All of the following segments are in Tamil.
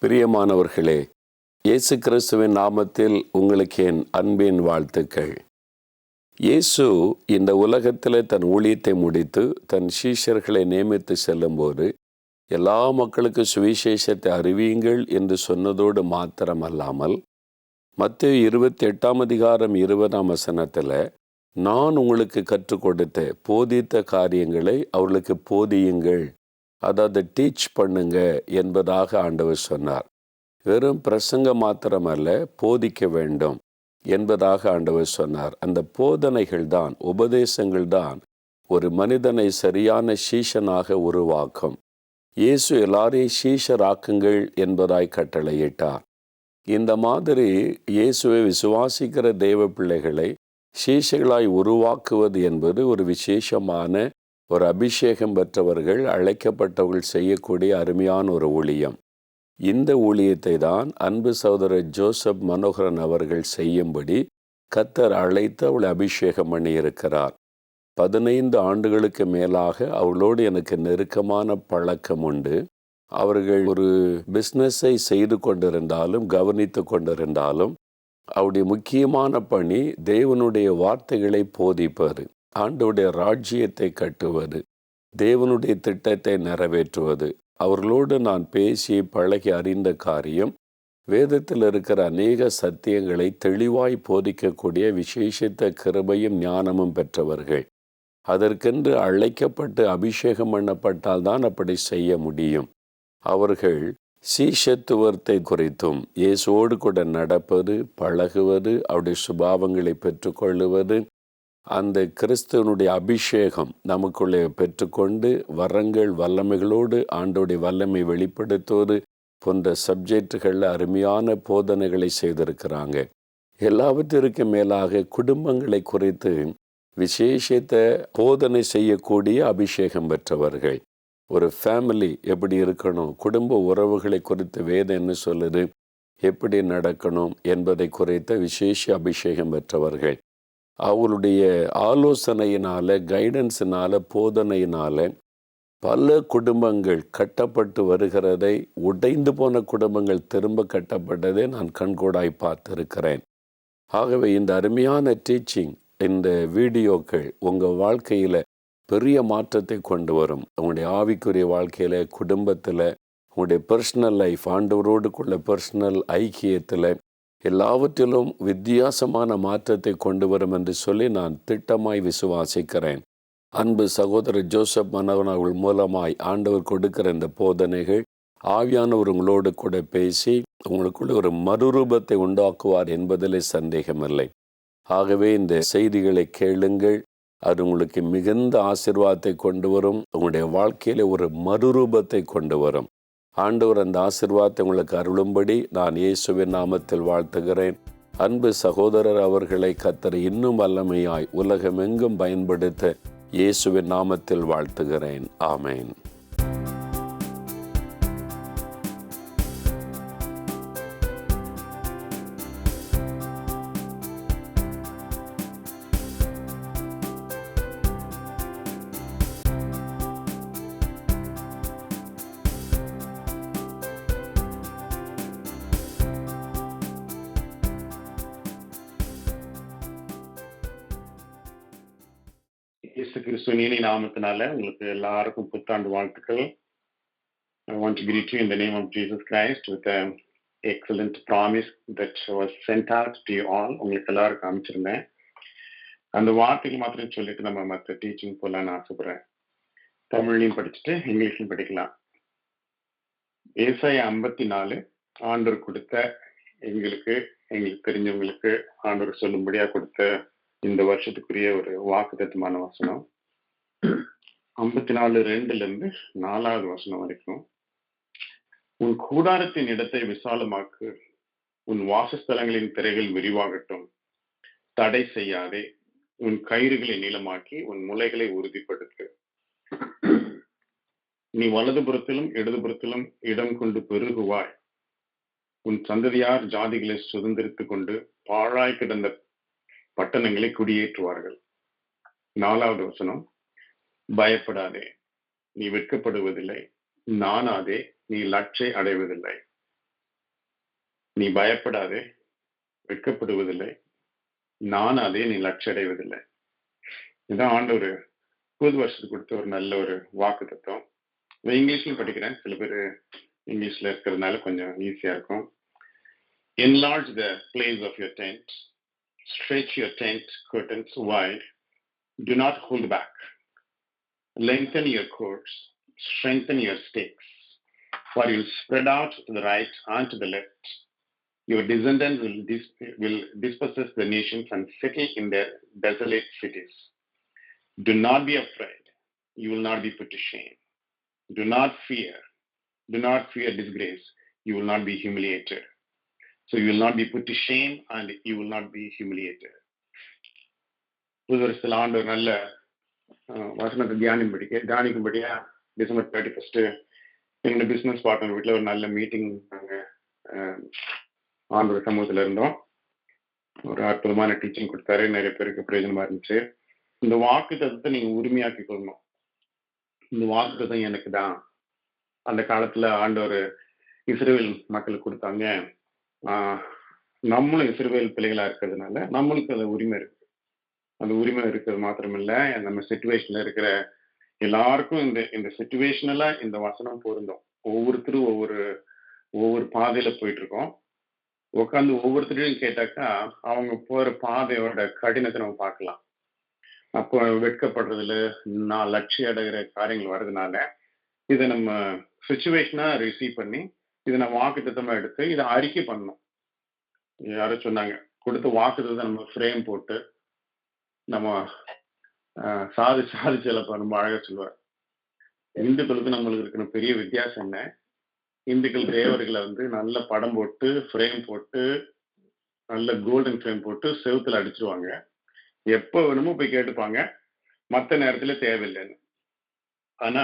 பிரியமானவர்களே, இயேசு கிறிஸ்துவின் நாமத்தில் உங்களுக்கு என் அன்பின் வாழ்த்துக்கள். இயேசு இந்த உலகத்தில் தன் ஊழியத்தை முடித்து தன் சீஷர்களை நியமித்து செல்லும்போது எல்லா மக்களுக்கு சுவிசேஷத்தை அறிவியுங்கள் என்று சொன்னதோடு மாத்திரமல்லாமல், மத்தேயு 28:20 நான் உங்களுக்கு கற்றுக் கொடுத்த போதித்த காரியங்களை அவர்களுக்கு போதியுங்கள், அதாவது டீச் பண்ணுங்க என்பதாக ஆண்டவர் சொன்னார். வெறும் பிரசங்கம் மாத்திரமல்ல, போதிக்க வேண்டும் என்பதாக ஆண்டவர் சொன்னார். அந்த போதனைகள் தான், உபதேசங்கள் தான் ஒரு மனிதனை சரியான சீஷனாக உருவாக்கும். இயேசு எல்லாரையும் சீஷராக்குங்கள் என்பதாய் கட்டளையிட்டார். இந்த மாதிரி இயேசுவை விசுவாசிக்கிற தேவ பிள்ளைகளை சீஷர்களாய் உருவாக்குவது என்பது ஒரு விசேஷமான, ஒரு அபிஷேகம் பெற்றவர்கள், அழைக்கப்பட்டவர்கள் செய்யக்கூடிய அருமையான ஒரு ஊழியம். இந்த ஊழியத்தை தான் அன்பு சகோதரர் ஜோசப் மனோகரன் அவர்கள் செய்யும்படி கர்த்தர் அழைத்து அவளை அபிஷேகம் பண்ணியிருக்கிறார். 15 ஆண்டுகளுக்கு மேலாக அவளோடு எனக்கு நெருக்கமான பழக்கம் உண்டு. அவர்கள் ஒரு பிஸ்னஸை செய்து கொண்டிருந்தாலும் கவனித்து கொண்டிருந்தாலும் அவருடைய முக்கியமான பணி தேவனுடைய வார்த்தைகளை போதிப்பது, ஆண்டவருடைய ராஜ்யத்தை கட்டுவது, தேவனுடைய திட்டத்தை நிறைவேற்றுவது. அவர்களோடு நான் பேசி பழகி அறிந்த காரியம், வேதத்தில் இருக்கிற அநேக சத்தியங்களை தெளிவாய் போதிக்கக்கூடிய விசேஷித்த கிருபையும் ஞானமும் பெற்றவர்கள். அதற்கென்று அழைக்கப்பட்டு அபிஷேகம் பண்ணப்பட்டால் தான் அப்படி செய்ய முடியும். அவர்கள் சீஷத்துவத்தை குறித்தும், இயேசுவோடு கூட நடப்பது, பழகுவது, அவருடைய சுபாவங்களை பெற்றுக்கொள்ளுவது, அந்த கிறிஸ்துவனுடைய அபிஷேகம் நமக்குள்ளே பெற்றுக்கொண்டு வரங்கள் வல்லமைகளோடு ஆண்டோடைய வல்லமை வெளிப்படுத்துவது போன்ற சப்ஜெக்டுகளில் அருமையான போதனைகளை செய்திருக்கிறாங்க. எல்லாவற்றிற்கு மேலாக குடும்பங்களை குறித்து விசேஷித்த போதனை செய்யக்கூடிய அபிஷேகம் பெற்றவர்கள். ஒரு ஃபேமிலி எப்படி இருக்கணும், குடும்ப உறவுகளை குறித்து வேதம் என்ன சொல்லுது, எப்படி நடக்கணும் என்பதை குறித்த விசேஷ அபிஷேகம் பெற்றவர்கள். அவருடைய ஆலோசனையினால, கைடன்ஸினால, போதனையினால பல குடும்பங்கள் கட்டப்பட்டு வருகிறதை, உடைந்து போன குடும்பங்கள் திரும்ப கட்டப்பட்டதை நான் கண்கூடாய் பார்த்திருக்கிறேன். ஆகவே இந்த அருமையான டீச்சிங், இந்த வீடியோக்கள் உங்கள் வாழ்க்கையில் பெரிய மாற்றத்தை கொண்டு வரும். உங்களுடைய ஆவிக்குரிய வாழ்க்கையில், குடும்பத்தில், உங்களுடைய பர்சனல் லைஃப், ஆண்டவரோடுக்குள்ள பர்சனல் ஐக்கியத்தில், எல்லாவற்றிலும் வித்தியாசமான மாற்றத்தை கொண்டு வரும் என்று சொல்லி நான் திட்டமாய் விசுவாசிக்கிறேன். அன்பு சகோதரர் ஜோசப் மனோகரன் அவர்கள் மூலமாய் ஆண்டவர் கொடுக்கிற இந்த போதனைகள் ஆவியானவர் உங்களோடு கூட பேசி உங்களுக்குள்ள ஒரு மறுரூபத்தை உண்டாக்குவார் என்பதிலே சந்தேகமில்லை. ஆகவே இந்த செய்திகளை கேளுங்கள். அது உங்களுக்கு மிகுந்த ஆசீர்வாதத்தை கொண்டு வரும். உங்களுடைய வாழ்க்கையில் ஒரு மறுரூபத்தை கொண்டு வரும். ஆண்டவர் அந்த ஆசீர்வாதத்தை உங்களுக்கு அருளும்படி நான் இயேசுவின் நாமத்தில் வாழ்த்துகிறேன். அன்பு சகோதரர் அவர்களை கர்த்தர் இன்னும் வல்லமையாய் உலகமெங்கும் பயன்படுத்த இயேசுவின் நாமத்தில் வாழ்த்துகிறேன். ஆமேன். இயேசு கிறிஸ்துவின் நாமத்தினால உங்களுக்கு எல்லாருக்கும் புத்தாண்டு வாழ்த்துக்கள். I want to greet you in the name of Jesus Christ with an excellent promise that was sent out to you all. உங்களுக்கு எல்லாருக்கும் அமைச்சிருந்தேன். அந்த வார்த்தைக்கு மாத்திரம் சொல்லிட்டு நம்ம மற்ற டீச்சிங் போலான்னு ஆசைப்படுறேன். தமிழ்லையும் படிச்சுட்டு இங்கிலீஷ்லையும் படிக்கலாம். ஏசாயா 54 ஆண்டவர் கொடுத்த, எங்களுக்கு தெரிஞ்சவங்களுக்கு ஆண்டவர் சொல்லும்படியா கொடுத்த இந்த வருஷத்துக்குரிய ஒரு வாக்குத்தத்தமான வசனம். 54:2 4வது வசனம் வரைக்கும். உன் கூடாரத்தின் இடத்தை விசாலமாக்கு, உன் வாசஸ்தலங்களின் திரைகள் விரிவாகட்டும், தடை செய்யாதே, உன் கயிறுகளை நீளமாக்கி உன் முளைகளை உறுதிப்படுத்து. நீ வலதுபுறத்திலும் இடதுபுறத்திலும் இடம் கொண்டு பெருகுவாய், உன் சந்ததியார் ஜாதிகளை சுதந்திரித்துக் கொண்டு பாழாய் கிடந்த பட்டணங்களை குடியேற்றுவார்கள். 4வது வசனம். பயப்படாதே, நீ வெட்கப்படுவதில்லை, நாணாதே, நீ லட்சை அடைவதில்லை. நீ பயப்படாதே, வெட்கப்படுவதில்லை, நான் அதே நீ லட்சியடைவதில்லை. இதுதான் ஆண்டவர் புது வருஷத்துக்கு கொடுத்த ஒரு நல்ல ஒரு வாக்கு தத்துவம். இங்கிலீஷ்லயும் படிக்கிறேன், சில பேர் இங்கிலீஷ்ல இருக்கிறதுனால கொஞ்சம் ஈஸியா இருக்கும். Enlarge the place of your tent, stretch your tent curtains wide, do not hold back, lengthen your cords, strengthen your stakes, for you'll spread out to the right and to the left. Your descendants will dispossess the nations and settle in their desolate cities. Do not be afraid, you will not be put to shame. Do not fear disgrace, you will not be humiliated. So you will not be put to shame and you will not be humiliated. புது வருஷத்துல ஆண்டவர் நல்ல வசனத்தை தியானிக்கும்படியா டிசம்பர் 31 எங்களோட பிசினஸ் பார்ட்னர் வீட்டில் ஒரு நல்ல மீட்டிங் நாங்கள் ஆண்டவர் சமூகத்தில் இருந்தோம். ஒரு அற்புதமான டீச்சிங் கொடுத்தாரு, நிறைய பேருக்கு பிரயோஜனமா இருந்துச்சு. இந்த வாக்கு தத்துவத்தை நீங்க உரிமையாக்கி கொள்ளணும். இந்த வாக்கு தத்துவம் எனக்கு தான். அந்த காலத்துல ஆண்டவர் இஸ்ரவேல் மக்களுக்கு கொடுத்தாங்க. நம்மளும் இஸ்ரவேல் பிள்ளைகளா இருக்கிறதுனால நம்மளுக்கு அந்த உரிமை இருக்கு. அந்த உரிமை இருக்கிறது மாத்திரமில்ல, நம்ம சிச்சுவேஷன்ல இருக்கிற எல்லாருக்கும் இந்த சிச்சுவேஷனலா இந்த வசனம் பொருந்தும். ஒவ்வொருத்தரும் ஒவ்வொரு பாதையில போயிட்டு இருக்கோம். உட்காந்து ஒவ்வொருத்தரையும் கேட்டாக்கா அவங்க போற பாதையோட கடினத்தை நம்ம பார்க்கலாம். அப்போ வெட்கப்படுறதுல நான் லட்சியம் அடைகிற காரியங்கள் வர்றதுனால இதை நம்ம சிச்சுவேஷனா ரிசீவ் பண்ணி இதை நம்ம வாக்குத்தத்தமா எடுத்து இதை அறிக்கை பண்ணணும். யாரும் சொன்னாங்க, கொடுத்த வாக்குத்தத்தை நம்ம ஃப்ரேம் போட்டு நம்ம சாதிச்சலப்ப நம்ம அழகா சொல்லுவார். இந்துக்களுக்கு நம்மளுக்கு இருக்கிற பெரிய வித்தியாசம் என்ன, இந்துக்கள் தேவர்களை நல்ல படம் போட்டு ஃப்ரேம் போட்டு நல்ல கோல்டன் ஃப்ரேம் போட்டு செவுத்துல அடிச்சிருவாங்க. எப்ப வேணுமோ போய் கேட்டுப்பாங்க, மற்ற நேரத்துல தேவையில்லைன்னு. ஆனா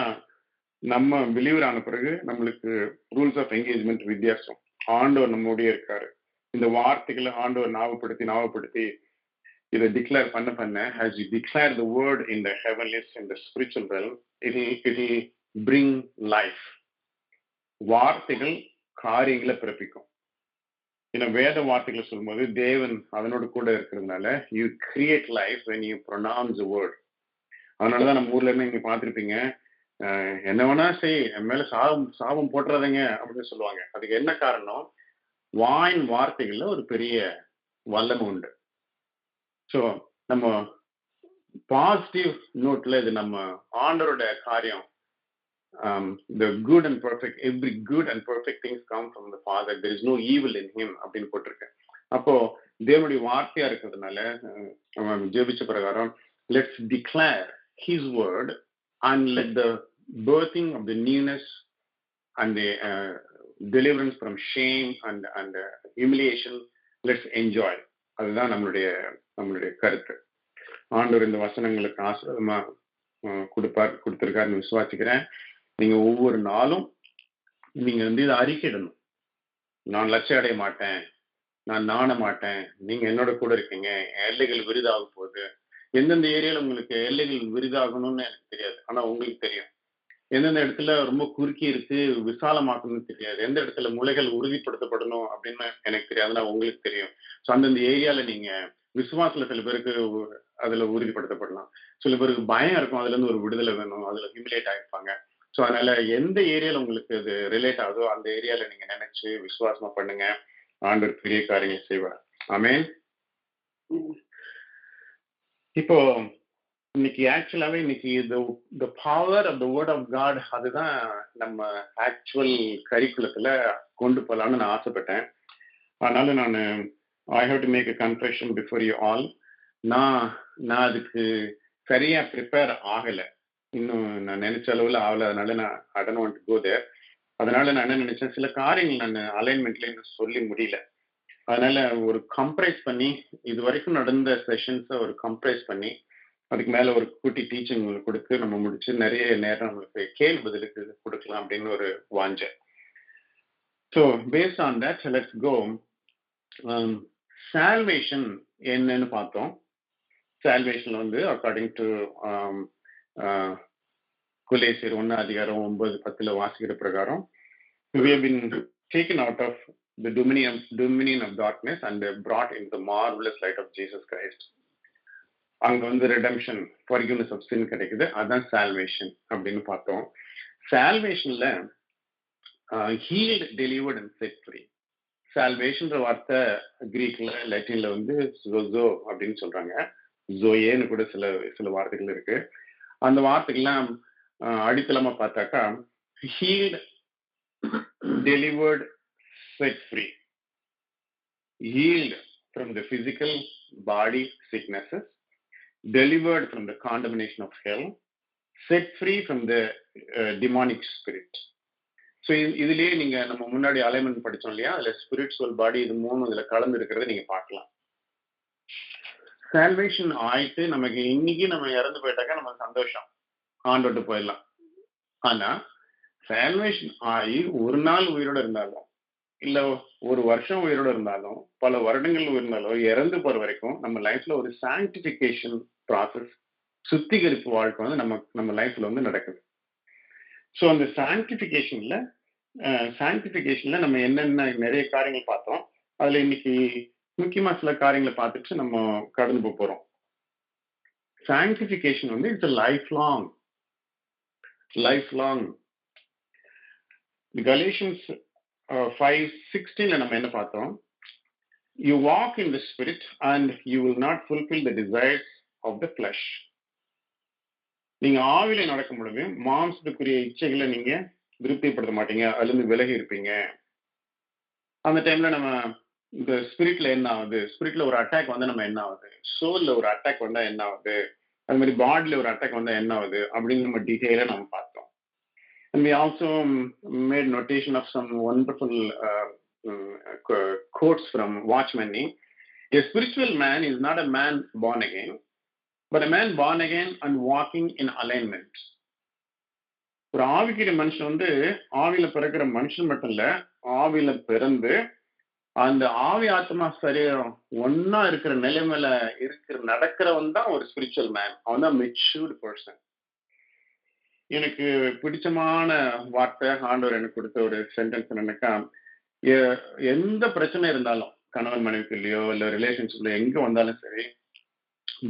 நம்ம பிலீவர் ஆன பிறகு நம்மளுக்கு ரூல்ஸ் ஆஃப் என்கேஜ்மெண்ட் வித்தியாசம். ஆண்டவர் நம்மோடய இருக்காரு. இந்த வார்த்தைகளை ஆண்டவர் ஞாபகப்படுத்தி இதை டிக்ளேர் பண்ண as you declare the word in the heavenlies, in the spiritual realm, it will bring life. வார்த்தைகள் காரியங்களை பிறப்பிக்கும். வேத வார்த்தைகளை சொல்லும்போது தேவன் அதனோடு கூட இருக்கிறதுனால you create life when you pronounce the word. அதனாலதான் நம்ம ஊர்ல இருந்து நீங்க பார்த்திருப்பீங்க, என்ன வேணா செய், என் மேல சாபம் போட்டுறதுங்க அப்படின்னு சொல்லுவாங்க. அதுக்கு என்ன காரணம்? வாயின் வார்த்தைகள்ல ஒரு பெரிய வல்லமை உண்டு. ஸோ நம்ம பாசிட்டிவ் நோட்ல இது நம்ம ஆண்டரோட காரியம். The good and perfect, every good and perfect things come from the Father. There is no evil in him அப்படின்னு போட்டிருக்கேன். அப்போ தேவனுடைய வார்த்தையா இருக்கிறதுனால ஜெபிச்ச பிரகாரம் let's declare his word and let the birthing of the newness and the deliverance from shame and humiliation, let's enjoy. அதுதான் நம்மளுடைய கருத்து. ஆண்டவர் இந்த வசனங்களுக்கு ஆசீர்வாதமா கொடுத்திருக்காருன்னு விசுவாசிக்கிறேன். நீங்க ஒவ்வொரு நாளும் நீங்க இதை அறிக்கையிடணும். நான் லட்சியம் அடைய மாட்டேன், நான் நாண மாட்டேன், நீங்க என்னோட கூட இருக்கீங்க, எல்லைகள் விரிதாக போகுது. எந்தெந்த ஏரியால உங்களுக்கு எல்லைகள் விரிதாகணும்னு எனக்கு தெரியாது, ஆனா உங்களுக்கு தெரியும். எந்தெந்த இடத்துல ரொம்ப குறுக்கி இருக்கு விசாலமாக்கணும்னு தெரியாது, எந்த இடத்துல முளைகள் உறுதிப்படுத்தப்படணும் அப்படின்னு எனக்கு தெரியாது, ஆனா உங்களுக்கு தெரியும். ஸோ அந்தந்த ஏரியால நீங்க விசுவாசத்துல சில பேருக்கு அதுல உறுதிப்படுத்தப்படலாம், சில பேருக்கு பயம் இருக்கும், அதுல இருந்து ஒரு விடுதலை வேணும், அதுல ஹியூமிலேட் ஆகிருப்பாங்க. ஸோ அதனால எந்த ஏரியால உங்களுக்கு அது ரிலேட் ஆகுதோ அந்த ஏரியால நீங்க நினைச்சு விசுவாசமா பண்ணுங்க. ஆண்டவர் பெரிய காரியங்கள் செய்வார். ஆமென். இப்போ இன்னைக்கு ஆக்சுவலாவே the power of the word of God அதுதான் நம்ம ஆக்சுவல் கரிக்குலத்துல கொண்டு போகலான்னு நான் ஆசைப்பட்டேன். அதனால நான் I have to make a confession before you all. நான் அதுக்கு சரியா ப்ரிப்பேர் ஆகலை, இன்னும் நான் நினைச்ச அளவுல ஆகலை. அதனால நான் I don't want to go there. அதனால நான் என்ன நினைச்சேன், சில காரியங்கள் நான் அலைன்மெண்ட்ல இன்னும் சொல்லி முடியல. அதனால ஒரு கம்ப்ரைஸ் பண்ணி இது வரைக்கும் நடந்த செஷன்ஸை ஒரு கம்ப்ரைஸ் பண்ணி அதுக்கு மேல ஒரு குட்டி டீச்சிங் கொடுத்து நம்ம முடிச்சு நிறைய நேரம் நம்மளுக்கு கேள்வி பதிலுக்கு கொடுக்கலாம் அப்படின்னு ஒரு வாஞ்சை. So based on that let's go. Salvation என்னன்னு பார்த்தோம். சால்வேஷன் அக்கார்டிங் டு கொலோசியர் 1:9-10 வாசிக்கிற பிரகாரம் we have been taken out of the dominion of darkness and brought into the marvelous light of Jesus Christ. அங்க வந்து ரெடம்ஷன், forgiveness of sin கிடைக்குது. அதான் சால்வேஷன் அப்படின்னு பார்த்தோம். சால்வேஷன்ல healed, delivered and set free. சால்வேஷன்ற வார்த்தை கிரீக்ல, லத்தீன்ல வந்து ஜோசோ அப்படின்னு சொல்றாங்க. ஜோயேன்னு கூட சில வார்த்தைகள் இருக்கு. அந்த வார்த்தைகள்லாம் அடித்தளமா பார்த்தாக்கா healed, delivered, set free. Healed from the physical body sicknesses, delivered from the condemnation of hell, set free from the demonic spirit. So இதுலயே நீங்க நம்ம முன்னாடி அலைன்மெண்ட் படிச்சோம் இல்லையா, அதுல ஸ்பிரிச்சுவல் பாடி இது மூணு இதுல கலந்து இருக்கிறத நீங்க பார்க்கலாம். சால்வேஷன் ஆயிட்டு நமக்கு இன்னைக்கு நம்ம இறந்து போயிட்டாக்கா நமக்கு சந்தோஷம், ஆண்டோட்டு போயிடலாம். ஆனா சால்வேஷன் ஆகி ஒரு நாள் உயிரோட இருந்தாலும், இல்ல ஒரு வருஷம் உயிரோட இருந்தாலும், பல வருடங்கள் இருந்தாலும், இறந்து போற வரைக்கும் நம்ம லைஃப்ல ஒரு சாங்டிபிகேஷன் ப்ராசஸ், சுத்திகரிப்பு வாழ்க்கை வந்து நம்ம லைஃப்ல வந்து நடக்குது. ஸோ அந்த சாங்டிபிகேஷன்ல நம்ம என்னென்ன நிறைய காரியங்கள் பார்த்தோம். அதுல இன்னைக்கு முக்கியமா சில காரியங்களை பார்த்துட்டு நம்ம கடந்து போறோம். சாங்டிபிகேஷன் வந்து இட்ஸ் லைஃப் லாங். Galatians 5:16 நம்ம என்ன பார்த்தோம்? You walk in the spirit and you will not fulfill the desires of the flesh. நீங்க ஆவியில நடக்கும் பொழுது மாம்சத்துக்குரிய இச்சைகளை நீங்க திருப்திப்படுத்த மாட்டீங்க, அதுலேருந்து விலகி இருப்பீங்க. அந்த டைம்ல நம்ம இந்த ஸ்பிரிட்ல என்ன ஆகுது, ஸ்பிரிட்ல ஒரு அட்டாக் வந்தா நம்ம என்ன ஆகுது, சோல்ல ஒரு அட்டாக் வந்தா என்ன ஆகுது, அது மாதிரி பாடியில ஒரு அட்டாக் வந்தா என்ன ஆகுது அப்படின்னு நம்ம டீட்டெயிலா நம்ம பார்த்தோம். And we also made notation of some wonderful quotes from Watchman Nee. A spiritual man is not a man born again, but a man born again and walking in alignment. ஒரு ஆவிக்கிற மனுஷன் வந்து ஆவியில பிறக்கிற மனுஷன் மட்டும் இல்ல, ஆவியில பிறந்து அந்த ஆவி ஆத்மா சரீரம் ஒன்னா இருக்கிற நிலைமையில நடக்கிறவன் தான் ஒரு ஸ்பிரிச்சுவல் மேன். அவன் தான் மெச்சூர்டு பர்சன். எனக்கு பிடிச்சமான வார்த்தை ஆண்டவர் எனக்கு கொடுத்த ஒரு சென்டென்ஸ் என்னன்னாக்கா, எந்த பிரச்சனை இருந்தாலும் கணவன் மனைவிக்குள்ளயோ இல்ல ரிலேஷன்ஷிப்ல எங்க வந்தாலும் சரி,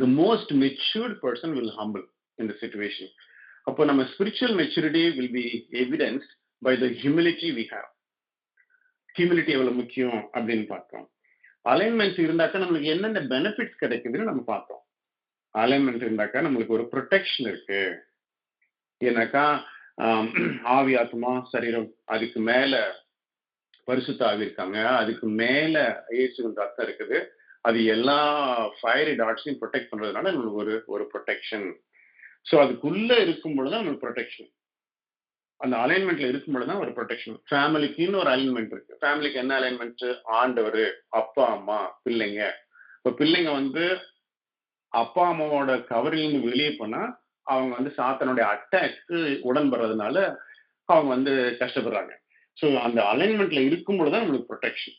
the most matured person will humble in the situation. அப்போ நம்ம spiritual maturity will be evidenced by the humility we have. Humility எவ்வளவு முக்கியம் அப்படின்னு பார்த்தோம். அலைன்மெண்ட் இருந்தாக்கா நம்மளுக்கு என்னென்ன பெனிஃபிட்ஸ் கிடைக்குதுன்னு நம்ம பார்த்தோம். அலைன்மெண்ட் இருந்தாக்கா நம்மளுக்கு ஒரு ப்ரொடெக்ஷன் இருக்கு. ஏன்னாக்கா ஆவி ஆத்மா சரீரம், அதுக்கு மேல பரிசுத்த ஆவி இருக்காங்க, அதுக்கு மேல இயேசுவின் ரத்தம் இருக்குது. அது எல்லா ஃபயரி டாட்ஸையும் ப்ரொடெக்ட் பண்றதுனால நம்மளுக்கு ஒரு ப்ரொடெக்ஷன். ஸோ அதுக்குள்ள இருக்கும் பொழுதுதான் நம்மளுக்கு ப்ரொடெக்ஷன். அந்த அலைன்மெண்ட்ல இருக்கும் பொழுதுதான் ஒரு ப்ரொடெக்ஷன். ஃபேமிலிக்குன்னு ஒரு அலைன்மெண்ட் இருக்கு. ஃபேமிலிக்கு என்ன அலைன்மெண்ட்? ஆண்டவர், அப்பா அம்மா, பிள்ளைங்க. இப்போ பிள்ளைங்க வந்து அப்பா அம்மாவோட கவரிலிருந்து வெளியே போனா அவங்க வந்து சாத்தனுடைய அட்டாக்கு உடன்படுறதுனால அவங்க வந்து கஷ்டப்படுறாங்க. ஸோ அந்த அலைன்மெண்ட்ல இருக்கும் பொழுதுதான் நம்மளுக்கு ப்ரொடெக்ஷன்.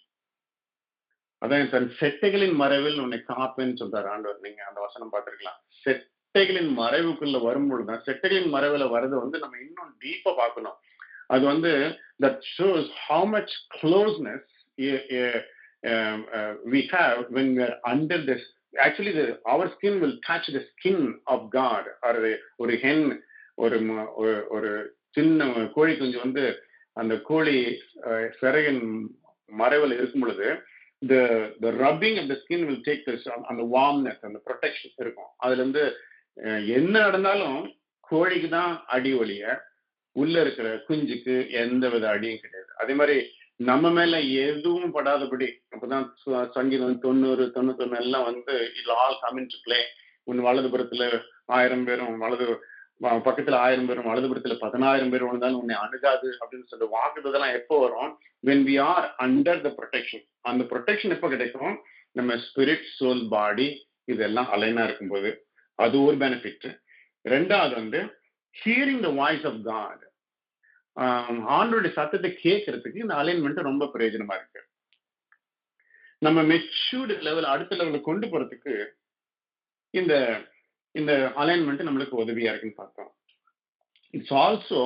அதான் தன் செட்டைகளின் மறைவில் உன்னை காப்பேன்னு சொல்றாரு ஆண்டவர். நீங்க அந்த வசனம் பார்த்திருக்கலாம். செட்டைகளின் மறைவுக்குள்ள வரும்பொழுதுதான், செட்டைகளின் மறைவுல வர்றது வந்து நம்ம இன்னும் டீப்பா பார்க்கணும். அது வந்து that shows how much closeness we have when we are under this. Actually our skin will touch the skin of God. ஒரு ஹென், ஒரு சின்ன கோழி குஞ்சு வந்து அந்த கோழி சிறையின் மறைவில் இருக்கும் பொழுது the rubbing of the skin will take this, அந்த warmness, அந்த protection இருக்கும். அதுல இருந்து என்ன நடந்தாலும் கோழிக்கு தான் அடி ஒழிய உள்ள இருக்கிற குஞ்சுக்கு எந்த வித அடியும் கிடையாது. அதே மாதிரி நம்ம மேல எதுவும் படாதபடி, அப்பதான் சங்கீதம் 90, 91 எல்லாம் வந்து it all come into play. உன் வலதுபுறத்துல 1000 பேரும் பக்கத்துல 1000 பேரும் வலதுபுறத்துல 10000 பேர் வந்தாலும் உன்னை அணுகாது அப்படின்னு சொல்ற வாக்குதெல்லாம் எப்போ வரும்? when we are under the protection. அந்த ப்ரொடெக்ஷன் எப்போ கிடைக்கும்? நம்ம ஸ்பிரிட், சோல், பாடி இதெல்லாம் அலைனா இருக்கும்போது. அது ஒரு பெனிஃபிட். ரெண்டாவது வந்து hearing the voice of God. ஆண்டவருடைய சத்தத்தை கேட்கறதுக்கு இந்த அலைன்மெண்ட் ரொம்ப பிரயோஜனமா இருக்கு. நம்ம மெச்சூர்டு லெவல், அடுத்த லெவலில் கொண்டு போறதுக்கு இந்த அலைன்மெண்ட் நம்மளுக்கு உதவியா இருக்குன்னு பார்த்தோம். It's also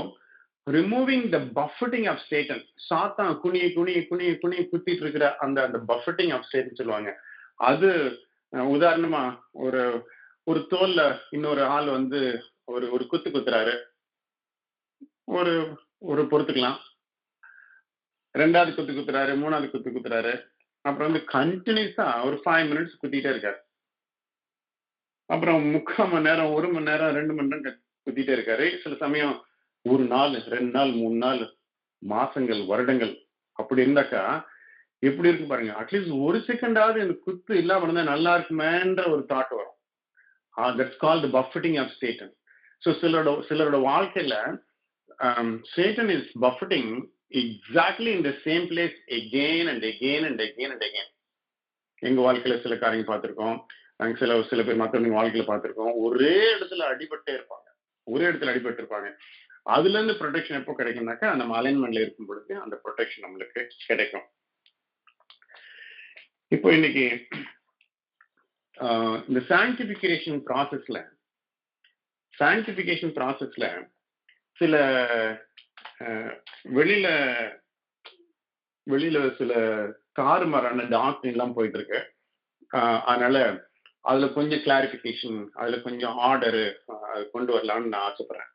removing the buffeting of Satan. சாத்தான் குனிய குனிய குனிய குனிய குத்திட்டு இருக்கிற அந்த அந்த பஃபட்டிங் ஆஃப் சேட்டன் சொல்லுவாங்க. அது உதாரணமா ஒரு ஒரு தோல்ல இன்னொரு ஆள் வந்து ஒரு ஒரு குத்து குத்துறாரு, ஒரு ஒரு பொறுத்துக்கலாம். 2வது குத்து குத்துறாரு, 3வது குத்து குத்துறாரு. அப்புறம் வந்து கண்டினியூஸா ஒரு 5 மினிட்ஸ் குத்திட்டே இருக்காரு. அப்புறம் 3/4 மணி நேரம், 1 மணி நேரம், 2 மணி நேரம் குத்திட்டே இருக்காரு. சில சமயம் 1 நாள், 2 நாள், 3 நாள், மாசங்கள், வருடங்கள் அப்படி இருந்தாக்கா எப்படி இருக்கு பாருங்க. அட்லீஸ்ட் 1 செகண்டாவது இந்த குத்து இல்லாம இருந்தா நல்லா இருக்குமேன்ற ஒரு தாட் வரும். That's called buffeting of Satan. So சிலரோட வாழ்க்கையில Satan is buffeting exactly in the same place again and again and again and again. எங்க வாழ்க்கையில சில காரியங்கள் பார்த்திருக்கோம். நாங்க சில பேர் மற்றவங்க வாழ்க்கையில பார்த்திருக்கோம். ஒரே இடத்துல அடிபட்டே இருப்பாங்க. ஒரே இடத்துல அடிபட்டு இருப்பாங்க. அதுல இருந்து ப்ரொடெக்ஷன் எப்போ கிடைக்கும்னாக்கா நம்ம அலைன்மெண்ட்ல இருக்கும் பொழுது அந்த ப்ரொடெக்ஷன் நம்மளுக்கு கிடைக்கும். இப்போ இன்னைக்கு இந்த சாங்டிபிகேஷன் ப்ராசஸ்ல சில வெளியில சில தாறுமாறான டாக்டரின் எல்லாம் போயிட்டு இருக்கு. அதனால அதுல கொஞ்சம் கிளாரிபிகேஷன், அதுல கொஞ்சம் ஆர்டரு கொண்டு வரலாம்னு நான் ஆசைப்படுறேன்.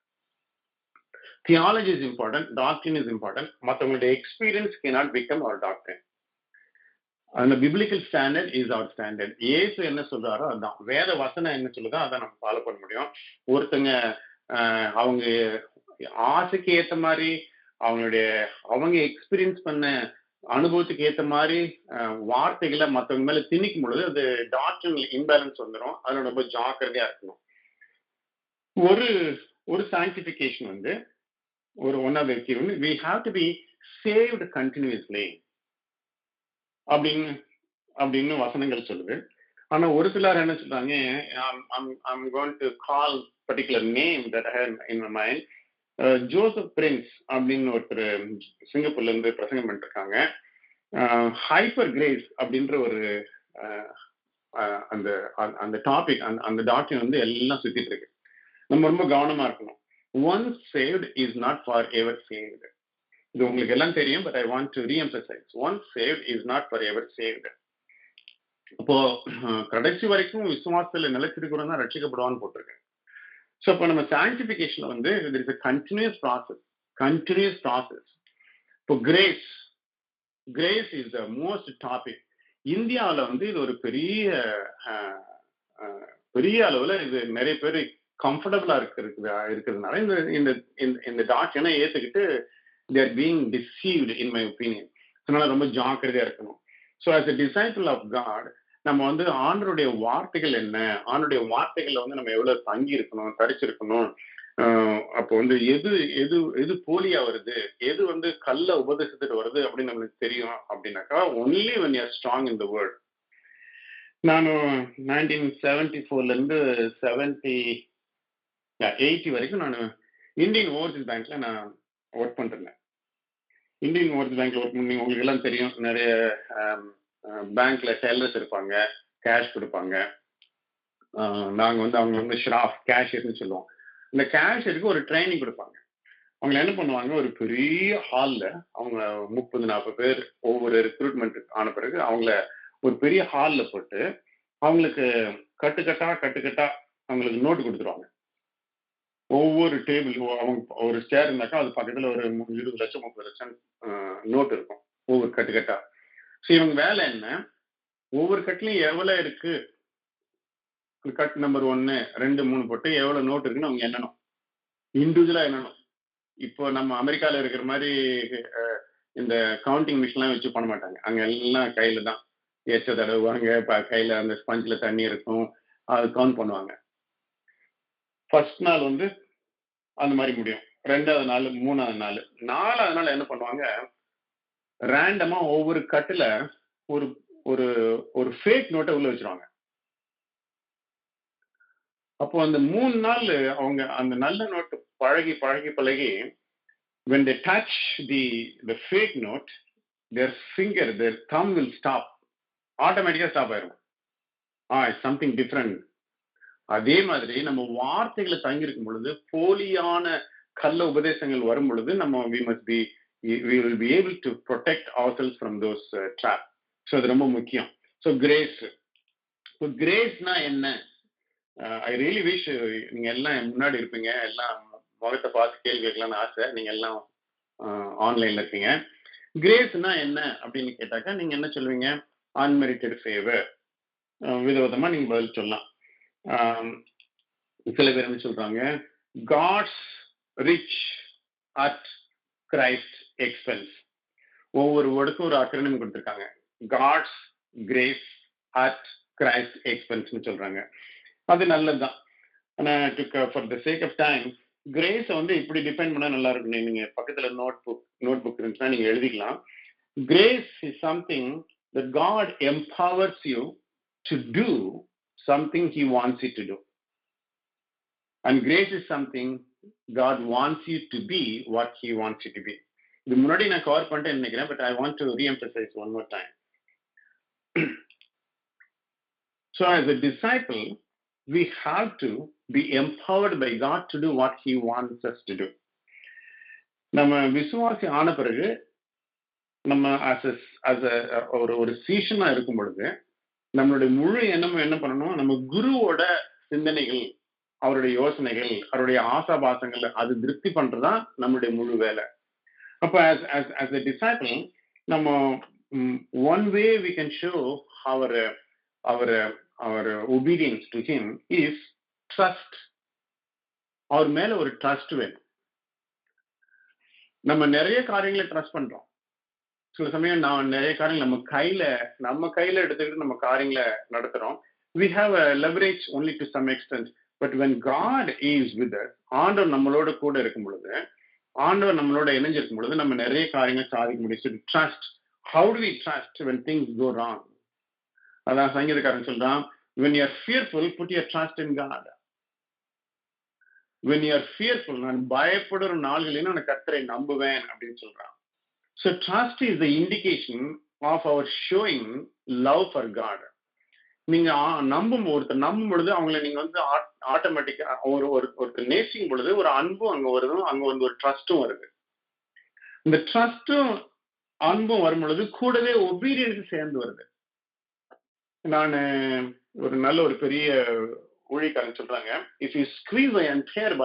Theology is important, doctrine is important. மற்றவங்களுடைய experience cannot become our doctrine. அந்த biblical standard is our standard. ஏசு என்ன சொல்றாரோ அதுதான், வேத வசனம் என்ன சொல்லுதோ அதான் நம்ம ஃபாலோ பண்ண முடியும். ஒருத்தங்க அவங்க ஆசைக்கு ஏற்ற மாதிரி அவங்க எக்ஸ்பீரியன்ஸ் பண்ண அனுபவத்துக்கு ஏற்ற மாதிரி வார்த்தைகளை மற்றவங்க மேல திணிக்கும் பொழுது அது டாக்டரினல் இம்பேலன்ஸ் வந்துடும். அதில் ரொம்ப ஜாக்கிரதையா இருக்கணும். ஒரு சாங்டிஃபிகேஷன் வந்து ஒன்னாவது வந்து we have to be saved continuously அப்படின்னு வசனங்கள் சொல்லுது. ஆனா ஒரு சிலர் என்ன சொல்றாங்க, I'm going to call particular name that I have in my mind. Joseph Prince அப்படின்னு ஒருத்தர் சிங்கப்பூர்ல இருந்து பிரசங்கம் பண்ணிருக்காங்க. ஹைப்பர் கிரேஸ் அப்படின்ற ஒரு அந்த டாபிக், அந்த டாக்டர் வந்து எல்லாம் சுத்திட்டு இருக்கு. நம்ம ரொம்ப கவனமா இருக்கணும். Once saved is not forever saved. இது உங்களுக்கு எல்லாம் தெரியும், but I want to re-emphasise. Once saved is not forever saved. அப்போ கடைசி வரைக்கும் விசுவாசத்துல நிலைச்சிருக்கிறோம் தான் ரட்சிக்கப்படுவான்னு போட்டிருக்கேன். ஸோ இப்போ நம்ம சாங்டிஃபிகேஷன் வந்து there is a continuous process. இப்போ grace is the most topic. இந்தியாவில் வந்து இது ஒரு பெரிய அளவுல இது நிறைய பேர் கம்ஃபர்டபுளா இருக்கிறதுனால இந்த டாக்டரை ஏத்துக்கிட்டு they are being deceived in my opinion. அதனால ரொம்ப ஜாக்கிரதையா இருக்கணும். So as a disciple of God நம்ம வந்து ஆண்டருடைய வார்த்தைகள் என்ன, ஆண்டருடைய வார்த்தைகள்ல வந்து நம்ம எவ்வளவு தங்கி இருக்கணும், தரிச்சிருக்கணும். அப்போ வந்து எது போலியா வருது, எது வந்து கள்ள உபதேசத்துட்டு வருது அப்படின்னு நம்மளுக்கு தெரியும். அப்படின்னாக்கா only when you are strong in the word. நான் 1974ல இருந்து 80 வரைக்கும் நான் இந்தியன் ஓவர்சீஸ் பேங்க்ல நான் ஒர்க் பண்ணிருந்தேன். இந்தியன் ஓவர்சீஸ் பேங்க்ல ஒர்க் பண்ணி உங்களுக்கு எல்லாம் தெரியும், நிறைய பேங்க்ல டெல்லர்ஸ் இருப்பாங்க, கேஷ் கொடுப்பாங்க. நாங்க வந்து அவங்க வந்து ஷ்ராஃப் கேஷியர்னு சொல்லுவோம். இந்த கேஷியருக்கு ஒரு ட்ரைனிங் கொடுப்பாங்க. அவங்க என்ன பண்ணுவாங்க, ஒரு பெரிய ஹால்ல அவங்க 30-40 பேர் ஒவ்வொரு ரெக்ரூட்மெண்ட் ஆன பிறகு அவங்கள ஒரு பெரிய ஹால்ல போட்டு அவங்களுக்கு கட்டுக்கட்டா அவங்களுக்கு நோட்டு கொடுத்துருவாங்க. ஒவ்வொரு டேபிள், அவங்க ஒரு சேர் இருந்தாக்கா அது பக்கத்துல ஒரு 20 லட்சம் 30 லட்சம் நோட் இருக்கும் ஒவ்வொரு கட்டுக்கட்டா. ஸோ இவங்க வேலை என்ன, ஒவ்வொரு கட்டுலையும் எவ்வளவு இருக்கு, கட் நம்பர் 1 2 3 போட்டு எவ்வளவு நோட் இருக்குன்னு அவங்க எண்ணணும், இண்டிவிஜுவலா எண்ணணும். இப்போ நம்ம அமெரிக்கால இருக்கிற மாதிரி இந்த கவுண்டிங் மிஷின்லாம் வச்சு பண்ண மாட்டாங்க. அங்க எல்லாம் கையில தான் எச்ச தடவுவாங்க, கையில அந்த ஸ்பஞ்சில தண்ணி இருக்கும், அது கவுண்ட் பண்ணுவாங்க. ஃபர்ஸ்ட் நாள் வந்து அந்த மாதிரி முடியும், 2வது நாள், 3வது நாள், 4வது நாள் என்ன பண்ணுவாங்க, ரேண்டமா ஒவ்வொரு கட்டுல ஒரு ஒரு ஒரு ஃபேக் நோட்டை உள்ள வச்சிருவாங்க. அப்போ அந்த 3 நாள் அவங்க அந்த நல்ல நோட்டு பழகி when they touch the fake note, their thumb will stop, ஆட்டோமேட்டிக்கா ஸ்டாப் ஆயிரும். it's something different. அதே மாதிரி நம்ம வார்த்தைகளை தங்கி இருக்கும் பொழுது போலியான கள்ள உபதேசங்கள் வரும் பொழுது நம்ம we will be able to protect ourselves from those traps. So அது ரொம்ப முக்கியம். ஸோ கிரேஸ், இப்போ கிரேஸ்னா என்ன? ஐ ரியலி விஷ் நீங்க எல்லாம் முன்னாடி இருப்பீங்க, எல்லாம் முகத்தை பார்த்து கேள்வி கேட்கலாம்னு ஆசை. நீங்க எல்லாம் ஆன்லைன்ல இருக்கீங்க. கிரேஸ்னா என்ன அப்படின்னு கேட்டாக்கா நீங்க என்ன சொல்லுவீங்க? Unmerited favour. விதவிதமா நீங்க பதில் சொல்லலாம். சில பேர் என்ன சொல்றாங்க? God's rich at Christ expense. ஒவ்வொரு வேர்டுக்கும் ஒரு அக்ரோனிம் கொடுத்துருக்காங்க. காட்ஸ் கிரேஸ் அட் கிரைஸ்ட் எக்ஸ்பென்ஸ்னு சொல்றாங்க. அது நல்லதுதான். ஆனால் for the sake of time கிரேஸை வந்து இப்படி டிஃபைன் பண்ணால் நல்லா இருக்கும். நீங்க பக்கத்துல நோட் புக் இருந்துச்சுன்னா நீங்க எழுதிக்கலாம். Grace is something that God empowers you to do something he wants you to do. And grace is something God wants you to be what he wants you to be. இது முன்னாடி நான் கவர் பண்ணிட்டேன்னு நினைக்கிறேன், but I want to reemphasize one more time. So as a disciple, we have to be empowered by God to do what He wants us to do. நம்ம விசுவாசி ஆன பிறகு நம்ம ஒரு சீஷனா இருக்கும் பொழுது நம்மளுடைய முழு எண்ணமும் என்ன பண்ணணும்? நம்ம குருவோட சிந்தனைகள், அவருடைய யோசனைகள், அவருடைய ஆசாபாசங்கள் அது திருப்தி பண்றதுதான் நம்மளுடைய முழு வேலை. அப்ப as a disciple, நம்ம one way we can show our obedience to him is trust. அவர் மேல ஒரு ட்ரஸ்ட் வேணும். நம்ம நிறைய காரியங்களை ட்ரஸ்ட் பண்றோம். சில சமயம் நான் நிறைய காரியங்கள் நம்ம கையில எடுத்துக்கிட்டு நம்ம காரியங்களை நடத்துறோம். we have a leverage only to some extent, but when God is with us, ஆண்டவர் நம்மளோட கூட இருக்கும் பொழுது, ஆண்டவர் நம்மளோட இணைஞ்சிருக்கும் பொழுது நம்ம நிறைய காரியங்கள் சாதிக்க முடியும். Trust. how do we trust when things go wrong? அதான் சங்கீதக்காரன் சொல்றான், when you are fearful, put your trust in God. when you are fearful, நான் பயப்படுற நாள்களில் நான் கர்த்தரை நம்புவேன் அப்படின்னு சொல்றான். so trust is the indication of our showing love for God. நீங்க ஒருத்தர் நம்பும் பொழுது அவங்களை நீங்க வந்து ஆட்டோமேட்டிக்கா ஒருத்தர் நேசிக்கும் பொழுது ஒரு அன்பும் அங்க வருதும், அங்க வந்து ஒரு ட்ரஸ்டும் வருது. இந்த ட்ரஸ்டும் அன்பும் வரும் பொழுது கூடவே ஒபீடியன்ஸ் சேர்ந்து வருது. நான் ஒரு நல்ல ஒரு பெரிய ஊழியக்காரன் சொல்றாங்க, if you squeeze the entire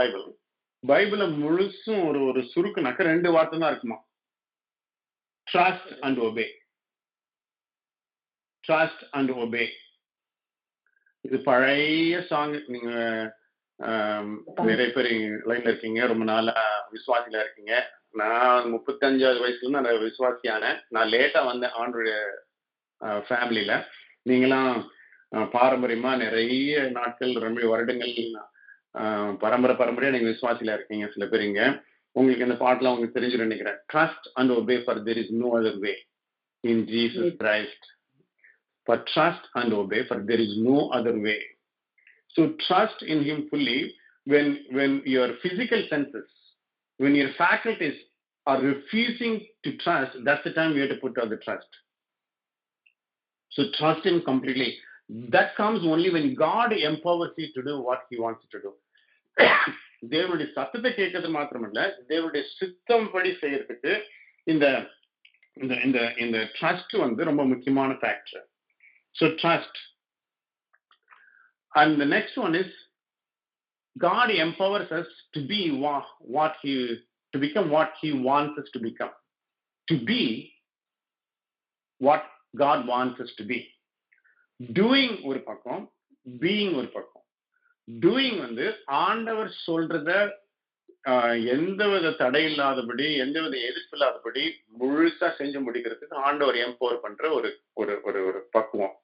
பைபிளை முழுசும் ஒரு சுருக்குனாக்க 2 வார்த்தை தான் இருக்குமா? Trust and obey. Trust and obey. இது பழைய சாங். நீங்க நிறைய பேர் லைன்ல இருக்கீங்க, ரொம்ப நாளா விசுவாசில இருக்கீங்க. நான் 35வது வயசுல நான் விசுவாசியான, நான் லேட்டா வந்தேன் ஆண்டோடைய ஃபேமிலியில. நீங்களாம் பாரம்பரியமா நிறைய நாட்கள், ரொம்ப வருடங்கள் பரம்பரையா நீங்க விசுவாசில இருக்கீங்க. சில பேர் இங்க உங்களுக்கு இந்த பாட்டுலாம் உங்களுக்கு தெரிஞ்சு நினைக்கிறேன். Trust and obey, for there is no other way in Jesus Christ. For trust and obey, for there is no other way. So trust in him fully. When your physical senses, when your faculties are refusing to trust, that's the time you have to put out the trust. So trust him completely. That comes only when God empowers you to do what he wants you to do. தேவனுடைய சத்தத்தை கேட்கறது மாத்திரமல்ல, தேவனுடைய சித்தம் படி செய்யறதுக்கு இந்த இந்த இந்த ட்ரஸ்ட் வந்து ரொம்ப முக்கியமான factor. So trust. And the next one is God empowers us to be to become what he wants us to become. To be what God wants us to be. Doing ஒரு பக்கம், being ஒரு பக்கம். Doing வந்து ஆண்டவர் சொல்றத எந்தவித தடை இல்லாதபடி, எந்தவித எதிர்ப்பு இல்லாதபடி முழுசா செஞ்சு முடிக்கிறதுக்கு ஆண்டவர் எம்பவர் பண்ற ஒரு பக்குவம்.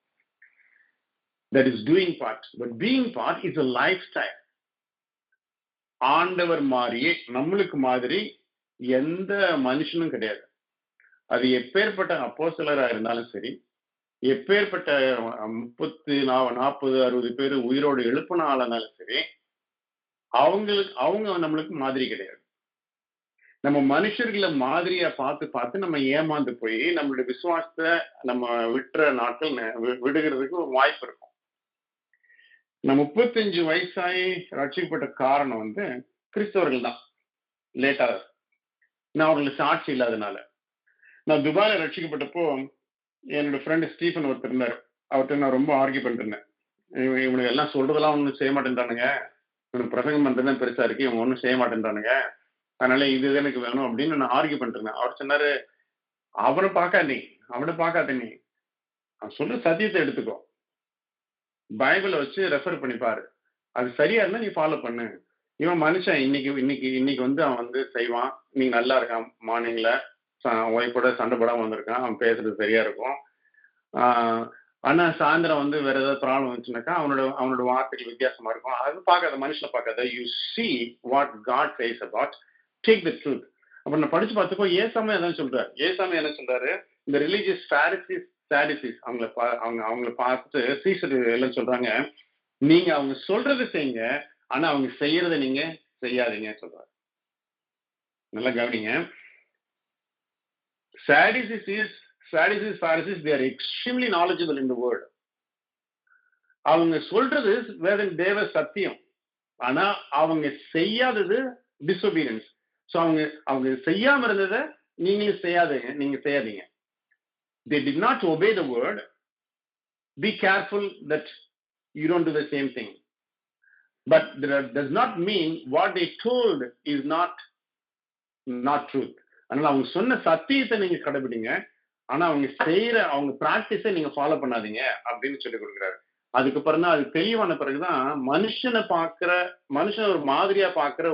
That is doing part. But being part is a lifestyle. ஆண்டவர் மாதிரியே, நம்மளுக்கு மாதிரி எந்த மனுஷனும் கிடையாது. அது எப்பேற்பட்ட அப்போஸ்தலரா இருந்தாலும் சரி, எப்பேற்பட்ட 30, 40, 60 பேர் உயிரோடு எழுப்பின ஆளானாலும் சரி, அவங்க நம்மளுக்கு மாதிரி கிடையாது. நம்ம மனுஷர்களை மாதிரியா பார்த்து நம்ம ஏமாந்து போய் நம்மளுடைய விசுவாசத்தை நம்ம விட்டுற நாட்கள் விடுகிறதுக்கு ஒரு வாய்ப்பு இருக்கும். நான் 35 வயசாகி ரட்சிக்கப்பட்ட காரணம் வந்து கிறிஸ்தவர்கள் தான். லேட்டா, நான் அவர்களுக்கு சாட்சி இல்லாதனால. நான் துபாயில ரட்சிக்கப்பட்டப்போ என்னோட ஃப்ரெண்ட் ஸ்டீஃபன் ஒருத்தர் இருந்தார். அவர்கிட்ட நான் ரொம்ப ஆர்கியூ பண்ணிட்டு இருந்தேன். இவனுக்கு எல்லாம் சொல்றதெல்லாம் ஒன்றும் செய்ய மாட்டேன்றானுங்க, இவனுக்கு பிரசங்கம் பண்றதுதான் பெருசா இருக்கு, இவன் ஒன்றும் செய்ய மாட்டேன்றானுங்க, அதனால இது எனக்கு வேணும் அப்படின்னு நான் ஆர்கியூ பண்ணிட்டு இருந்தேன். அவர் சொன்னாரு, அவனை பார்க்காத நீ அவன் சொல்ற சத்தியத்தை எடுத்துக்கோ, பைபிளை வச்சு ரெஃபர் பண்ணி பாரு, அது சரியா இருந்தா நீ ஃபாலோ பண்ணு. இவன் மனுஷன் இன்னைக்கு வந்து அவன் வந்து செய்வான், நீ நல்லா இருக்கான், மார்னிங்ல ஒய்ஃபோட சண்டை போடாம வந்திருக்கான், அவன் பேசுறது சரியா இருக்கும். ஆனா சாயந்தரம் வந்து வேற ஏதாவது ப்ராப்ளம் வந்துச்சுனாக்கா அவனோட வார்த்தைகள் வித்தியாசமா இருக்கும். அது பார்க்காத, மனுஷனை பார்க்காத, you see what God says about, take the truth. அப்ப நான் படிச்சு பார்த்துக்கோ, ஏசாமி அதான் சொல்றாரு. ஏசாமி என்ன சொல்றாரு, இந்த ரிலீஜியஸ் சாடிசிஸ் அவங்கள பார்த்துட்டு சீசர் எல்லாம் சொல்றாங்க, நீங்க அவங்க சொல்றதை செய்யுங்க, ஆனா அவங்க செய்யறதை நீங்க செய்யாதீங்க சொல்றாரு. நல்லா கவனிங்க. Sadducees, Pharisees, they are extremely knowledgeable in the word. அவங்க சொல்றது தேவ சத்தியம், ஆனா அவங்க செய்யாதது disobedience. ஸோ அவங்க செய்யாம இருந்ததை நீங்க செய்யாதீங்க. They did not obey the word. Be careful that you don't do the same thing. But that does not mean what they told is not truth. அதனால அவங்க சொன்ன சத்தியத்தை நீங்க கடைபிடிங்க, ஆனா அவங்க பிராக்டிஸை நீங்க ஃபாலோ பண்ணாதீங்க அப்படின்னு சொல்லி கொடுக்குறாரு. அதுக்கப்புறம் தான் அது தெளிவான பிறகுதான் மனுஷன் ஒரு மாதிரியா பாக்குற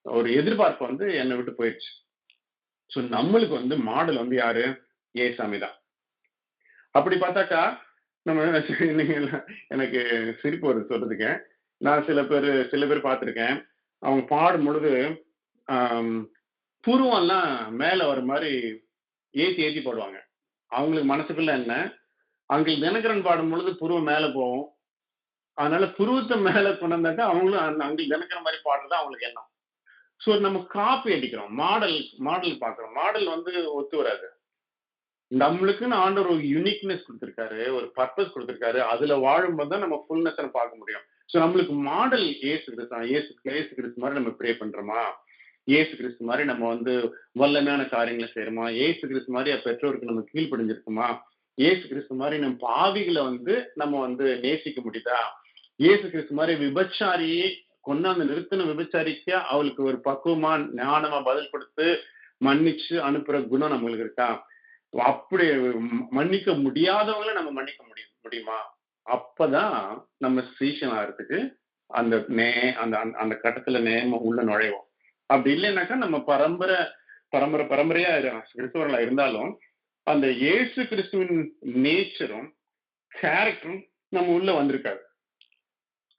ஒரு எதிர்பார்ப்பு வந்து என்னை விட்டு போயிடுச்சு. ஸோ நம்மளுக்கு வந்து மாடல் வந்து யாரு? ஏசாமி தான். அப்படி பார்த்தாக்கா நம்ம எனக்கு சிரிப்பு வருது சொல்றதுக்கு. நான் சில பேர் பார்த்துருக்கேன், அவங்க பாடும் பொழுது புருவம்லாம் மேல வர மாதிரி ஏத்தி போடுவாங்க. அவங்களுக்கு மனசுக்குள்ள என்ன, அங்கிள் தினகரன் பாடும் பொழுது புருவம் மேல போகும், அதனால புருவத்தை மேல கொண்டு வந்தாக்கா அவங்களும் அங்கிள் தினகரன் மாதிரி பாடுறது அவங்களுக்கு எண்ணம். ஸோ நம்ம காப்பி அடிக்கிறோம், மாடல் பார்க்குறோம். மாடல் வந்து ஒத்து வராது. நம்மளுக்குன்னு ஆண்டவர் ஒரு யூனிக்னஸ் கொடுத்துருக்காரு, ஒரு பர்பஸ் கொடுத்துருக்காரு. அதுல வாழும்போது தான் நம்ம ஃபுல்னஸ் பார்க்க முடியும். ஸோ நம்மளுக்கு மாடல் ஏசு கிறிஸ்து மாதிரி நம்ம ப்ரே பண்றோமா? ஏசு கிறிஸ்து மாதிரி நம்ம வந்து வல்லமையான காரியங்களை செய்யறோமா? ஏசு கிறிஸ்து மாதிரி பெற்றோருக்கு நம்ம கீழ்ப்படிஞ்சிருக்குமா? ஏசு கிறிஸ்து மாதிரி நம்ம பாவிகளை வந்து நம்ம வந்து நேசிக்க முடியுதா? ஏசு கிறிஸ்து மாதிரி விபச்சாரியை கொண்டாந்து நிறுத்தின விபச்சாரிக்கு அவளுக்கு ஒரு பக்குவமா ஞானமா பதில் கொடுத்து மன்னிச்சு அனுப்புற குணம் நம்மளுக்கு இருக்கா? அப்படி மன்னிக்க முடியாதவங்களை நம்ம மன்னிக்க முடியுமா? அப்பதான் நம்ம சீஷன் ஆகிறதுக்கு அந்த கட்டத்துல நேம உள்ள நுழைவோம். அப்படி இல்லைன்னாக்கா நம்ம பரம்பரையா கிறிஸ்தவர்களா இருந்தாலும் அந்த இயேசு கிறிஸ்துவின் நேச்சரும் கேரக்டரும் நம்ம உள்ள வந்திருக்காரு.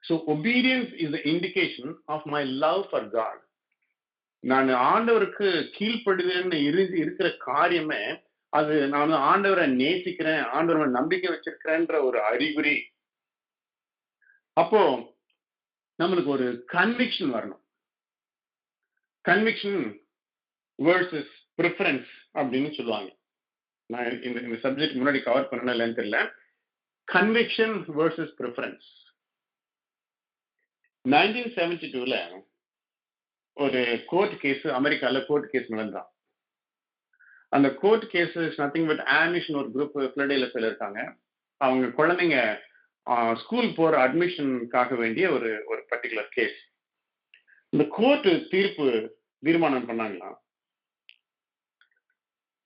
So obedience is the indication of my love for God. நான் ஆண்டவருக்கு கீழ்ப்படுகிறேன்னு இருக்கிற காரியமே அது நான் ஆண்டவரை நேசிக்கிறேன், ஆண்டவரை நம்பிக்கை வச்சிருக்கிறேன்ற ஒரு அறிகுறி. அப்போ நம்மளுக்கு ஒரு கன்விக்ஷன் வரணும். கன்விக்ஷன் வேர்சஸ் ப்ரிஃபரன்ஸ் அப்படின்னு சொல்லுவாங்க. நான் இந்த சப்ஜெக்ட் முன்னாடி கவர் பண்ணணும் இல்லைன்னு தெரியல. Conviction versus preference. 1972ல ஒரு கோர்ட் கேஸ், அமெரிக்கால கோர்ட் கேஸ் நடந்தான். அந்த கோர்ட் கேஸ் நத்திங் பட் ஆமிஷன் ஒரு குரூப் பிளடேல இருக்காங்க. அவங்க குழந்தைங்க ஸ்கூல் போற அட்மிஷனுக்காக வேண்டிய ஒரு பர்டிகுலர் கேஸ். இந்த கோர்ட் தீர்மானம் பண்ணாங்களா,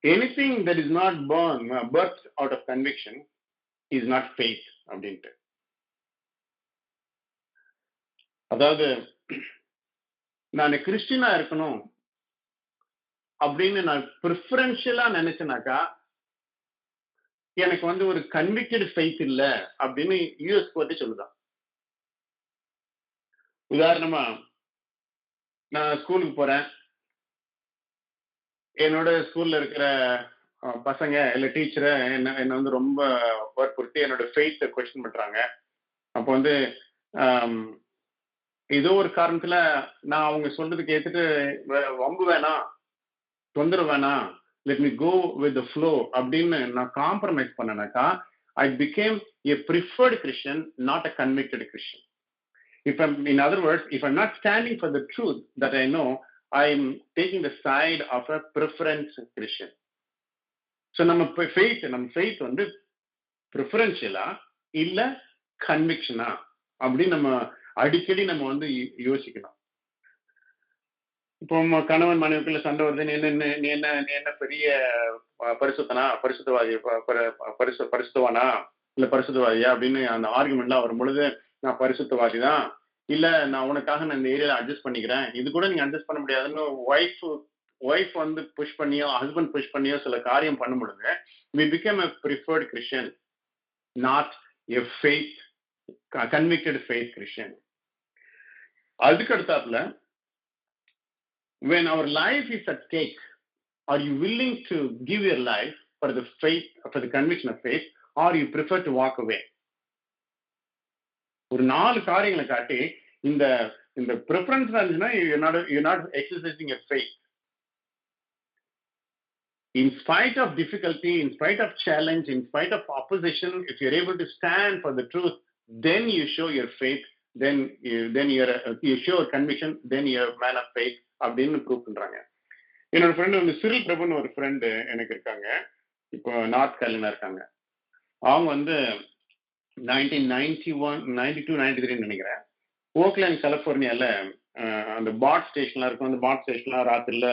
anything that is not birthed out of conviction is not faith அப்படின்ட்டு. அதாவது நான் கிறிஸ்டியனா இருக்கணும் அப்படின்னு நான் ப்ரிஃபரன்ஷியலா நினைச்சேனாக்கா எனக்கு வந்து ஒரு கன்விக்டட் ஃபெய்த் இல்ல அப்படின்னு யூஎஸ் கோர்ட் சொல்லுதான். உதாரணமா, நான் ஸ்கூலுக்கு போறேன், என்னோட ஸ்கூல்ல இருக்கிற பசங்க இல்ல டீச்சரை என்ன வந்து ரொம்ப வற்புறுத்தி என்னோட ஃபெய்த்தை கொஸ்டின் பண்றாங்க. அப்போ வந்து ஏதோ ஒரு காரணத்துல நான் அவங்க சொல்றதுக்கு ஏத்துட்டு வம்பு வேணாம், தொந்தரவு வேணாம், let me go with the flow அப்படின்னு நான் compromise பண்ணனாக்கா I became a preferred Christian, not a convicted Christian. In other words, if I'm not standing for the truth that I know, I am taking the side of a preference Christian. So நம்ம faith வந்து ப்ரிஃபரன்ஷியலா இல்ல கன்விக்ஷனா அப்படின்னு நம்ம அடிக்கடி நம்ம வந்து யோசிக்கணும். இப்போ கணவன் மனைவிக்குள்ள சண்டை வருது, நீ என்ன பெரிய பரிசுத்தவானா இல்ல பரிசுத்தவாதியா அப்படின்னு அந்த ஆர்குமெண்ட்லாம் வரும் பொழுது, நான் பரிசுத்தவாதி தான், இல்ல நான் உனக்காக நான் இந்த ஏரியால அட்ஜஸ்ட் பண்ணிக்கிறேன், இது கூட நீங்க அட்ஜஸ்ட் பண்ண முடியாதுன்னு ஒய்ஃப் வந்து புஷ் பண்ணியோ ஹஸ்பண்ட் புஷ் பண்ணியோ சில காரியம் பண்ணும் பொழுது, we become a preferred Christian, not a convicted faith Christian. அதுக்கு அடுத்தாப்புல, when our life is at stake, are you willing to give your life for the faith, for the conviction of faith, or you prefer to walk away? ஒரு 4 காரியங்களை காட்டி இந்த preference இருந்துச்சுன்னா you're not exercising your faith. In spite of difficulty, in spite of challenge, in spite of opposition, if you're able to stand for the truth, then you show your faith, then you show conviction, then you're a man of faith அப்படின்னு ப்ரூவ் பண்றாங்க. என்னோட ஃப்ரெண்டு வந்து சிறில் பிரபுன்னு ஒரு ஃப்ரெண்டு எனக்கு இருக்காங்க, இப்போ நார்த் கேரளினா இருக்காங்க. அவங்க வந்து 1992-93 நினைக்கிறேன், ஓக்லேண்ட் கலிபோர்னியால அந்த பாட் ஸ்டேஷன்லாம் இருக்கும். அந்த பாட் ஸ்டேஷன்லாம் ராத்திரில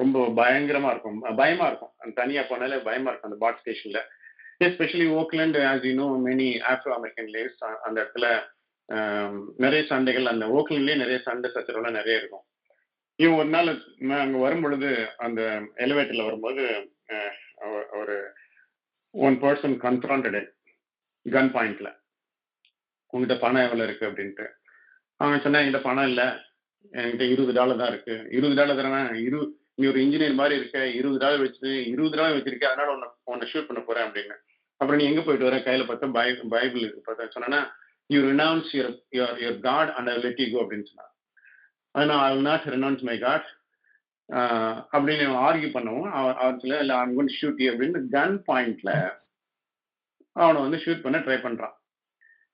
ரொம்ப பயங்கரமா இருக்கும், பயமா இருக்கும். தனியா போனாலே பயமா இருக்கும் அந்த பாட் ஸ்டேஷன்ல. Especially Auckland, as you know, many ஆப்ரோ American lives. அந்த இடத்துல நிறைய சண்டைகள், அந்த ஓக்லேண்ட்லயே நிறைய சண்டை சச்சரவுலாம் நிறைய இருக்கும். இவன் ஒரு நாள் அங்க வரும் பொழுது, அந்த எலிவேட்டர்ல வரும்போது ஒரு ஒன் பர்சன் கன்ஃபரண்டட் கன் பாயிண்ட்ல, உங்ககிட்ட பணம் எவ்வளவு இருக்கு அப்படின்ட்டு. அவன் சொன்னா, என்கிட்ட பணம் இல்லை, என்கிட்ட $20 தான் இருக்கு. $20 தரேன், நீ ஒரு இன்ஜினியர் மாதிரி இருக்க, $20 வச்சிருக்க, அதனால உன்னை ஷூட் பண்ண போறேன் அப்படின்னு. அப்புறம் நீ எங்க போயிட்டு வர? கையில பார்த்தா பைபிள் இருக்கு. பார்த்தா சொன்னா, you renounce your God and I will let you go அப்படின்னு சொன்னான். ஆனா I will not renounce my God அப்படின்னு ஆர்கியூ பண்ணவும், அவன் சொல்ல, இல்லை I'm going to shoot you அப்படின்னு கன் பாயிண்ட்ல அவனை வந்து ஷூட் பண்ண ட்ரை பண்றான்.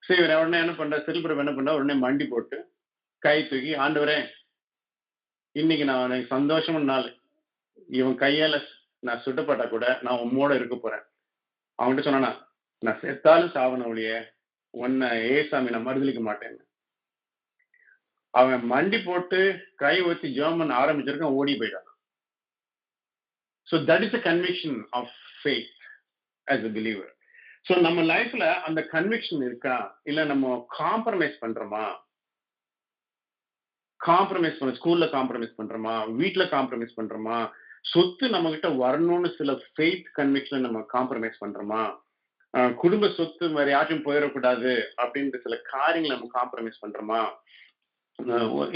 சரி, இவன் உடனே என்ன பண்ற, சிறுபிரபு என்ன பண்ற, உடனே மண்டி போட்டு கை தூக்கி, ஆண்டவரே இன்னைக்கு நான் எனக்கு சந்தோஷமான நாள், இவன் கையால நான் சுட்டப்பட்டா கூட நான் உம்மோட இருக்க போறேன். அவன்கிட்ட சொன்னானா, நான் செத்தாலும் சாவன ஒழிய உன்னை ஏசாமி நான் மறுதளிக்க மாட்டேன்னு. அவன் மண்டி போட்டு கை வச்சு ஜெர்மன் ஆரம்பிச்சிருக்கான், ஓடி போயிட்டான். So that is the conviction of faith as a believer. So நம்ம லைஃப்ல அந்த கன்விக்ஷன் இருக்கா, இல்ல நம்ம காம்ப்ரமைஸ் பண்றோமா? காம்ப்ரமைஸ் பண்ண, ஸ்கூல்ல காம்ப்ரமைஸ் பண்றோமா, வீட்டுல காம்ப்ரமைஸ் பண்றோமா, சொத்து நம்ம கிட்ட வரணும்னு சில ஃபெய்த் கன்விக்ஷன் நம்ம காம்ப்ரமைஸ் பண்றோமா, குடும்ப சொத்து வேற யாருக்கும் போயிடக்கூடாது அப்படின்ற சில காரியங்களை நம்ம காம்ப்ரமைஸ் பண்றோமா?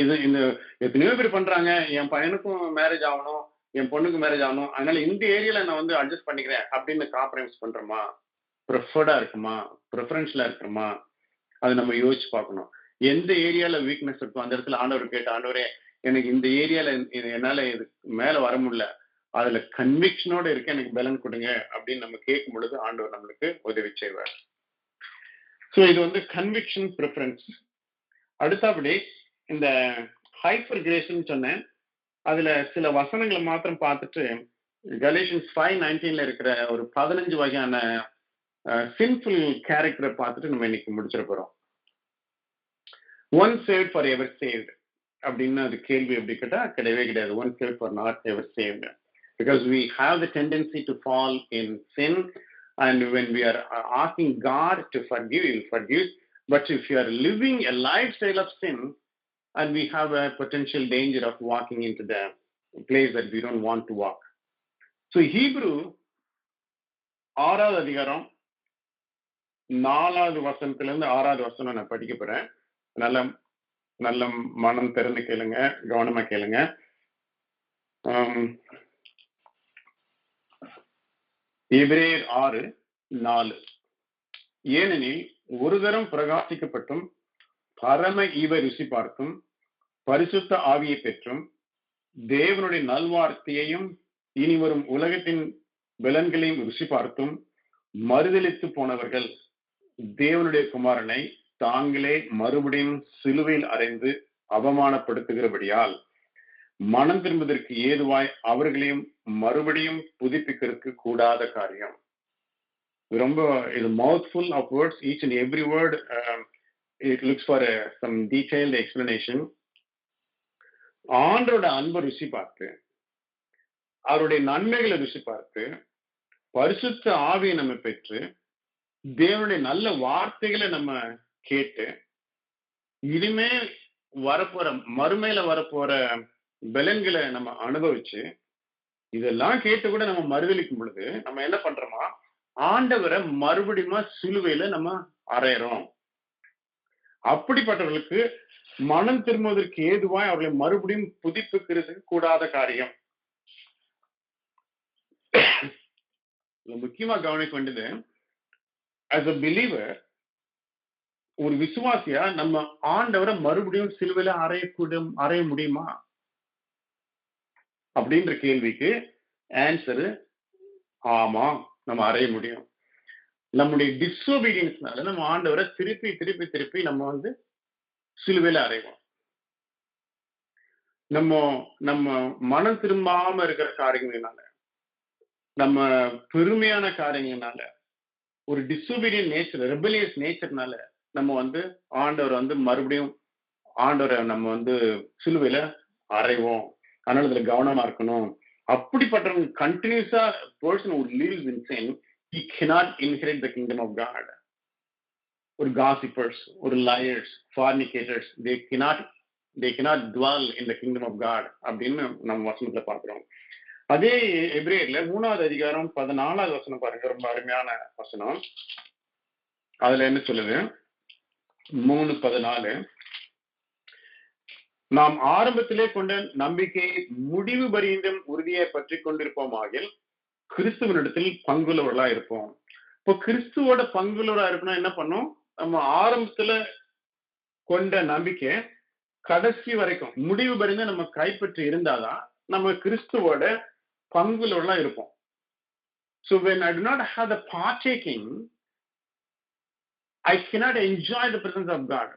இது இந்த எத்தனையோ பேர் பண்றாங்க, என் பையனுக்கும் மேரேஜ் ஆகணும், என் பொண்ணுக்கு மேரேஜ் ஆகணும், அதனால இந்த ஏரியால நான் வந்து அட்ஜஸ்ட் பண்ணிக்கிறேன் அப்படின்னு காம்ப்ரமைஸ் பண்றோமா? ப்ரிஃபர்டா இருக்குமா, ப்ரிஃபரன்ஸ்ல இருக்குமா? அதை நம்ம யோசிச்சு பார்க்கணும். எந்த ஏரியால வீக்னஸ் இருக்கும் அந்த இடத்துல ஆண்டவர் கேட்ட, ஆண்டவரே எனக்கு இந்த ஏரியால என்னால இது மேல வர முடியல, அதுல கன்விக்ஷனோட இருக்க எனக்கு பலன் கொடுங்க அப்படின்னு நம்ம கேட்கும் பொழுது ஆண்டவர் நம்மளுக்கு உதவி செய்வார். ஸோ இது வந்து கன்விக்ஷன், ப்ரிஃபரன்ஸ். அடுத்தபடி இந்த ஹைப்பர் கிரேஸ்ன்னு சொன்னேன், அதுல சில வசனங்களை மாத்திரம் பார்த்துட்டு கலேஷியன்ஸ் 5:19 இருக்கிற ஒரு 15 வகையான சின்ஃபுல் கேரக்டரை பார்த்துட்டு நம்ம இன்னைக்கு முடிச்சிட போறோம். One saved for ever saved அப்படின்னு அது கேள்வி எப்படி கேட்டா கிடையவே கிடையாது. One saved for not ever saved, because we have the tendency to fall in sin, and when we are asking God to forgive, He will forgive. But if you are living a lifestyle of sin, and we have a potential danger of walking into the place that we don't want to walk. So Hebrew 6வது அதிகாரம் 4வது வசனத்திலிருந்து 6வது வசனம் நான் படிக்க போறேன். நல்ல மனம் திறந்து கேளுங்க, கவனமா கேளுங்க. எபிரேயர் 6:4. ஏனெனில் ஒரு தரம் பிரகாசிக்கப்பட்டும் பரம ஈவ ருசி பார்த்தும் பரிசுத்த ஆவியை பெற்றும் தேவனுடைய நல்வார்த்தையையும் இனி வரும் உலகத்தின் பலன்களையும் ருசி பார்த்தும் மறுதலித்து போனவர்கள் தேவனுடைய குமாரனை தாங்களே மறுபடியும் சிலுவையில் அறைந்து அவமானப்படுத்துகிறபடியால் மனம் திரும்புவதற்கு ஏதுவாய் அவர்களையும் மறுபடியும் புதுப்பிக்கிறதுக்கு கூடாத காரியம். ரொம்ப இது mouthful of words, each and every word it looks for some detailed explanation. ஆண்டோட அன்பை ருசி பார்த்து, அவருடைய நன்மைகளை ருசி பார்த்து, பரிசுத்த ஆவியை நம்ம பெற்று, தேவனுடைய நல்ல வார்த்தைகளை நம்ம கேட்டு, இனிமே வரப்போற மறுமையில வரப்போற பலன்களை நம்ம அனுபவிச்சு, இதெல்லாம் கேட்டு கூட நம்ம மறுதளிக்கும் பொழுது நம்ம என்ன பண்றோமா, ஆண்டவரை மறுபடியும் சிலுவையில நம்ம அறையிறோம். அப்படிப்பட்டவர்களுக்கு மனம் திரும்புவதற்கு ஏதுவாய் அவர்களை மறுபடியும் புதுப்பிக்கிறதுக்கு கூடாத காரியம். முக்கியமா கவனிக்க வேண்டியது, as a believer, ஒரு விசுவாசியா நம்ம ஆண்டவரை மறுபடியும் சிலுவையில அறைய முடியுமா அப்படின்ற கேள்விக்கு ஆன்சரு ஆமா, நம்ம அறைய முடியும். நம்முடைய டிஸ்ஓபீடியன்ஸ்னால நம்ம ஆண்டவரை திருப்பி திருப்பி திருப்பி நம்ம சிலுவையில அறைவோம். நம்ம மனம் திரும்பாம இருக்கிற காரியங்களால, நம்ம பெருமையான காரியங்களால, ஒரு டிஸ்ஓபீடியன்ட் நேச்சர், ரெபலியஸ் நேச்சர்னால நம்ம ஆண்டவர் மறுபடியும் ஆண்டவரை நம்ம சிலுவையில அறைவோம். அதனால இதுல கவனமா இருக்கணும். அப்படிப்பட்டவங்க கண்டினியூஸா person who lives in sin, he cannot inherit the kingdom of God. ஒரு gossipers, ஒரு liars, fornicators, they cannot dwell in the kingdom of God அப்படின்னு நம்ம வசனத்துல பார்க்கிறோம். அதே எபிரேயர்ல 3வது அதிகாரம் 14வது வசனம் பாருங்க, ரொம்ப அருமையான வசனம். அதுல என்ன சொல்லுது? 3:14, நாம் ஆரம்பத்திலே கொண்ட நம்பிக்கையை முடிவு பரியந்தம் உறுதியை பற்றி கொண்டிருப்போமாகில் கிறிஸ்துவனிடத்தில் பங்குள்ளவர்களா இருப்போம். இப்போ கிறிஸ்துவோட பங்குள்ளவரா இருக்கணும் என்ன பண்ணும்? நம்ம ஆரம்பத்துல கொண்ட நம்பிக்கை கடைசி வரைக்கும் முடிவு பரியந்தம் நம்ம கைப்பற்றி இருந்தாதான் நம்ம கிறிஸ்துவோட பங்குள்ளவர்களா இருப்போம். So when I do not have the partaking, I cannot enjoy the presence of God.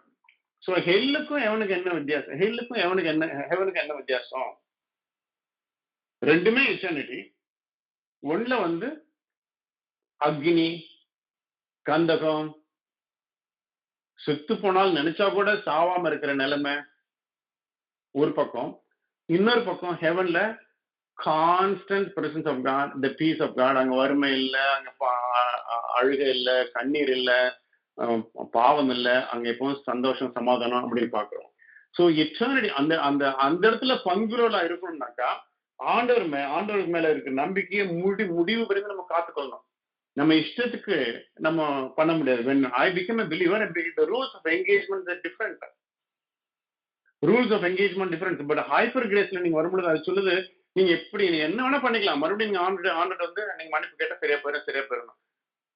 So ஹெல்லுக்கும் எவனுக்கு என்ன வித்தியாசம்? ஹெல்லுக்கும் ஹெவனுக்கு என்ன வித்தியாசம்? ரெண்டுமே இட்டர்னிட்டி. ஒண்ணுல அக்னி, கந்தகம், செத்து போனால் நினைச்சா கூட சாவாம இருக்கிற நிலைமை ஒரு பக்கம். இன்னொரு பக்கம் ஹெவன்ல constant presence of God, the peace of God. அங்க வறுமை இல்லை, அங்க அழுகை இல்லை, கண்ணீர் இல்லை, பாவம் இல்லை, அங்க எப்பவும் சந்தோஷம் சமாதானம் அப்படின்னு பாக்குறோம். ஸோ எட்டர்னிட்டி அந்த இடத்துல பங்குரோலா இருக்கணும்னாக்கா ஆண்டவர் மேல இருக்கிற நம்பிக்கையை முடிவு வரைக்கும் நம்ம காத்துக்கொள்ளணும். நம்ம இஷ்டத்துக்கு நம்ம பண்ண முடியாது. when I become a believer, the rules of engagement are different. rules of engagement different. but hyper கிரேஸ்ல நீங்க வரும்பொழுது அது சொல்லுது, நீங்க என்ன வேணா பண்ணிக்கலாம், மறுபடியும் நீங்க ஆண்டர் நீங்க மன்னிப்பு கேட்டா சரியா போயிடணும்.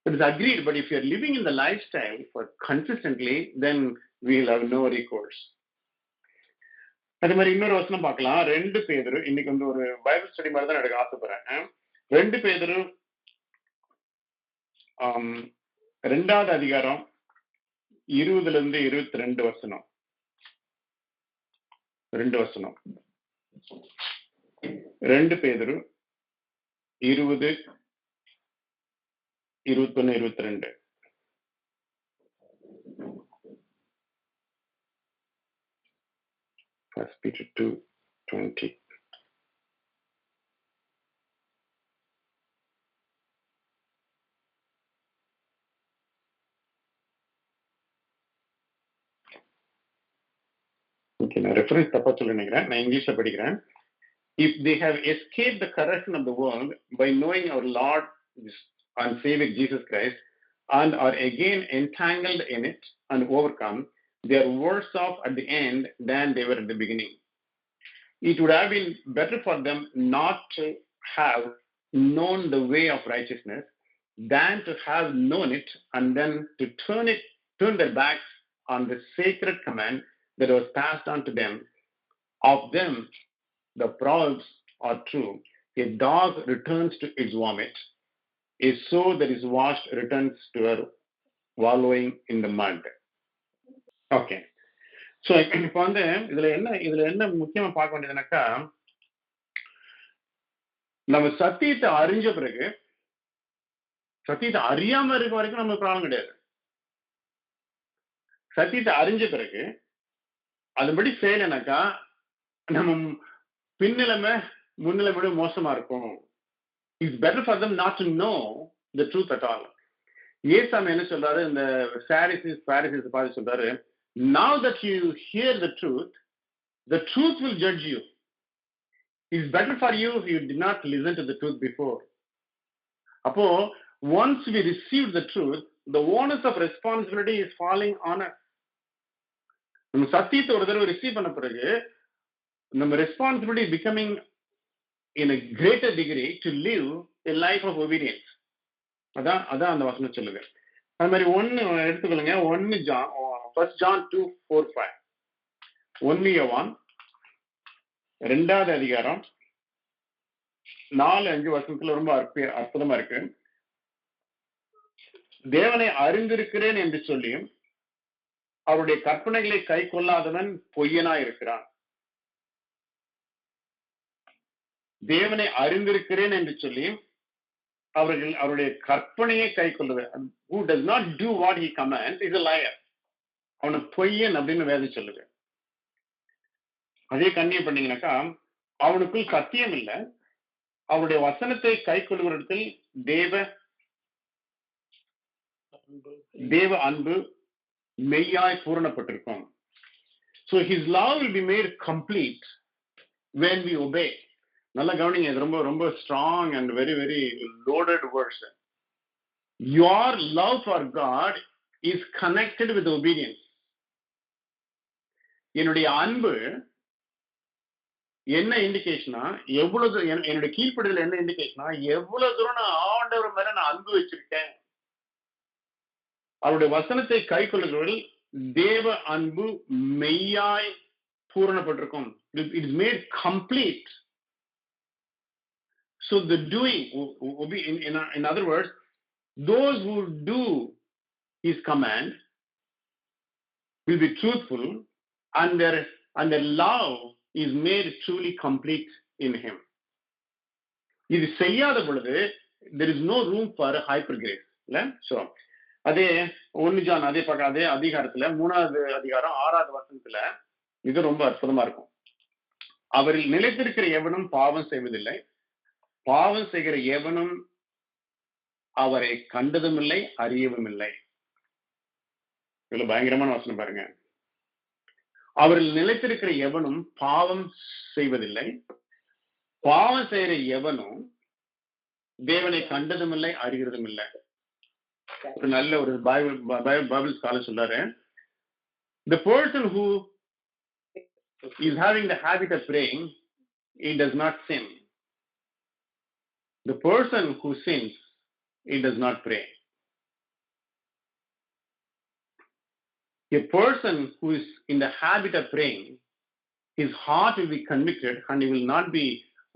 It is agreed, but if you are living in the lifestyle for consistently, then we will have no recourse. அதே மாதிரி இன்னொரு வசனம் பார்க்கலாம். 2 பேதுரு, இன்னைக்கு ஒரு பைபிள் ஸ்டடி மாதிரி தான் எடுக்க ஆசைப்படுறேன். 2 பேதுரு 2வது அதிகாரம் 20 22 வசனம். 2 வசனம். 2 பேதுரு 20 21 22. First Peter 2:20. ஓகே, நான் ரெஃபரன்ஸ் தப்பா சொல்ல நினைக்கிறேன், நான் இங்கிலீஷ்ல படிக்கிறேன். If they have escaped the corruption of the world by knowing our Lord and Savior Jesus Christ, and are again entangled in it and overcome, they are worse off at the end than they were at the beginning. It would have been better for them not to have known the way of righteousness than to have known it and then to turn their backs on the sacred command that was passed on to them. Of them, the proverbs are true. A dog returns to its vomit. A soul that is washed returns to her wallowing in the mud. Okay. So இப்போ இதுல என்ன முக்கியமா பார்க்க வேண்டியதுனாக்கா, நம்ம சத்தியத்தை அறிஞ்ச பிறகு, சத்தியத்தை அறியாம இருக்க வரைக்கும் நமக்கு ப்ராப்ளம் கிடையாது. சத்தியத்தை அறிஞ்ச பிறகு அதுபடி செய்யலைனாக்கா நம்ம பின்னிலைமை முன்னிலைமை மோசமா இருக்கும். It's better for them not to know the truth at all. ஏசாமி என்ன சொல்றாரு, இந்த பாரிசீஸ் பார்த்து சொல்றாரு, now that you hear the truth will judge you. It's better for you if you did not listen to the truth before. அப்போ once we receive the truth, the onus of responsibility is falling on us. நம்ம சத்தியத்தை ஒரு தடவை ரிசீவ் பண்ண பிறகு நம்ம responsibility becoming in a greater degree to live a life of obedience. அதான் அந்த வசனம் சொல்லுங்க. அது மாதிரி ஒன்னு எடுத்துக்கொள்ளுங்க. 1 John 2:4-5. 1 யோவான் 2வது அதிகாரம் 4-5 வசனத்துல ரொம்ப அற்புதமா இருக்கு. தேவனை அறிந்திருக்கிறேன் என்று சொல்லியும் அவருடைய கற்பனைகளை கை கொள்ளாதவன் பொய்யனா இருக்கிறான். தேவனை அறிந்திருக்கிறேன் என்று சொல்லியும் அவருடைய கற்பனையை கை கொள்ளுவது, who does not do what he commands is a liar. அவனை பொய்யன் அப்படின்னு வேதம் சொல்லுது. அதே கண்ணியம் பண்ணீங்கன்னாக்கா அவனுக்குள் சத்தியம் இல்லை. அவருடைய வசனத்தை கை கொள்வதிடத்தில் தேவ அன்பு மெய்யாய் பூரணப்பட்டிருக்கும். So his love will be made complete when we obey. நல்லா கவனிங்க, இது ரொம்ப ரொம்ப strong and very very loaded words. Your love for God is connected with obedience. என்னுடைய அன்பு என்ன இண்டிகேஷனா, எவ்வளவு என்னுடைய கீழ்ப்படுதல் என்ன இண்டிகேஷனா, எவ்வளவு தூரம் நான் ஆண்டவர் மேல நான் அன்பு வச்சிருக்கேன். அவருடைய வசனத்தை கை கொள்ளுகிறவர்கள் தேவ அன்பு மெய்யாய் பூரணப்பட்டிருக்கும். It is made complete. So the doing, in other words, those who do his command will be truthful, and their love is made truly complete in him. இது செய்யாத பொழுது there is no room for hyper grace. இல்ல? So அதே 1 ஜான் அதே அதிகாரத்துல 3வது அதிகாரம் 6வது வசனத்துல இது ரொம்ப அற்புதமா இருக்கும். அவரில் நிலைத்திருக்கிற எவனும் பாவம் செய்வதில்லை, பாவம் செய்கிற எவனும் அவரை கண்டதும் இல்லை, அறியவும் இல்லை. இவ்வளவு பயங்கரமான வசனம் பாருங்க. அவரில் நிலைத்திருக்கிற எவனும் பாவம் செய்வதில்லை, பாவம் செய்கிற எவனும் தேவனை கண்டதும் இல்லை, அறிகிறதும் இல்லை. ஒரு நல்ல ஒரு பைபிள் ஸ்காலர் சொல்றாரு, the person who is having the habit of praying, he does not sin. The person who sins, he does not pray. A person who is in the habit of praying, his heart will be convicted and he will not be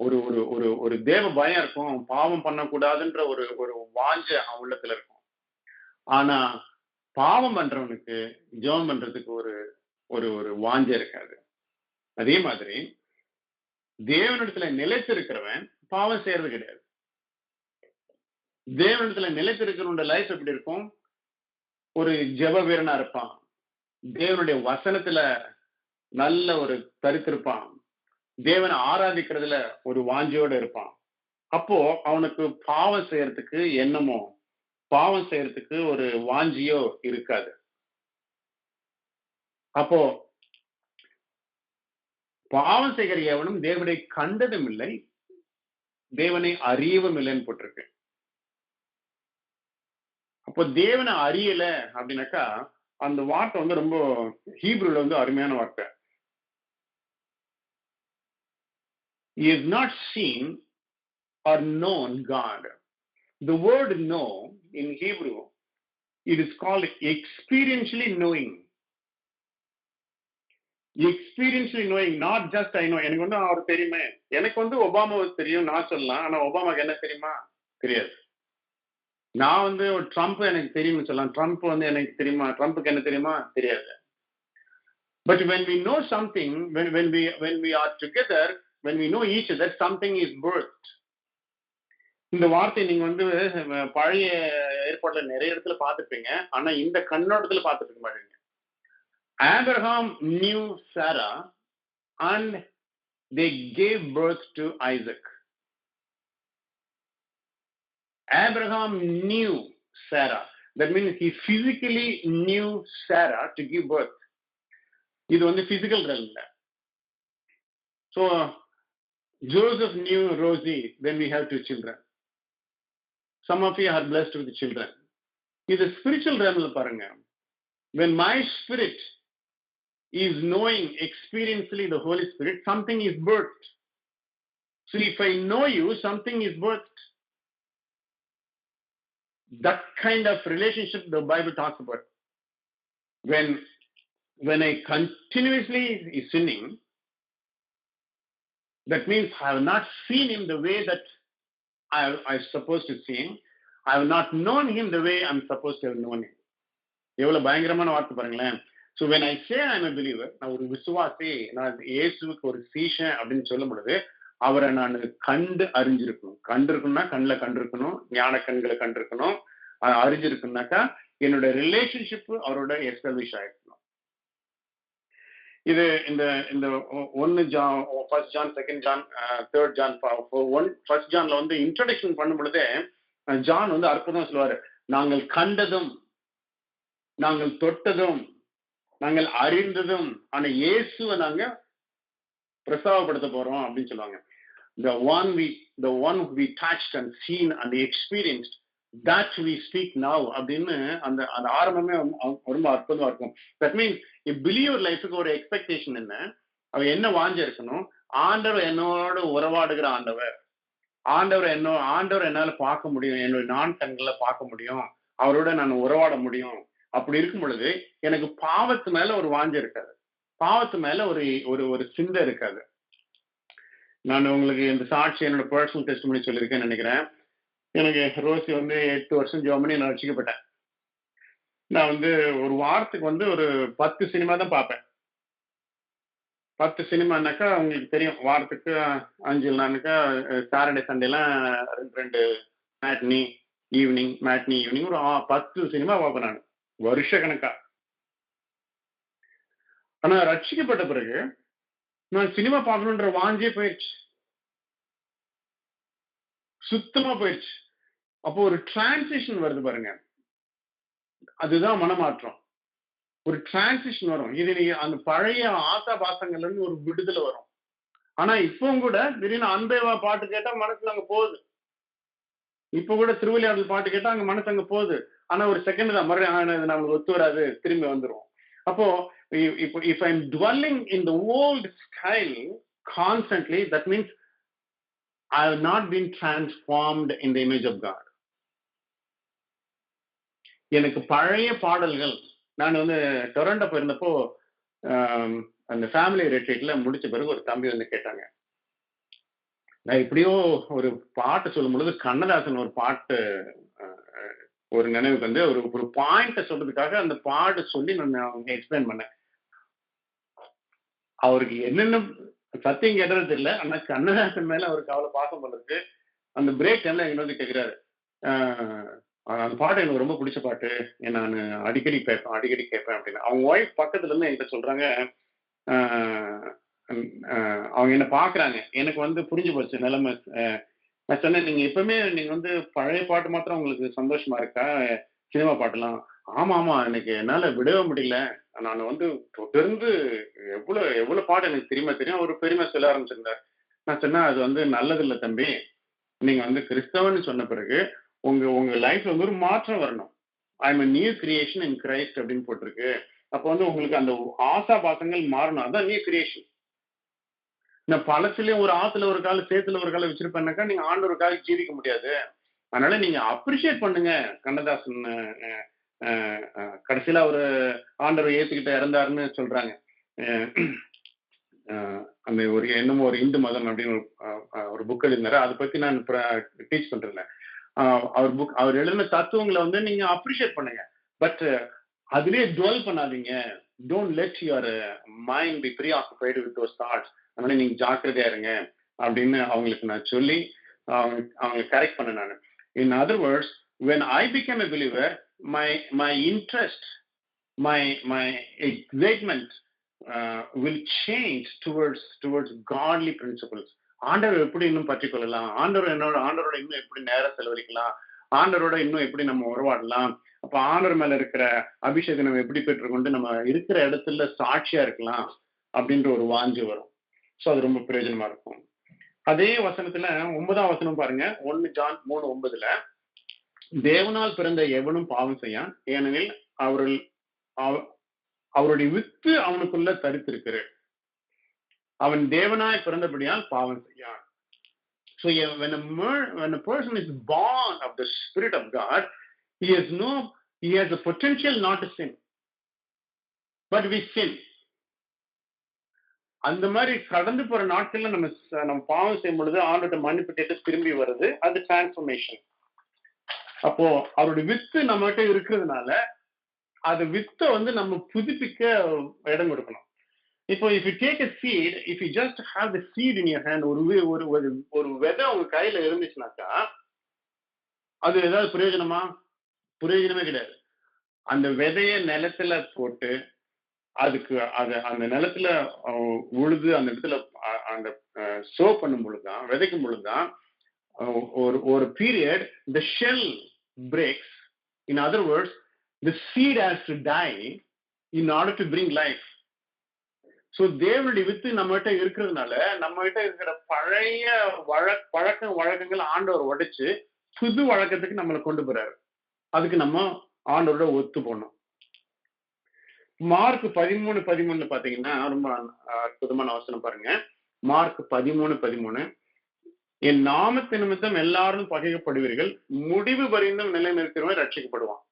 ஒரு தேவ பயம் இருக்கும், பாவம் பண்ணக்கூடாதுன்ற ஒரு வாஞ்ச அவன் உள்ளத்துல இருக்கும். ஆனா பாவம் பண்றவனுக்கு ஜெபம் பண்றதுக்கு ஒரு வாஞ்ச இருக்காது. அதே மாதிரி தேவனிடத்துல நிலைத்திருக்கிறவன் பாவம் செய்யறது கிடையாது. தேவனிடத்துல நிலைத்திருக்கிறவனுடைய லைஃப் எப்படி இருக்கும், ஒரு ஜெப வீரனா இருப்பான், தேவனுடைய வசனத்துல நல்ல ஒரு தரித்திருப்பான், தேவனை ஆராதிக்கிறதுல ஒரு வாஞ்சியோட இருப்பான். அப்போ அவனுக்கு பாவம் செய்யறதுக்கு எண்ணமோ பாவம் செய்யறதுக்கு ஒரு வாஞ்சியோ இருக்காது. அப்போ பாவம் செய்கிற எவனும் தேவனை கண்டதும் இல்லை, தேவனை அறியவும் இல்லைன்னு போட்டிருக்கு. அப்போ தேவனை அறியல அப்படின்னாக்கா அந்த வார்த்தை வந்து ரொம்ப ஹீப்ரூல வந்து அருமையான வார்த்தை. He has not seen or known God. The word know in Hebrew, it is called experientially knowing. Experientially knowing, not just I know. எனக்கு வந்து அவர் தெரியுமே, எனக்கு வந்து ஒபாமாவை தெரியும் நான் சொல்லலாம், ஆனா ஒபாமாக்கு என்ன தெரியுமா தெரியாது. நான் வந்து ட்ரம்ப் எனக்கு தெரியும்னு சொல்லலாம், ட்ரம்ப் வந்து எனக்கு தெரியுமா, ட்ரம்ப்புக்கு என்ன தெரியுமா தெரியாது. But when we know something, when we are together, when we know each other, something is birthed. இந்த வார்த்தை நீங்க வந்து பழைய ஏற்பாடுல நிறைய இடத்துல பார்த்துருப்பீங்க. ஆனா இந்த கண்ணோட்டத்துல பார்த்துட்டு இருக்க மாட்டீங்க. Abraham knew Sarah and they gave birth to Isaac. Abraham knew Sarah. That means he physically knew Sarah to give birth. இது வந்து physical realm. So Joseph knew Rosie, then we have 2 children. Some of you are blessed with children. இது spiritual realm பாருங்க. When my spirit is knowing experientially the Holy Spirit, something is birthed. So if I know you, something is birthed. That kind of relationship the Bible talks about. When I continuously is sinning, that means I have not seen him the way that I'm supposed to see him. I have not known him the way I'm supposed to have known him. எவ்வளவு பயங்கரமான வார்த்தை பாருங்களேன். So when I say I'm a believer, நான் ஒரு விசுவாசி, நான் இயேசுவுக்கு ஒரு சீஷன் அப்படின்னு சொல்லும் பொழுது அவரை நான் கண்டு அறிஞ்சிருக்கணும். கண்டிருக்கணும்னா கண்ணில் கண்டிருக்கணும், ஞான கண்களை கண்டிருக்கணும். அறிஞ்சிருக்குனாக்கா என்னோட ரிலேஷன்ஷிப் அவரோட எஸ்டாப்ளிஷ் ஆயிருக்கணும். இது இந்த 1 ஜான், 1 ஜான், 2 ஜான், 3 ஜான், 1 ஜான்ல வந்து இன்ட்ரோடக்ஷன் பண்ணும் பொழுதே ஜான் வந்து அற்புதம் சொல்லுவாரு. நாங்கள் கண்டதும், நாங்கள் தொட்டதும், நாங்கள் அறிந்ததும் ஆனா இயேசுவை நாங்க பிரசாவப்படுத்த போறோம் அப்படின்னு சொல்லுவாங்க. The one we touched and seen and experienced, that we speak now அப்படின்னு அந்த ஆரம்பமே ரொம்ப அற்புதமா இருக்கும். தட் மீன்ஸ் பிலீவர் லைஃபுக்கு ஒரு எக்ஸ்பெக்டேஷன் என்ன, அவ என்ன வாஞ்ச இருக்கணும், ஆண்டவர் என்னோட உறவாடுகிற ஆண்டவர், ஆண்டவர் என்னால பார்க்க முடியும், என்னோட நான் கண்களை பார்க்க முடியும், அவரோட நான் உறவாட முடியும். அப்படி இருக்கும் பொழுது எனக்கு பாவத்து மேல ஒரு வாஞ்ச இருக்காது, பாவத்து மேல ஒரு சிந்தை இருக்காது. நான் உங்களுக்கு இந்த சாட்சி என்னோட பர்சனல் டெஸ்டிமனி சொல்லியிருக்கேன்னு நினைக்கிறேன். எனக்கு ரோசி வந்து 8 வருஷம் ஜெபம் பண்ணி நான் ரட்சிக்கப்பட்டேன். நான் வந்து ஒரு வாரத்துக்கு வந்து ஒரு 10 சினிமா தான் பார்ப்பேன். 10 சினிமானாக்கா உங்களுக்கு தெரியும், வாரத்துக்கு 5 இல்லைனாக்கா சாட்டர்டே சண்டேலாம் 2 மேட்னி ஈவினிங் ஒரு 10 சினிமா பார்ப்பேன் நான் வருஷ கணக்கா. ஆனா ரட்சிக்கப்பட்ட பிறகு நான் சினிமா பார்க்கணுன்ற வாஞ்சே போயிடுச்சு, சுத்தமா போயிடுச்சு. அப்போ ஒரு டிரான்சிஷன் வருது பாருங்க, அதுதான் மனமாற்றம். ஒரு டிரான்சிஷன் வரும். இது அந்த பழைய ஆசா பாசங்கள்ல இருந்து ஒரு விடுதலை வரும். ஆனா இப்பவும் கூட திடீர்னு அன்பேவா பாட்டு கேட்டா மனசுல அங்க போகுது. இப்ப கூட திருவிளையாடல் பாட்டு கேட்டா அங்க மனசு அங்க போகுது. ஆனா ஒரு செகண்ட் தான், மறுபடியும் நம்மளுக்கு ஒத்து வராது, திரும்பி வந்துடும். அப்போ if I'm dwelling in the old style constantly, that means I have not been transformed in the image of God. எனக்கு பழைய பாடல்கள், நான் வந்து டொரண்டோ போயிருந்தப்போ அந்த ஃபேமிலி ரெட்ரீட்ல முடிச்ச பிறகு ஒரு தம்பி வந்து கேட்டாங்க. நான் இப்படியோ ஒரு பாட்டு சொல்லும் பொழுது கண்ணதாசன் ஒரு பாட்டு ஒரு நினைவுக்கு வந்து ஒரு பாயிண்ட சொல்றதுக்காக அந்த பாட்டு சொல்லி நான் எக்ஸ்பிளைன் பண்ணேன். அவருக்கு என்னென்ன சத்தியம் கேட்டது தெரியல, ஆனா கண்ணதாசன் மேல அவருக்கு அவ்வளவு பாசம் பண்றதுக்கு அந்த பிரேக் டைம்ல எங்க வந்து கேட்கிறாரு, அந்த பாட்டு எனக்கு ரொம்ப பிடிச்ச பாட்டு, நான் அடிக்கடி கேட்பேன் அப்படின்னு. அவங்க ஒய்ஃப் பக்கத்துல இருந்து என்கிட்ட சொல்றாங்க, அவங்க என்ன பாக்குறாங்க, எனக்கு வந்து புரிஞ்சு போச்சு நிலைமை. நான் சொன்னேன், நீங்க எப்பவுமே நீங்க வந்து பழைய பாட்டு மாத்திரம் உங்களுக்கு சந்தோஷமா இருக்கா, சினிமா பாட்டுலாம்? ஆமா எனக்கு என்னால விடவே முடியல, நான் வந்து தொடர்ந்து எவ்வளவு பாட்டு எனக்கு தெரியும், ஒரு பெருமை சொல்ல ஆரம்பிச்சிருந்தார். நான் சொன்னேன், அது வந்து நல்லது இல்லை தம்பி, நீங்க வந்து கிறிஸ்தவன்னு சொன்ன பிறகு உங்க லைஃப்ல வந்து ஒரு மாற்றம் வரணும். I am a new creation in Christ அப்படின்னு போட்டிருக்கு. அப்போ வந்து உங்களுக்கு அந்த ஆசா பாசங்கள் மாறணும், அதான் நியூ கிரியேஷன். நான் பழசுலயும் ஒரு ஆத்துல ஒரு கால சேத்துல ஒரு கால வச்சிருப்பேன்னாக்கா நீங்க ஆண்டவருக்காக ஜீவிக்க முடியாது. அதனால நீங்க அப்ரிஷியேட் பண்ணுங்க. கண்ணதாசன் கடைசியில ஒரு ஆண்டவர் ஏத்துக்கிட்ட இறந்தாருன்னு சொல்றாங்க. அந்த ஒரு என்னமோ ஒரு இந்து மதம் அப்படின்னு ஒரு புக் எழுதினாரு, அதை பத்தி நான் டீச் பண்றேன். அவர் எழுதின தத்துவங்களை வந்து நீங்க அப்ரிஷியேட் பண்ணுங்க, பட் அதுலயே டுவெல் பண்ணாதீங்க. Don't let your mind be preoccupied with those thoughts. அதனால நீங்க ஜாக்கிரதையா இருங்க அப்படின்னு அவங்களுக்கு நான் சொல்லி, அவங்க கரெக்ட் பண்ண நான். In other words, when I became a believer, my interest, my excitement will change towards godly principles. ஆண்டவர் எப்படி இன்னும் பற்றி கொள்ளலாம், ஆண்டவரோட இன்னும் எப்படி நேரம் செலவழிக்கலாம், ஆண்டவரோட இன்னும் எப்படி நம்ம உறவாடலாம், அப்ப ஆண்டவர் மேல இருக்கிற அபிஷேகம் நம்ம எப்படி பெற்றுக்கொண்டு நம்ம இருக்கிற இடத்துல சாட்சியா இருக்கலாம் அப்படின்ற ஒரு வாஞ்சு வரும். ஸோ அது ரொம்ப பிரயோஜனமா இருக்கும். அதே வசனத்துல 9ஆம் வசனம் பாருங்க, 1 ஜான் 3:9, தேவனால் பிறந்த எவனும் பாவம் செய்யான், ஏனெனில் அவருடைய வித்து அவனுக்குள்ள தரித்திருக்கிற, அவன் தேவனாய் பிறந்தபடியால் பாவம் செய்யான். So when a person is born of the Spirit of God, he has a potential not to sin, but we sin. அந்த மாதிரி கடந்து போற நாட்கள்ல நம்ம பாவம் செய்யும் பொழுது ஆண்டோட மன்னிப்பு கேட்டு திரும்பி வருது, அது டிரான்ஸ்ஃபர்மேஷன். அப்போ அவருடைய வித்து நம்ம கிட்ட இருக்கிறதுனால அது வித்தை நம்ம புதுப்பிக்க இடம் கொடுக்கணும். இப்போ if you take a seed, if you just have the seed in your hand, ஒரு விதை உங்க கையில இருந்துச்சுனாக்கா அது ஏதாவது பிரயோஜனமே கிடையாது. அந்த விதைய நிலத்துல போட்டு அதுக்கு அந்த நிலத்துல உழுது அந்த இடத்துல அந்த சோ பண்ணும் பொழுதுதான், விதைக்கும் பொழுதுதான் ஒரு period the shell breaks. In other words, the seed has to die in order to bring life. So தேவனுடைய வித்து நம்ம கிட்ட இருக்கிறதுனால நம்ம கிட்ட இருக்கிற பழைய வழக்கங்கள் ஆண்டவர் உடைச்சு புது வழக்கத்துக்கு நம்மளை கொண்டு போறாரு. அதுக்கு நம்ம ஆண்டவரோட ஒத்து போனோம். மார்க் 13:13 பாத்தீங்கன்னா ரொம்ப அற்புதமான வசனம் பாருங்க. மார்க் 13:13, என் நாமத்து நிமித்தம் எல்லாரும் பகைக்கப்படுவீர்கள், முடிவு பரிந்தும் நிலை நிற்கிறவன் ரட்சிக்கப்படுவான்.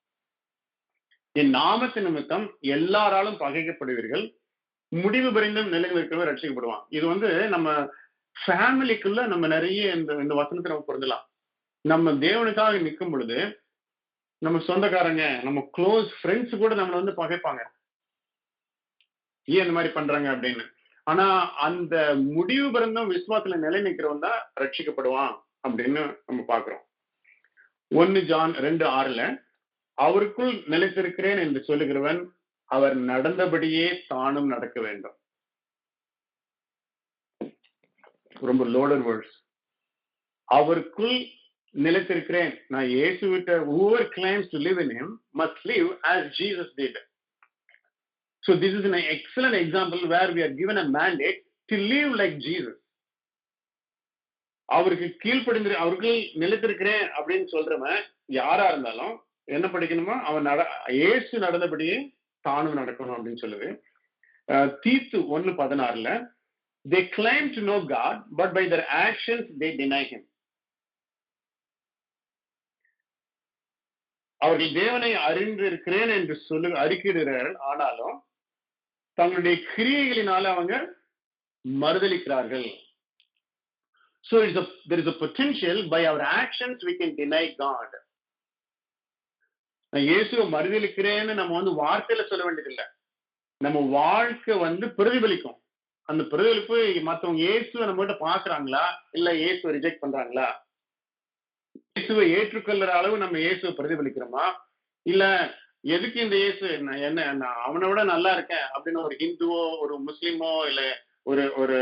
என் நாமத்து நிமித்தம் எல்லாராலும் பகைக்கப்படுவீர்கள், முடிவு பரிந்தும் நிலை நிற்கிறவன் ரட்சிக்கப்படுவான். இது நம்ம ஃபேமிலிக்குள்ள நம்ம நிறைய இந்த வசனத்தை நம்ம பொருந்தலாம். நம்ம தேவனுக்காக நிற்கும் பொழுது நம்ம சொந்தக்காரங்க, நம்ம க்ளோஸ் ஃப்ரெண்ட்ஸ் கூட நம்மளை பகைப்பாங்க, ஏன் இந்த மாதிரி பண்றாங்க அப்படின்னு. ஆனா அந்த முடிவு பிறந்தும் விசுவாசத்துல நிலை நிற்கிறவன் தான் ரட்சிக்கப்படுவான் அப்படின்னு நம்ம பாக்குறோம். 1 ஜான் 2:6, அவருக்குள் நிலைத்திருக்கிறேன் என்று சொல்லுகிறவன் அவர் நடந்தபடியே தானும் நடக்க வேண்டும். ரொம்ப லோடட் வேர்ட்ஸ். அவருக்குள் நிலைத்திருக்கிறேன், நான் இயேசுவிட்ட, whoever claims to live in him must live as Jesus did. So this is an excellent example where we are given a mandate to live like Jesus. அவருக்கு கீழ்ப்படிந்து அவர்கள் நிலைத்திருக்கிறேன் அப்படின்னு சொல்றவன் யாரா இருந்தாலும் என்ன படிக்கணுமா, அவன் இயேசு நடந்தபடியே தானும் நடக்கணும் அப்படின்னு சொல்லுது. தீத்து 1:16, they claim to know God but by their actions they deny him. அவர்கள் தேவனை அறிந்திருக்கிறேன் என்று அறிக்கையிடுகிறார்கள், ஆனாலும் தங்களுடைய கிரியைகளினால அவங்க மறுதலிக்கிறார்கள். So there is a potential by our actions we can deny God. இயேசுவை மறுதலிக்கிறேன்னு நம்ம வார்த்தையில சொல்ல வேண்டியதில்லை, நம்ம வாழ்க்கை பிரதிபலிக்கும். அந்த பிரதிபலிப்பு மற்றவங்க இயேசுவை நம்ம கிட்ட பாக்குறாங்களா, இல்ல இயேசுவை ரிஜெக்ட் பண்றாங்களா, இயேசுவை ஏற்றுக்கொள்ற அளவு நம்ம இயேசுவை பிரதிபலிக்கிறோமா, இல்ல எதுக்கு இந்த இயேசு என்ன அவனை விட நல்லா இருக்கேன் அப்படின்னு ஒரு ஹிந்துவோ ஒரு முஸ்லீமோ இல்ல ஒரு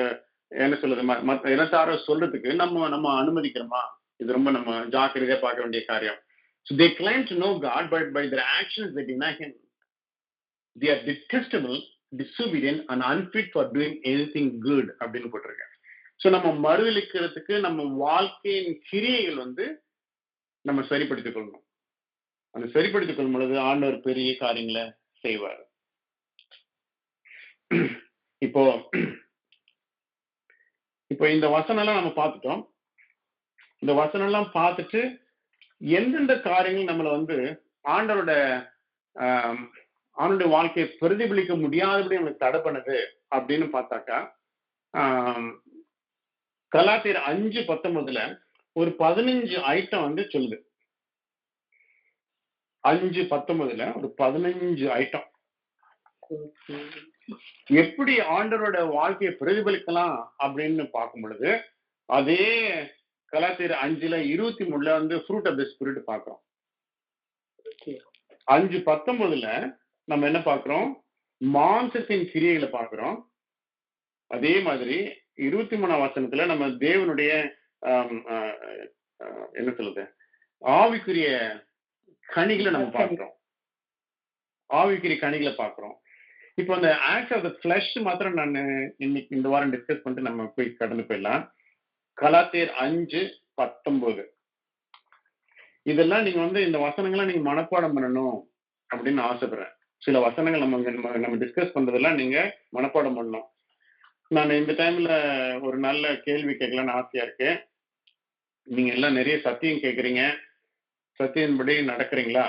என்ன சொல்றது மற்ற இனத்தாரோ சொல்றதுக்கு நம்ம அனுமதிக்கிறோமா? இது ரொம்ப நம்ம ஜாக்கிரதையா பார்க்க வேண்டிய காரியம். So they claim to know God, but by their actions they deny him. They are detestable, disobedient and unfit for doing anything good அப்படின்னு போட்டிருக்கேன். ஸோ நம்ம மறுதலிக்கிறதுக்கு நம்ம வாழ்க்கையின் கிரியைகள் நம்ம சரிப்படுத்திக் கொள்ளணும். அந்த சரிப்படுத்திக் கொள்ளும் பொழுது ஆண்டவர் பெரிய காரியங்களை செய்வார். இப்போ இந்த வசனம் எல்லாம் நம்ம பார்த்துட்டோம். இந்த வசனம் எல்லாம் பார்த்துட்டு எந்தெந்த காரியங்கள் நம்மளை ஆண்டோட வாழ்க்கையை பிரதிபலிக்க முடியாதபடி நம்மளுக்கு தடை பண்ணுது அப்படின்னு பார்த்தாக்கா, கலாத்தியர் 5:19 ஒரு 15 ஐட்டம் சொல்லுது. 5:19 ஒரு 15 ஐட்டம் எப்படி ஆண்டவரோட வாழ்க்கையை பிரதிபலிக்கலாம் அப்படின்னு பார்க்கும் பொழுது, அதே கலாத்தியர் 5:23 வந்து ஃப்ரூட் ஆஃப் த ஸ்பிரிட் பார்க்கிறோம். 5:19 நம்ம என்ன பார்க்கிறோம்? மாம்சத்தின் கிரியைகளை பார்க்கிறோம். அதே மாதிரி 23ஆம் வசனத்துல நம்ம தேவனுடைய என்ன சொல்லுது, ஆவிக்குரிய கனிகளை நம்ம பார்க்கிறோம். ஆவிக்குரிய கனிகளை பார்க்கிறோம். இப்போ அந்த ஆக்ட் ஆஃப் த ஃபிளஷ் மாத்திரம் நான் இன்னைக்கு இந்த வாரம் டிஸ்கஸ் பண்ணிட்டு நம்ம போய் கடந்து போயிடலாம். கலாத்தியர் 5:19 இதெல்லாம் நீங்க வந்து இந்த வசனங்களை நீங்க மனப்பாடம் பண்ணணும் அப்படின்னு ஆசைப்படுறேன். சில வசனங்கள் நம்ம டிஸ்கஸ் பண்றதெல்லாம் நீங்க மனப்பாடம் பண்ணணும். நான் இந்த டைம்ல ஒரு நல்ல கேள்வி கேட்கலான்னு ஆசையா இருக்கு. நீங்க எல்லாம் நிறைய சத்தியம் கேட்குறீங்க, சத்தியத்தின்படி நடக்கிறீங்களா?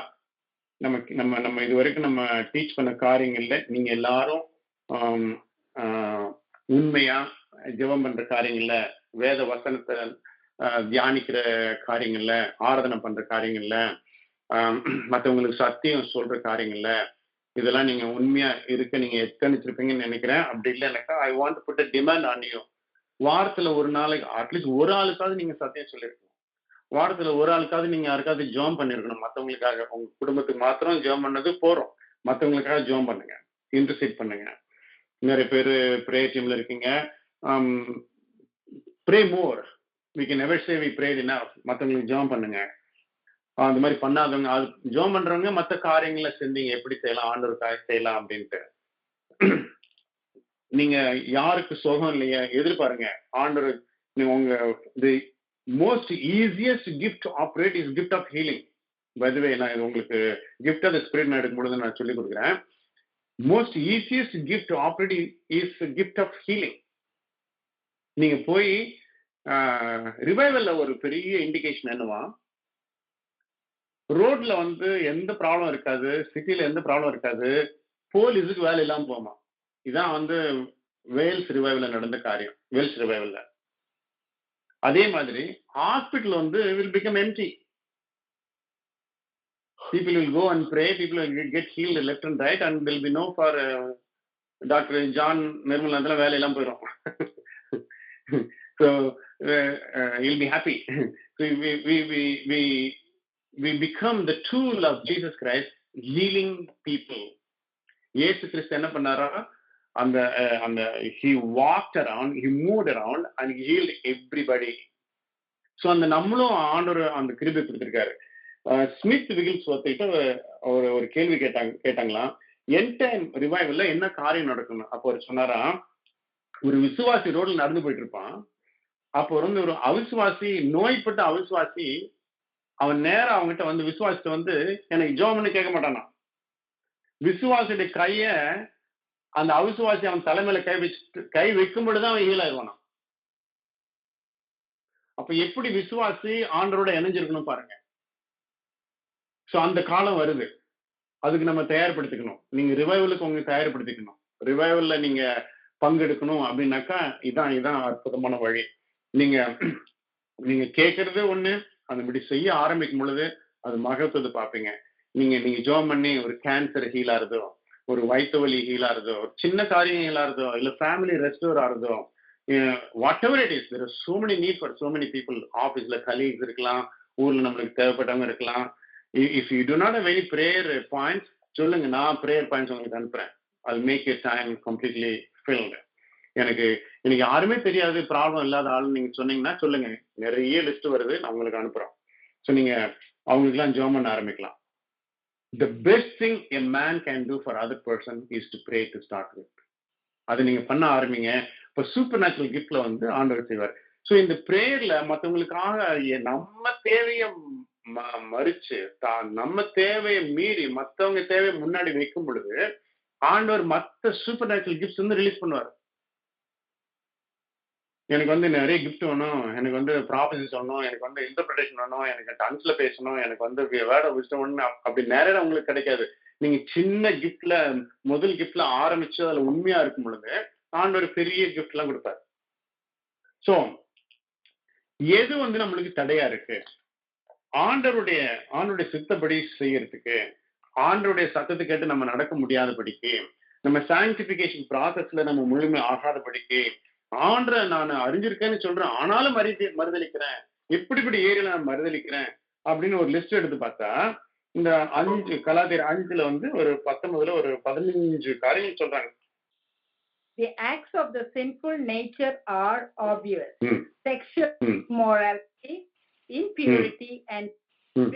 நம்ம நம்ம நம்ம இது வரைக்கும் நம்ம டீச் பண்ண காரியங்கள்ல நீங்க எல்லாரும் உண்மையா ஜெபம் பண்ற காரியங்கள்ல, வேத வசனத்தை தியானிக்கிற காரியங்கள்ல, ஆராதனை பண்ற காரியங்கள்ல, மற்றவங்களுக்கு சத்தியம் சொல்ற காரியங்கள்ல, இதெல்லாம் நீங்க உண்மையா இருக்க நீங்க எத்தனிச்சிருப்பீங்கன்னு நினைக்கிறேன். அப்படி இல்லைன்னாக்கா I want to put a demand on you. வாரத்துல ஒரு நாளைக்கு அட்லீஸ்ட் ஒரு ஆளுக்காவது நீங்க சத்தியம் சொல்லியிருக்கணும். வாரத்துல ஒரு ஆளுக்காவது நீங்க யாருக்காவது ஜெபம் பண்ணிருக்கணும். மற்றவங்களுக்காக, உங்க குடும்பத்துக்கு மாத்திரம் ஜெபம் பண்ணது போறோம், மற்றவங்களுக்காக ஜெபம் பண்ணுங்க, இன்டர்சீட் பண்ணுங்க. நிறைய பேர் ப்ரேயர் டீம்ல இருக்கீங்க. Pray more. we can never say we prayed enough. மற்றவங்களுக்கு ஜெபம் பண்ணுங்க. அந்த மாதிரி பண்ணாதவங்க, அது ஜெபம் பண்றவங்க மற்ற காரியங்களை செஞ்சீங்க, எப்படி செய்யலாம், ஆண்டவருக்காக செய்யலாம் அப்படின்ட்டு. நீங்க யாருக்கு சுகம் இல்லையா எதிர்பாருங்க. ஆண்டவர் உங்க the most easiest gift operate is gift of healing. By the way, நான் இது உங்களுக்கு கிஃப்ட் ஆஃப் த ஸ்பிரிட் நான் எடுக்கும் பொழுது நான் சொல்லி கொடுக்குறேன். Most easiest gift operate is gift of healing. நீங்க போய் ரிவைவல்ல ஒரு பெரிய இண்டிகேஷன் என்னவா, ரோட்ல வந்து எந்த ப்ராப்ளம் இருக்காது, சிட்டில எந்த ப்ராப்ளம் இருக்காது, போலீஸுக்கு வேலை இல்லாம போமா. இதான் வந்து வேல்ஸ் ரிவைவல்ல நடந்த காரியம். வேல்ஸ் ரிவைவல்ல அதே மாதிரி ஹாஸ்பிட்டல் வந்து will become empty. People will go and pray, people will get healed left and right, and there will be no for doctor John Nirmal அதெல்லாம் வேலை எல்லாம் போயிடும். So you'll be happy. So we become the tool of Jesus Christ healing people. இயேசு கிறிஸ்து என்ன பண்ணாரா, அந்த he walked around, he moved around and he healed everybody. So அந்த நம்மளும் ஆண்டவர் அந்த கிருபை கொடுத்திருக்காரு. ஸ்மித் விகில்ஸ்வர்த் ஒரு கேள்வி கேட்டாங்களாம், என் டைம் ரிவைவல்ல என்ன காரியம் நடக்கணும். அப்போ அவர் சொன்னாரா, ஒரு விசுவாசி ரோட்ல நடந்து போயிட்டு இருப்பான். அப்போ வந்து ஒரு அவிசுவாசி, நோய்பட்ட அவிசுவாசி, அவன் நேரம் அவங்ககிட்ட வந்து விசுவாசிட்ட வந்து எனக்கு ஜெபம்னு கேட்க மாட்டானா. விசுவாசியுடைய கைய அந்த அவிசுவாசி அவன் தலைமையில கை வைக்கும் பொழுதுதான் அவன் ஹீல் ஆயிடுவானா. அப்ப எப்படி விசுவாசி ஆண்டரோட இணைஞ்சிருக்கணும் பாருங்க. சோ அந்த காலம் வருது, அதுக்கு நம்ம தயார்படுத்திக்கணும். நீங்க ரிவைவலுக்கு உங்க தயார்படுத்திக்கணும். ரிவைவல்ல நீங்க பங்கெடுக்கணும் அப்படின்னாக்கா இதான் அற்புதமான வழி. நீங்க கேட்கறது ஒண்ணு, அதுபடி செய்ய ஆரம்பிக்கும் பொழுது அது மகத்துவத்தை பார்ப்பீங்க. நீங்க ஜெபம் பண்ணி ஒரு கேன்சர் ஹீல் ஆறுதோ, ஒரு வயிற்று வலி ஹீல் ஆறுதோ, ஒரு சின்ன காரியம் ஹீல் ஆறுதோ, இல்ல ஃபேமிலி ரெஸ்டோர் ஆறுதோ, whatever it is, there are so many need for so many people. ஆபீஸ்ல கலீக்ஸ் இருக்கலாம், ஊர்ல நம்மளுக்கு தேவைப்பட்டவங்க இருக்கலாம். if you do not have any prayer points, சொல்லுங்க, நான் prayer points உங்களுக்கு அனுப்புறேன். I'll make your time completely filled. எனக்கு யாருமே தெரியாது, ப்ராப்ளம் இல்லாத ஆள் நீங்க சொன்னீங்கன்னா சொல்லுங்க, நிறைய லிஸ்ட் வருது, நான் உங்களுக்கு அனுப்புறோம். ஸோ நீங்க அவங்களுக்குலாம் ஜெபம் பண்ண ஆரம்பிக்கலாம். The best thing a man can do for other person is to pray to start with. அது நீங்க பண்ண ஆரம்பிங்க. இப்போ சூப்பர் நேச்சுரல் கிஃப்ட்ல வந்து ஆண்டவர் செய்வார். ஸோ இந்த பிரேயர்ல மற்றவங்களுக்காக நம்ம தேவையை மறிச்சு நம்ம தேவையை மீறி மற்றவங்க தேவையை முன்னாடி வைக்கும் பொழுது ஆண்டவர் மற்ற சூப்பர் நேச்சுரல் கிஃப்ட்ஸ் வந்து ரிலீஸ் பண்ணுவார். எனக்கு வந்து நிறைய கிஃப்ட் வேணும், எனக்கு வந்து ப்ராபசிஸ் வேணும், எனக்கு வந்து இன்டர்பிரேஷன் வேணும், எனக்கு டங்ஸ்ல பேசணும், எனக்கு வந்து வேர்ட் ஆஃப் விஸ்டம் வேணும், அப்படி நிறைய உங்களுக்கு கிடைக்காது. நீங்க சின்ன கிஃப்ட்ல முதல் கிஃப்ட்ல ஆரம்பிச்சு அதுல உண்மையா இருக்கும் பொழுது ஆண்டவர் பெரிய கிஃப்ட் எல்லாம் கொடுப்பாரு. சோ எது வந்து நம்மளுக்கு தடையா இருக்கு, ஆண்டவருடைய சித்தப்படி செய்யறதுக்கு, ஆண்டவருடைய சத்தத்தை கேட்டு நம்ம நடக்க முடியாதபடிக்கு, நம்ம சாங்டிபிகேஷன் ப்ராசஸ்ல நம்ம முழுமை ஆகாதபடிக்கு, ஆண்டரை நான் அறிஞ்சிருக்கேன்னு சொல்றேன் ஆனாலும் மறுதளிக்கிறேன், இப்படி ஏரியில நான் மறுதளிக்கிறேன் அப்படின்னு ஒரு லிஸ்ட் எடுத்து பார்த்தா இந்த 5 கலாத்தியர் 5ல வந்து ஒரு 19ல ஒரு 15 காரியங்கள் சொல்றாங்க. The acts of the sinful nature are obvious. ம், Sexual ம், immorality, impurity and ம்,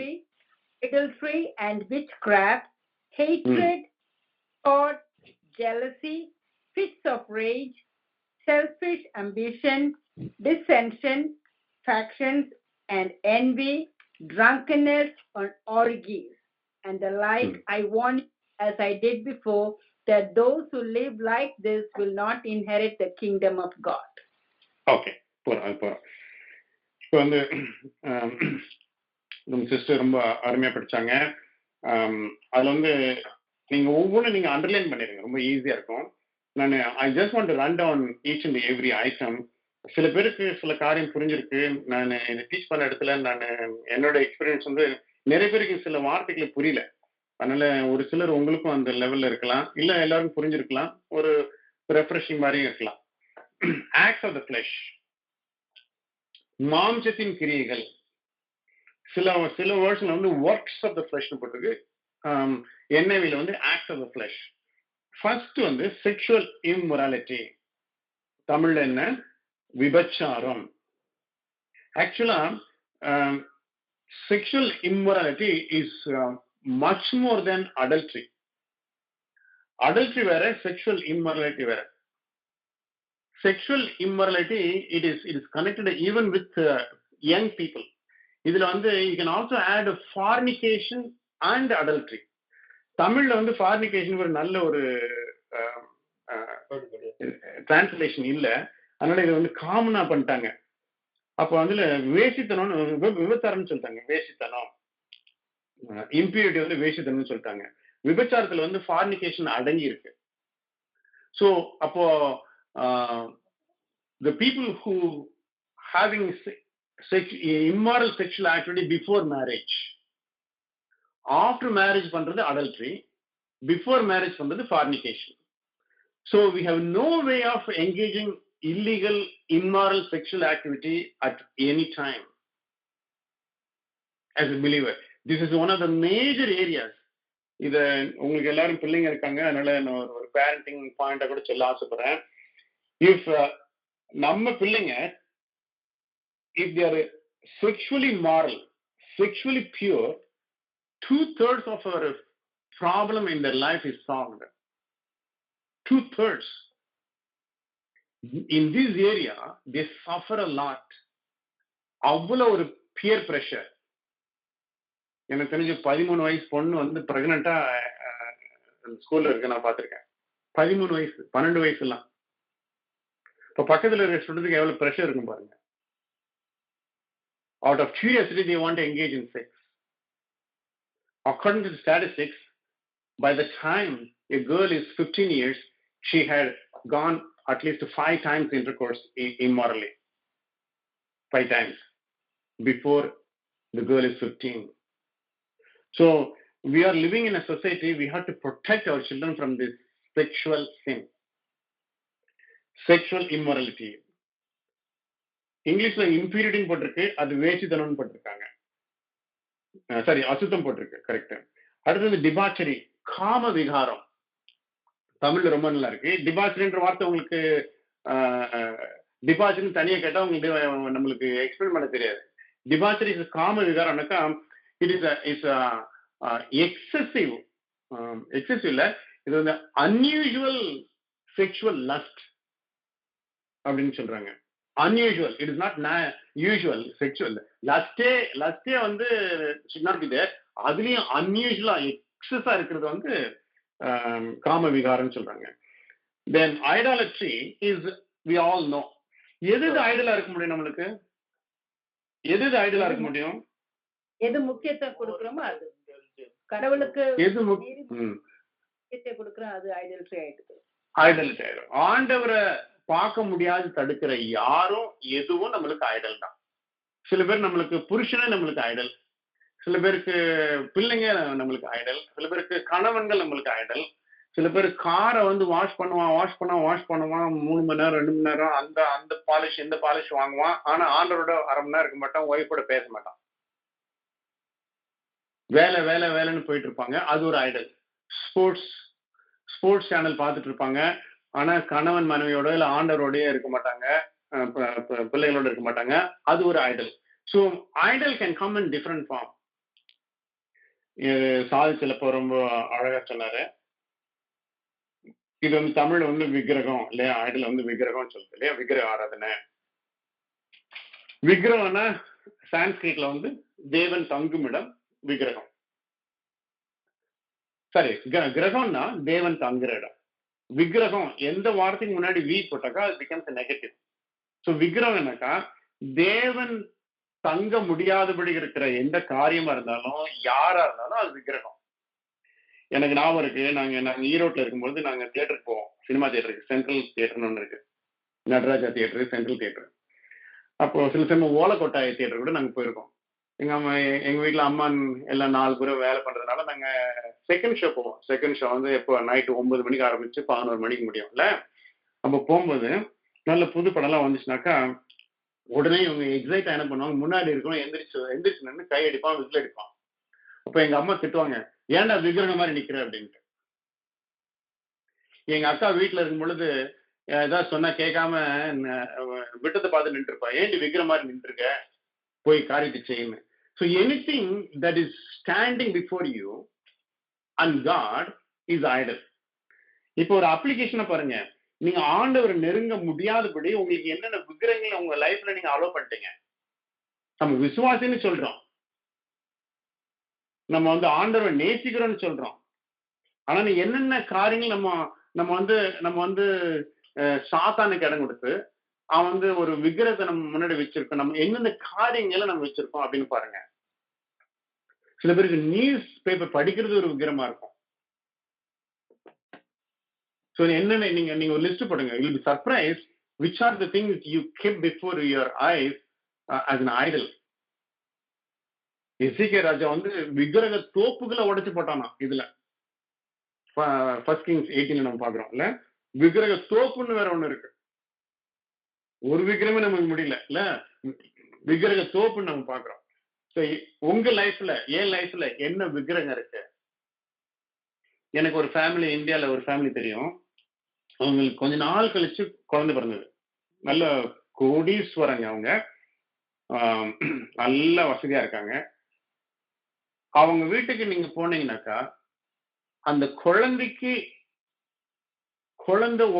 adultery and witchcraft, hatred, thought, jealousy, fits of rage, selfish ambition, dissension, factions, and envy, drunkenness, and orgies, and the like. I warn you, as I did before, that those who live like this will not inherit the kingdom of God. Okay, போறோம். இப்போ வந்து நம்ம சிஸ்டர் ரொம்ப அருமையா படிச்சாங்க. அதுல வந்து நீங்க ஒவ்வொன்றும் நீங்க அண்டர்லைன் பண்ணிருங்க, ரொம்ப ஈஸியா இருக்கும். I just want to run down each and every item. சில பேருக்கு சில காரியம் புரிஞ்சிருக்கு. நான் இதை டீச் பண்ண இடத்துல என்னோட எக்ஸ்பீரியன்ஸ் வந்து நிறைய பேருக்கு சில வார்த்தைகளை புரியல. அதனால ஒரு சிலர் உங்களுக்கும் அந்த லெவல்ல இருக்கலாம், இல்ல எல்லாருக்கும் புரிஞ்சிருக்கலாம், ஒரு ரெஃப்ரெஷிங் மாதிரியும் இருக்கலாம். ஆக்ட்ஸ் ஆஃப் த ஃபிளஷ், மாம்சத்தின் கிரியைகள். சில வேர்ட்ஸ்ல வந்து ஒர்க்ஸ் ஆஃப் த ஃபிளஷ் போட்டிருக்கு. NIV-ல வந்து acts of the flesh. First வந்து செக்ஷுவல் இம்மொராலிட்டி, தமிழ்ல என்ன, விபச்சாரம். ஆக்சுவலா sexual immorality is much more than adultery. Adultery வேற, செக்ஷுவல் இம்மொராலிட்டி வேற. Sexual immorality it is connected even with young people. இதுல வந்து you can also add fornication and adultery. தமிழ்ல வந்து ஃபார்னிகேஷன் ஒரு நல்ல ஒரு டிரான்ஸ்லேஷன் இல்ல, அதனால இது வந்து காமனா பண்ணிட்டாங்க. அப்போ அதுல வேசித்தனம், விபச்சாரம்னு சொல்லிட்டாங்க. வேசித்தனம், இம்பியூரிட்டி வந்து வேசித்தனம்னு சொல்லிட்டாங்க. விபச்சாரத்துல வந்து ஃபார்னிகேஷன் அடங்கி இருக்கு. ஸோ அப்போ the people who having immoral sexual activity before marriage, after marriage பண்றது adultery, before marriage பண்றது fornication. So we have no way of engaging illegal immoral sexual activity at any time as a believer. This is one of the major areas. இத உங்களுக்கு எல்லாரும் பிள்ளைங்க இருக்காங்க, அதனால நான் ஒரு பேரண்டிங் பாயிண்டா கூட சொல்ல ஆசைப்படுறேன். இஃப் நம்ம பிள்ளைங்க if they are sexually moral, sexually pure, 2/3 of our problem in their life is solved. 2/3. In this area, they suffer a lot. அவ்வளோ ஒரு peer pressure. எனக்கு தெரிஞ்ச 13 வயசு பொண்ணு வந்து பிரெக்னண்டா ஸ்கூல்ல இருக்கு, நான் பார்த்திருக்கேன். 13 வயசு, 12 வயசு எல்லாம். இப்போ பக்கத்துல இருக்கிற ஸ்டூடெண்ட்க்கு எவ்வளவு ப்ரெஷர் இருக்கும் பாருங்க. Out of curiosity, they want to engage in sex. According to the statistics, by the time a girl is 15 years, she had gone at least 5 times intercourse immorally. 5 times before the girl is 15. So we are living in a society, we have to protect our children from this sexual sin, sexual immorality. இங்கிலீஷ்ல impurity போட்டிருக்கு, அது வேசித்தனம் போட்டிருக்காங்க. சாரி, அசுத்தம் போட்டிருக்கு. கரெக்ட். அடுத்தது டிபாச்சரி, காம விகாரம். தமிழ்ல ரொம்ப நல்லா இருக்கு. டிபாச்சரின்ற வார்த்தை உங்களுக்கு டிபாச்சரி தனியா கேட்டா உங்களுக்கு நம்மளுக்கு எக்ஸ்பிளைன் பண்ண தெரியாது. டிபாச்சரி காம விகாரம்னாக்கா இட் இஸ் எக்ஸசிவ் இல்ல, இது வந்து அன்யூஷுவல் செக்ஷுவல் லஸ்ட் அப்படின்னு சொல்றாங்க. unusual, it is not usual sexual. லஸ்டே வந்து should not be there. அதுலயும் அன்யூஷுவலா எக்ஸஸா இருக்கிறது வந்து காம விகாரம் சொல்றாங்க. Then idolatry is, we all know. எது ஐடலா இருக்க முடியும் நம்மளுக்கு? எது ஐடலா இருக்க முடியும்? எது முக்கியத்துவம் கொடுக்கிறோமோ அது கடவுளுக்கு. எது முக்கியத்துவம் கொடுக்கிறோம் அது ஐடல்ட்ரி ஆயிடுது. ஆண்டவரை பார்க்க முடியாது தடுக்கிற யாரும் எதுவும் நம்மளுக்கு ஐடல் தான். சில பேர் நம்மளுக்கு புருஷனே நம்மளுக்கு ஐடல், சில பேருக்கு பிள்ளைங்க நம்மளுக்கு ஐடல், சில பேருக்கு கணவன்கள் நம்மளுக்கு ஐடல், சில பேர் காரை வந்து வாஷ் பண்ணுவான் 3 மணி நேரம் 2 மணி நேரம் அந்த அந்த பாலிஷ் இந்த பாலிஷ் வாங்குவான். ஆனா ஆண்டவரோட அரை மணி நேரம் இருக்க மாட்டான், ஒய்ஃபோட பேச மாட்டான். வேலை வேலை வேலைன்னு போயிட்டு இருப்பாங்க. அது ஒரு ஐடல். ஸ்போர்ட்ஸ் சேனல் பார்த்துட்டு இருப்பாங்க. ஆனா கணவன் மனைவியோட இல்ல ஆண்டவரோடய இருக்க மாட்டாங்க, பிள்ளைகளோட இருக்க மாட்டாங்க. அது ஒரு idol. So idol can come in different form. சாதிச்சலப்போ ரொம்ப அழகா சொன்னாரு. இது வந்து தமிழ்ல வந்து விக்கிரகம் இல்லையா, ஐடல் வந்து விக்கிரகம் சொல்லுது இல்லையா, விக்கிரக ஆராதனை. விக்கிரகம்னா சான்ஸ்கிரிட்ல வந்து தேவன் தங்குமிடம் விக்கிரகம். சரி, கிரகம்னா தேவன் தங்குற இடம். விக்கிரகம் எந்த வார்த்தைக்கு முன்னாடி வி போட்டாக்கா அது பிகம்ஸ் நெகட்டிவ். ஸோ விக்கிரகம்னாக்கா தேவன் தங்க முடியாதபடி இருக்கிற எந்த காரியமா இருந்தாலும் யாரா இருந்தாலும் அது விக்கிரகம். எனக்கு ஞாபகம் இருக்கு, நாங்க ஈரோட்ல இருக்கும்போது நாங்க தியேட்டருக்கு போவோம், சினிமா தியேட்டருக்கு. சென்ட்ரல் தியேட்டர்னு ஒன்று இருக்கு, நடராஜா தியேட்டர், சென்ட்ரல் தியேட்டர். அப்போ சில சமயம் ஓலக்கோட்டாய தியேட்டர் கூட நாங்க போயிருக்கோம். எங்க வீட்டுல அம்மா எல்லாம் 4 பேரும் வேலை பண்றதுனால நாங்க செகண்ட் ஷோ போவோம். செகண்ட் ஷோ வந்து எப்போ நைட்டு 9 மணிக்கு ஆரம்பிச்சு 11 மணிக்கு முடியும்ல. அப்போ போகும்போது நல்ல புது படம்லாம் வந்துச்சுனாக்கா உடனே இவங்க எக்ஸைட்டா என்ன பண்ணுவாங்க, முன்னாடி இருக்கணும் எந்திரிச்சு நின்று கை அடிப்பான், விசில் அடிப்பான். அப்ப எங்க அம்மா திட்டுவாங்க, ஏன்டா விக்கிரகம் மாதிரி நிக்கிற அப்படின்ட்டு. எங்க அக்கா வீட்டுல இருக்கும் பொழுது ஏதாவது சொன்னா கேட்காம விட்டத்தை பார்த்து நின்று இருப்பா. ஏன்டி விக்கிற மாதிரி நின்று இருக்க, போய் காரியத்தை செய்யுங்க. So anything that is standing before you and God is idol. இப்போ ஒரு அப்ளிகேஷனை பாருங்க, நீங்க ஆண்டவர் நெருங்க முடியாதபடி உங்களுக்கு என்னென்ன விக்கிரகங்கள் உங்க லைஃப்ல நீங்க அலோவ் பண்ணிட்டீங்க. நம்ம விசுவாசின்னு சொல்றோம், நம்ம வந்து ஆண்டவரை நேசிக்கிறோம்னு சொல்றோம். ஆனா நீ என்னென்ன காரியங்கள் நம்ம வந்து சாத்தானுக்கு இடம் கொடுத்து அவன் வந்து ஒரு விக்கிரகத்தை நம்ம முன்னாடி வச்சிருக்கோம். நம்ம என்னென்ன காரியங்களை நம்ம வச்சிருக்கோம் அப்படின்னு பாருங்க. சில பேருக்கு நியூஸ் பேப்பர் படிக்கிறது ஒரு விக்கிரமா இருக்கும். ஸோ என்னென்ன நீங்க ஒரு லிஸ்ட் போடுங்க. You will be surprise which are the things you keep before your eyes as an idol. எசேக்கியா ராஜா வந்து விக்கிரக தோப்புகளை உடைச்சு போட்டானா. இதுல ஃபர்ஸ்ட் கிங்ஸ் 18 நம்ம பாக்குறோம் இல்ல, விக்கிரக தோப்புன்னு வேற ஒண்ணு இருக்கு. ஒரு விக்கிரமே நமக்கு முடியல இல்ல, விக்கிரக தோப்புன்னு நம்ம பாக்குறோம். ஸோ உங்க லைஃப்ல என் லைஃப்ல என்ன விக்கிரகம் இருக்கு? எனக்கு ஒரு ஃபேமிலி, இந்தியால ஒரு ஃபேமிலி தெரியும். அவங்களுக்கு கொஞ்ச நாள் கழிச்சு குழந்தை பிறந்தது. நல்ல கோடீஸ்வரங்க, அவங்க நல்ல வசதியா இருக்காங்க. அவங்க வீட்டுக்கு நீங்க போனீங்கன்னாக்கா அந்த குழந்தை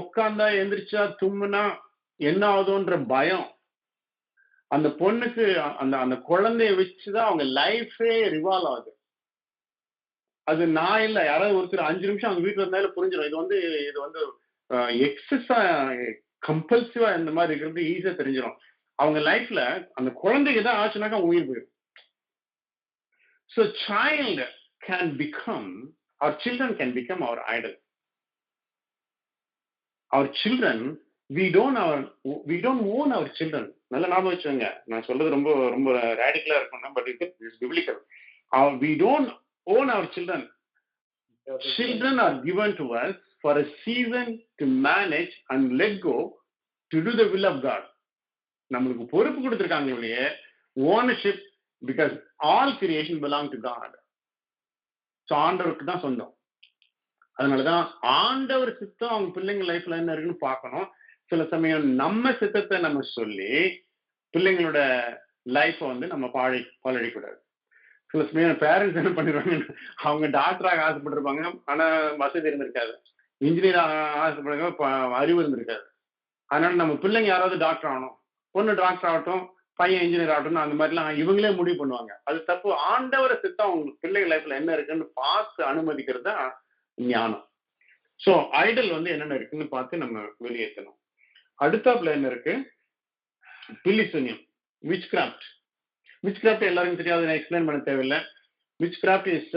உட்காந்தா எந்திரிச்சா தும்முனா என்ன ஆகுதுன்ற பயம் அந்த பொண்ணுக்கு அந்த குழந்தைய வச்சுதான் அவங்க லைஃபே ரிவால்வ் ஆகுது. அது நான் இல்ல, யாராவது ஒருத்தர் 5 நிமிஷம் அவங்க வீட்டுல இருந்தாலும் புரிஞ்சிடும். இது வந்து எக்ஸஸா கம்பல்சிவா இந்த மாதிரி இருக்கிறது ஈஸியா தெரிஞ்சிடும். அவங்க லைஃப்ல அந்த குழந்தைக்கு தான் ஆச்சுனாக்கா உயிர் போயிடும். So child can become, our children can become our idol. Our children, we don't own our children. நல்ல ஞாபகம் வச்சுக்கோங்க, நான் சொல்றது ரொம்ப ரொம்ப ரேடிக்கலா இருக்கும், but it is biblical. We don't own our children. Children are given to us for a season to manage and let go to do the will of God. நம்மளுக்கு பொறுப்பு கொடுத்திருக்காங்க ownership, because all creation belong to God. So ஆண்டவருக்கு தான் சொந்தம். அதனாலதான் ஆண்டவர் சித்தம் அவங்க பிள்ளைங்க லைஃப்ல என்ன இருக்குன்னு பார்க்கணும். சில சமயம் நம்ம சித்தத்தை நம்ம சொல்லி பிள்ளைங்களோட லைஃபை வந்து நம்ம பாழடிக்கூடாது. சில சமயம் பேரண்ட்ஸ் என்ன பண்ணிடுவாங்க, அவங்க டாக்டராக ஆசைப்பட்டிருப்பாங்க, ஆனா வசதி இருந்திருக்காது. இன்ஜினியர் ஆசைப்படுறாங்க, அறிவு இருந்திருக்காது. அதனால நம்ம பிள்ளைங்க யாராவது டாக்டர் ஆகணும், பொண்ணு டாக்டர் ஆகட்டும், பையன் இன்ஜினியர் ஆகட்டும், அந்த மாதிரிலாம் இவங்களே முடிவு பண்ணுவாங்க. அது தப்பு. ஆண்டவரை சித்தம் அவங்க பிள்ளைங்க லைஃப்ல என்ன இருக்குன்னு பார்த்து அனுமதிக்கிறது தான் ஞானம். ஸோ ஐடல் வந்து என்னென்ன இருக்குன்னு பார்த்து நம்ம வெளியேற்றணும். அடுத்தாப்புல என்ன இருக்கு, பில்லிசூன்யம், விச் கிராஃப்ட். விச் கிராஃப்ட் எல்லாருக்கும் தெரியாது, நான் எக்ஸ்பிளைன் பண்ண தேவையில்லை. Witchcraft is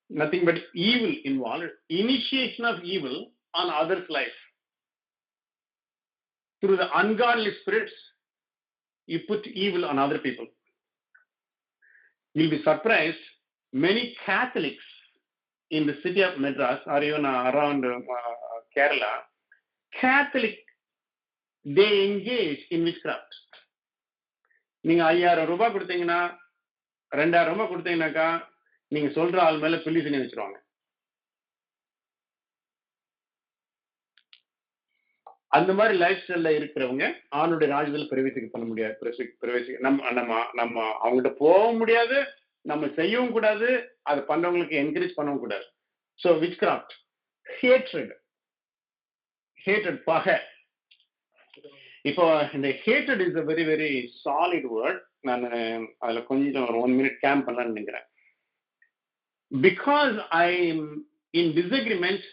nothing but evil involve, initiation of evil on others life through the ungodly spirits. You put evil on other people. You'll be surprised, many Catholics in the city of Madras or even around Kerala, Catholic, they engage in witchcraft. நீங்க 5000 ரூபாய் கொடுத்தீங்கன்னா 2000 ரூபாய் கொடுத்தீங்கன்னாக்கா நீங்க சொல்ற ஆள் மேல பில்லி சனி வச்சிருவாங்க. அந்த மாதிரி லைஃப் ஸ்டைல்ல இருக்கிறவங்க ஆணுடைய ராஜ்யத்தில் பிரவேசிக்க பண்ண முடியாது. நம்ம அவங்ககிட்ட போக முடியாது, நம்ம செய்யவும் கூடாது, அதை பண்றவங்களுக்கு என்கரேஜ் பண்ணவும் கூடாது. ஸோ விச் கிராஃப்ட், ஹேட்ரட் பகை. இப்போ இந்த hatred is a very very solid word. நான் அதுல கொஞ்சம் ஒரு 1 minute கேம்ப் பண்ணலாம்னு நினைக்கிறேன். Because I am in disagreement,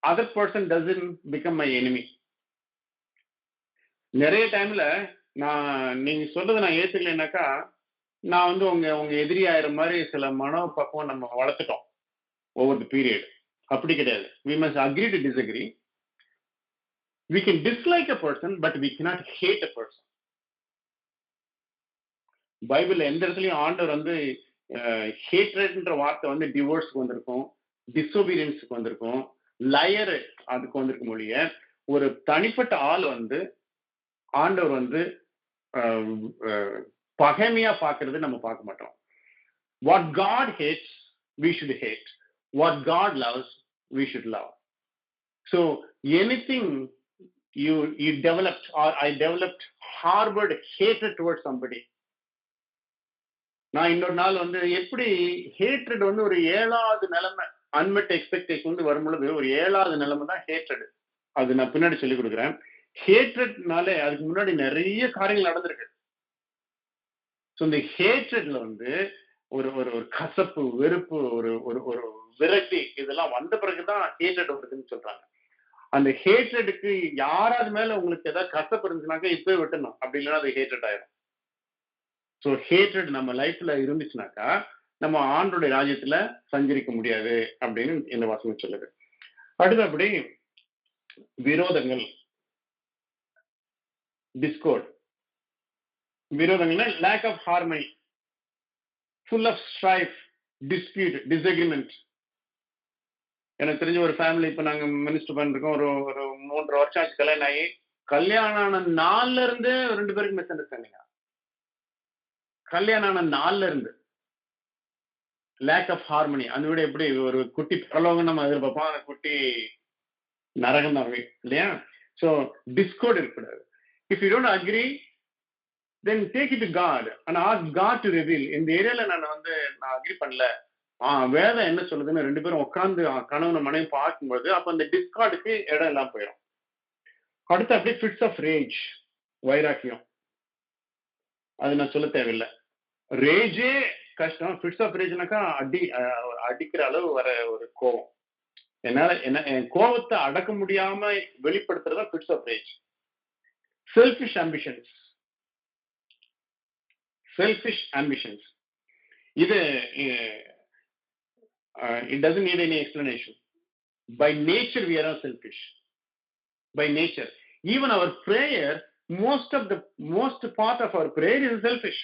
other person doesn't become my enemy. நிறைய டைம்ல நீங்க சொல்றது நான் ஏத்துக்கலைன்னாக்கா நான் வந்து உங்க எதிரி ஆயிர மாதிரி சில மனோபக்குவம் நம்ம வளர்த்துட்டோம் ஓவர் தி பீரியட். அப்படி கிடையாது. we must agree to disagree. we can dislike a person but we cannot hate a person. பைபிள்ல எந்த இடத்துலயும் ஆண்டவர் வந்து ஹேட்ரட்ன்ற வார்த்தை வந்து டிவோர்ஸ்க்கு வந்திருக்கும், டிஸ்ஒபீடியன்ஸுக்கு வந்திருக்கும், லயர் அதுக்கு வந்திருக்க மொழிய ஒரு தனிப்பட்ட ஆள் வந்து ஆண்டவர் வந்து பகைமையா பார்க்கறது நம்ம பார்க்க மாட்டோம். What God hates we should hate, what God loves we should love. So anything you developed or I developed harbored hatred towards somebody. நான் இன்னொரு நாள் வந்து எப்படி ஹேட்ரட் வந்து ஒரு 7வது நிலைமை, அன்மெட் எக்ஸ்பெக்டேஷன் வந்து வரும்பொழுது ஒரு 7வது நிலைமை தான் ஹேட்ரட். அது நான் பின்னாடி சொல்லி கொடுக்குறேன். ஹேட்ரட்னாலே அதுக்கு முன்னாடி நிறைய காரியங்கள் நடந்திருக்கு. ஸோ இந்த ஹேட்ரட்ல வந்து ஒரு ஒரு கசப்பு, வெறுப்பு, ஒரு ஒரு விரக்தி இதெல்லாம் வந்த பிறகுதான் ஹேட்ரட் வருதுன்னு சொல்றாங்க. அந்த ஹேட்ரடுக்கு யாராவது மேல உங்களுக்கு ஏதாவது கசப்பு இருந்துச்சுனாக்கா இப்பவே விட்டுணும், அப்படி இல்லைன்னா அது ஹேட்ரட் ஆயிரும். ஸோ ஹேட்ரட் நம்ம லைஃப்ல இருந்துச்சுனாக்கா நம்ம ஆண்டோடைய ராஜ்யத்துல சஞ்சரிக்க முடியாது அப்படின்னு இந்த வசனம் சொல்லுது. அடுத்தபடி விரோதங்கள், டிஸ்கோர்ட். விரோதங்கள்னா lack of harmony, full of strife, dispute, disagreement. எனக்கு தெரிஞ்ச ஒரு ஃபேமிலி இப்ப நாங்க மினிஸ்டர் பண்ணிருக்கோம். ஒரு 3.5 வருஷம் ஆச்சு கல்யாணம் ஆகி. கல்யாணம் ஆன நாள்ல இருந்து 2 பேருக்கு மிஸ் அண்டர்ஸ்டாண்டிங். கல்யாணம் ஆன நாள்ல இருந்து லேக் ஆஃப் ஹார்மனி. அந்த விட எப்படி ஒரு குட்டி பரலோகம் நம்ம எதிர்பார்ப்போம், அந்த குட்டி நரகம் தான் இல்லையா? ஸோ டிஸ்கோர்ட் இருக்கக்கூடாது. If you don't agree then take it to God and ask God to reveal. இந்த ஏரியால நான் அக்ரி பண்ணல, வேதம் என்ன சொல்லுதுன்னு 2 பேரும் உட்காந்து கணவன் மனைவி பார்க்கும்போது அப்ப அந்த டிஸ்கார்டுக்கு இடம் எல்லாம் போயிடும். அடுத்து அப்படியே ஃபிட்ஸ் ஆஃப் ரேஜ், வைராக்கியம். அது நான் சொல்ல தேவையில்லை. ரேஜே கஷ்டம். ஃபிட்ஸ் ஆஃப் ரேஜ்னாக்கா அடிக்கிற அளவு வர ஒரு கோவம். என் கோவத்தை அடக்க முடியாம வெளிப்படுத்துறதா fits of rage. Selfish ambitions, இது it doesn't need any explanation. By nature we are not selfish. By nature, even our prayer, most part of our prayer is selfish.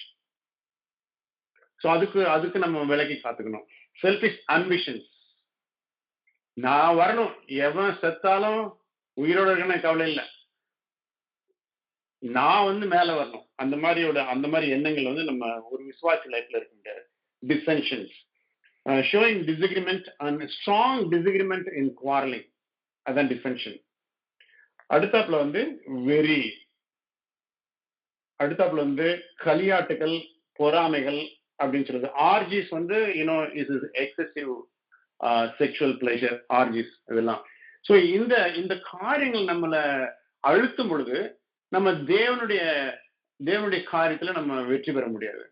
So அதுக்கு நம்ம விலகி காத்துக்கணும். Selfish ambitions. நான் வரணும், எவன் செத்தாலும் உயிரோட இருக்கணும் கவலை இல்லை, நான் வந்து மேல வரணும், அந்த மாதிரி எண்ணங்கள் வந்து நம்ம ஒரு விசுவாசி லைஃப்ல இருக்க முடியாது. Dissensions, showing disagreement and strong disagreement in quarreling, அதான் டிசென்ஷன். அடுத்தாப்புல வந்து வெறி, அடுத்தாப்புல வந்து களியாட்டுகள், பொறாமைகள் அப்படின்னு சொல்றது. ஆர்ஜிஸ் வந்து இஸ் எக்ஸசிவ் செக்ஷுவல் பிளஷர், ஆர்ஜிஸ் இதெல்லாம். ஸோ இந்த காரியங்கள் நம்மளை அழுத்தும் பொழுது நம்ம தேவனுடைய காரியத்துல நம்ம வெற்றி பெற முடியாது.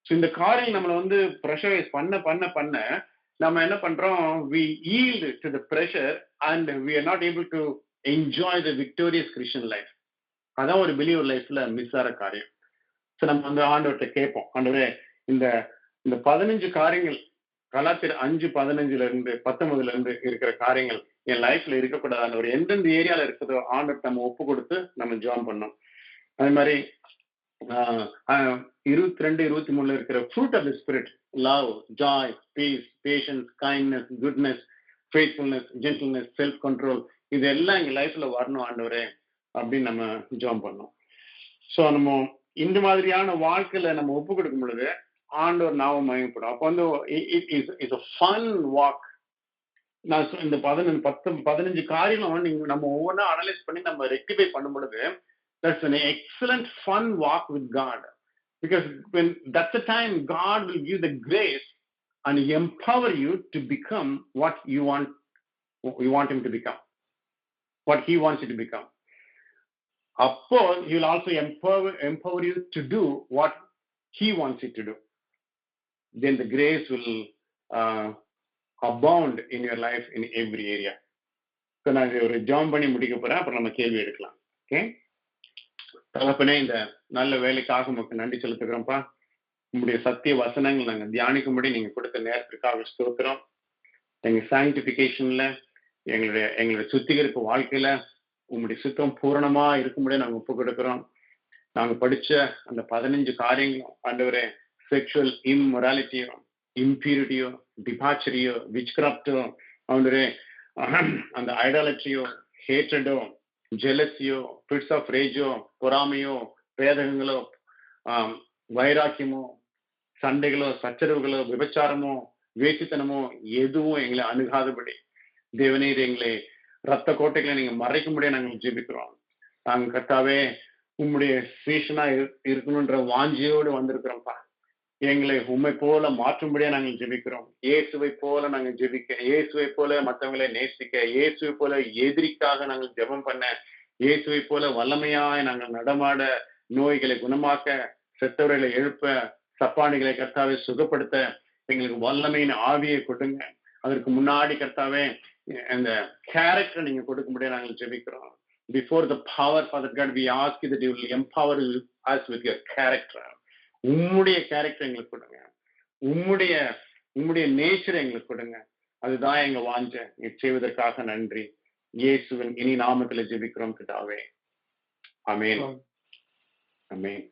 ஸோ இந்த காரியம் நம்மளை வந்து ப்ரெஷரைஸ் பண்ண நம்ம என்ன பண்றோம், we yield to the pressure and we are not able to enjoy the victorious Christian life. அதான் ஒரு பிலீவர் லைஃப்ல மிஸ் ஆகிற காரியம். ஸோ நம்ம வந்து ஆண்டவர்கிட்ட கேட்போம், ஆண்டவரே இந்த 15 காரியங்கள், கலாத்தியர் 5:15-19 இருக்கிற காரியங்கள் என் லைஃப்ல இருக்கக்கூடாது. ஒரு எந்தெந்த ஏரியால இருக்குதோ ஆண்டவர் நம்ம ஒப்பு கொடுத்து நம்ம ஜாயின் பண்ணோம். அதே மாதிரி 22-23 இருக்கிற fruit of the spirit, love, joy, peace, patience, kindness, goodness, faithfulness, gentleness, self control, இதெல்லாம் எங்க லைஃப்ல வரணும் ஆண்டவரே அப்படின்னு நம்ம ஜெபம் பண்ணோம். ஸோ நம்ம இந்த மாதிரியான வாழ்க்கையில நம்ம ஒப்பு கொடுக்கும் பொழுது ஆண்டவர் நாமம் மகிமைப்படும். அப்போ வந்து இட்ஸ் a fun walk. நான் இந்த 15 காரியங்களும் நீங்க நம்ம ஒவ்வொன்றா அனலைஸ் பண்ணி நம்ம ரெக்டிஃபை பண்ணும் பொழுது that's an excellent fun walk with God, because when that's the time God will give the grace and empower you to become what you want him to become, what he wants you to become. Appo he will also empower you to do what he wants you to do. Then the grace will abound in your life in every area. So நான் ஒரு ஜெபம் பண்ணி முடிக்க போறேன், அப்புறம் நம்ம கேள்வி எடுக்கலாம். ஓகே. தகப்பனே, இந்த நல்ல வேலைக்காக உங்களுக்கு நன்றி செலுத்துகிறோம்ப்பா. உங்களுடைய சத்திய வசனங்கள் நாங்கள் தியானிக்கும்படி நீங்க கொடுத்த நேரத்திற்காக ஸ்தோத்திரம். எங்க சாங்டிபிகேஷன்ல எங்களுடைய சுத்திகரிப்பு வாழ்க்கையில உங்களுடைய சுத்தம் பூரணமா இருக்கும்படியே நாங்கள் ஒப்பு கொடுக்கிறோம். நாங்க படிச்ச அந்த 15 காரியங்களும் ஆண்டவரே, செக்ஷுவல் இம்மொராலிட்டியோ, இம்பியூரிட்டியோ, டிபார்ச்சரியோ, விச்கிராஃப்டோ, ஆண்டவரே, அந்த ஐடாலட்ரியோ, ஹேட்ரடோ, ஜெலசியோ, ஃபிட்ஸ் ஆஃப் ரேஜோ, பொறாமையோ, பேதகங்களோ, வைராக்கியமோ, சண்டைகளோ, சச்சரவுகளோ, விபச்சாரமோ, வேசித்தனமோ எதுவும் எங்களை அணுகாதபடி தேவனே, எங்களை ரத்த கோட்டைகளை நீங்க மறைக்கும்படியே நாங்கள் ஜெபிக்கிறோம். நாங்கள் கர்த்தாவே உம்முடைய சீஷனா இருக்கணும்ன்ற வாஞ்சியோடு வந்திருக்கிறோம்ப்பா. எங்களை உண்மை போல மாற்றும்படியா நாங்கள் ஜெபிக்கிறோம். இயேசுவை போல நாங்கள் ஜெபிக்க, இயேசுவை போல மற்றவங்களை நேசிக்க, இயேசுவை போல எதிரிக்காக நாங்கள் ஜெபம் பண்ண, இயேசுவை போல வல்லமையாய் நாங்கள் நடமாட, நோய்களை குணமாக்க, செத்தவர்களை எழுப்ப, சப்பானிகளை கர்த்தாவை சுகப்படுத்த எங்களுக்கு வல்லமையின் ஆவியை கொடுங்க. அதற்கு முன்னாடி கர்த்தாவே அந்த கேரக்டர் நீங்க கொடுக்கும்படியா நாங்கள் ஜெபிக்கிறோம். Before the power, Father God, we ask you that you will empower us with your character. உம்முடைய கேரக்டர் எங்களுக்கு கொடுங்க, உம்முடைய நேச்சர் எங்களுக்கு கொடுங்க. அதுதான் எங்க வாஞ்ச. செய்வதற்காக நன்றி. இயேசுவின் இனி நாமத்துல ஜெபிக்கிறோம் பிதாவே. ஆமென். ஆமென்.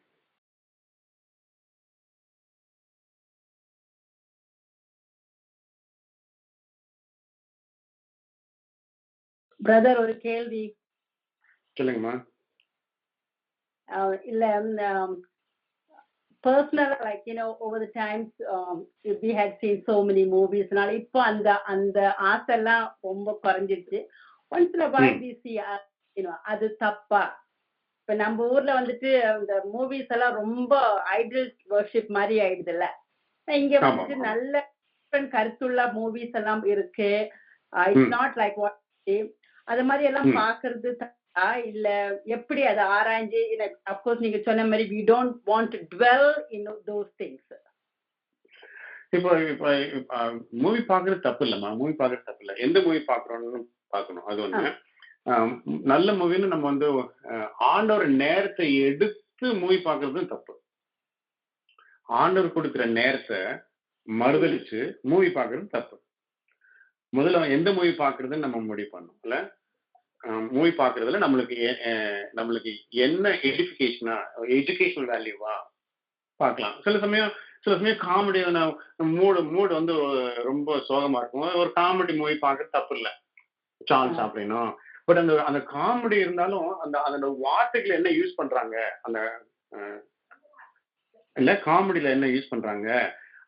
பிரதர், ஒரு கேள்வி. சொல்லுங்கம்மா. இல்ல, personally, like, over the times, we had seen so many movies. இப்போ அந்த ஆசைலாம் ரொம்ப குறைஞ்சிருச்சு. once in a while we see, அது தப்பா? இப்ப நம்ம ஊர்ல வந்துட்டு இந்த மூவிஸ் எல்லாம் ரொம்ப ஐடல் வர்ஷிப் மாதிரி ஆயிடுதுல்ல. இங்க வந்துட்டு நல்ல கருத்துள்ள மூவிஸ் எல்லாம் இருக்கு. இட்ஸ் நாட் லைக் வாட் அது மாதிரி எல்லாம் பாக்குறது இல்ல எப்படி அதை ஆராய்ஞ்சு, அப்கோர்ஸ் நீங்க சொன்ன மாதிரி we don't want to dwell in those things. இப்போ மூவி பாக்குறது தப்பு இல்லம்மா, மூவி பாக்குறது தப்பு இல்ல. எந்த மூவி பாக்குறோம்னு பாக்கணும், அது ஒண்ணு. நல்ல மூவின்னு நம்ம வந்து ஆண்டவர் நேரத்தை எடுத்து மூவி பாக்குறது தப்பு. ஆண்டவர் கொடுக்குற நேரத்தை மறுதளிச்சு மூவி பாக்குறது தப்பு. முதல்ல எந்த மூவி பாக்குறதுன்னு நம்ம முடிவு பண்ணணும் இல்ல. மூவி பாக்குறதுல நம்மளுக்கு என்ன எஜுகேஷனா, எஜுகேஷனல் வேல்யூவா பார்க்கலாம். சில சமயம் காமெடி, மூடு வந்து ரொம்ப சோகமா இருக்கும், ஒரு காமெடி மூவி பார்க்கறது தப்பு இல்லை, சான்ஸ் அப்படின்னும். பட் அந்த காமெடி இருந்தாலும் அந்த வார்த்தைகள் என்ன யூஸ் பண்றாங்க, அந்த இல்ல காமெடியில என்ன யூஸ் பண்றாங்க,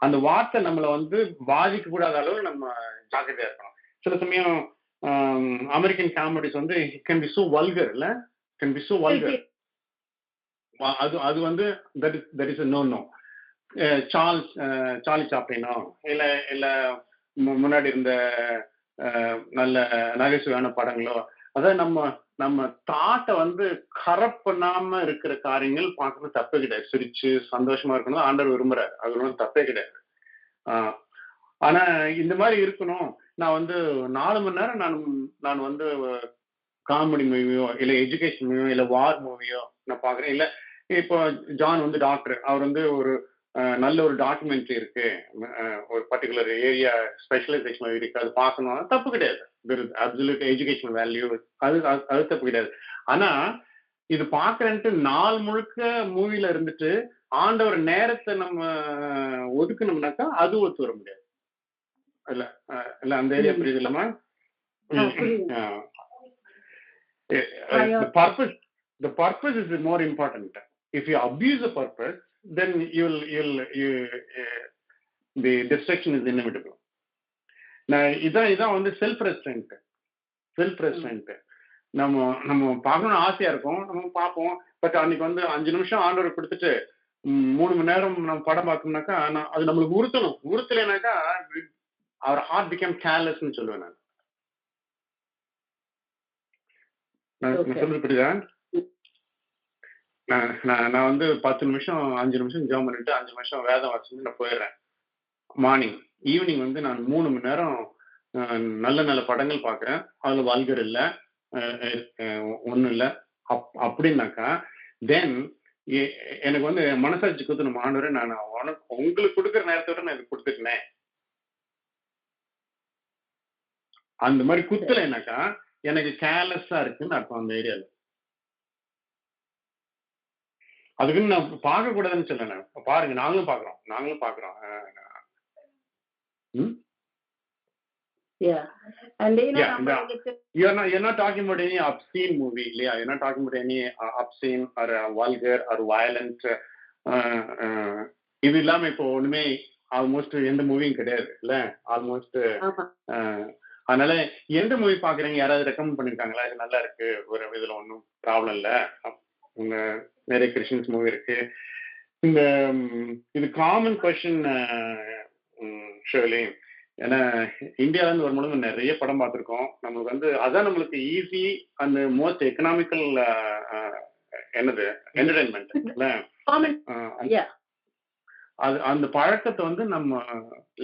அந்த வார்த்தை நம்மளை வந்து பாதிக்க கூடாத அளவு நம்ம ஜாக்கிரதையா இருக்கணும். சில சமயம் அமெரிக்கன் காமெடிஸ் வந்து கேன் பி சோ வல்கர் இல்ல, கேன் பி சோ வல்கர். அது வந்து that is no no. Charlie சாப்ளினோ இல்ல முன்னாடி இருந்த நல்ல நகைச்சுவையான படங்களோ, அதாவது நம்ம தாட்டை வந்து கரப்ட் பண்ணாம இருக்கிற காரியங்கள் பார்க்கறது தப்பே கிடையாது. சிரிச்சு சந்தோஷமா இருக்கணும், ஆண்டவர் விரும்புறாரு, அது ஒன்றும் தப்பே கிடையாது. ஆனா இந்த மாதிரி இருக்கணும். நான் வந்து 4 மணி நேரம் நான் வந்து காமெடி மூவியோ இல்ல எஜுகேஷன் மூவியோ இல்ல வார் மூவியோ நான் பாக்குறேன். இல்ல இப்போ ஜான் வந்து டாக்டர், அவர் வந்து ஒரு நல்ல ஒரு டாக்குமெண்ட்ரி இருக்கு, ஒரு பர்டிகுலர் ஏரியா ஸ்பெஷலைசேஷன் இருக்கு, அது பார்க்கணும், தப்பு கிடையாது. அப்சல்யூட் எஜுகேஷனல் வேல்யூ, அது தப்பு கிடையாது. ஆனா இது பாக்குறேன்ட்டு நாள் முழுக்க மூவில இருந்துட்டு ஆண்டவர் நேரத்தை நம்ம ஒதுக்கணும்னாக்கா அது ஒத்து வர முடியாது. இல்ல இல்ல அந்த ஏரியா புரியுது இல்லம்மா? The purpose is more important. If you abuse the purpose, then the destruction is inevitable. இதான் வந்து செல்ஃப் ரெஸ்ட்ரென்ட். நம்ம பார்க்கணும்னு ஆசையா இருக்கும், நம்ம பார்ப்போம். பட் அன்னைக்கு வந்து 5 நிமிஷம் ஆண்டவர் கொடுத்துட்டு 3 மணி நேரம் நம்ம படம் பார்க்கணும்னாக்கா அது நம்மளுக்கு உறுத்தலைனாக்கா அவர் ஹார்ட் பிகம் கேர்லெஸ்ன்னு சொல்லுவேன் நான். சொல்றது புரியுதா? நான் வந்து 10 நிமிஷம் 5 நிமிஷம் ஜெபம் பண்ணிட்டு 5 நிமிஷம் வேதம் வாசிச்சு நான் போயிடுறேன். மார்னிங் ஈவினிங் வந்து நான் 3 மணி நேரம் நல்ல படங்கள் பார்க்குறேன். அதுல வல்கர் இல்லை, ஒன்றும் இல்லை அப்படின்னாக்கா தென் எனக்கு வந்து மனசாட்சி குத்துணும், ஆண்டவரே நான் உங்களுக்கு கொடுக்குற நேரத்தை விட நான் இது கொடுத்துட்டேன். அந்த மாதிரி குத்தலைனாக்கா எனக்கு கேர்லெஸ்ஸா இருக்குன்னு அர்த்தம் அந்த ஏரியால. அதுக்குன்னு நான் பார்க்க கூடாதுன்னு சொல்லல. பாருங்க, நாங்களும் பாக்குறோம். Yeah, and you're not talking about any obscene movie, இல்லையா? You're not talking about any obscene or vulgar or violent. இது இல்லாம இப்போ ஒண்ணுமே ஆல்மோஸ்ட் எந்த மூவியும் கிடையாது இல்ல, ஆல்மோஸ்ட். அதனால எந்த மூவி பாக்குறீங்க? யாராவது ரெக்கமெண்ட் பண்ணிருக்காங்களா? இது நல்லா இருக்கு, ஒரு இதுல ஒன்றும் ப்ராப்ளம் இல்ல, உங்க நிறைய கிறிஸ்டியன்ஸ் மூவி இருக்கு. இந்த இது காமன் கொஸ்டின் ஷோலி. ஏன்னா இந்தியால இருந்து வரும்போது நிறைய படம் பார்த்துருக்கோம். நம்மளுக்கு வந்து அதான் நம்மளுக்கு ஈஸி அந்த மோஸ்ட் எக்கனாமிக்கல் என்னது என்டர்டைன்மெண்ட் இல்ல. அது அந்த பழக்கத்தை வந்து நம்ம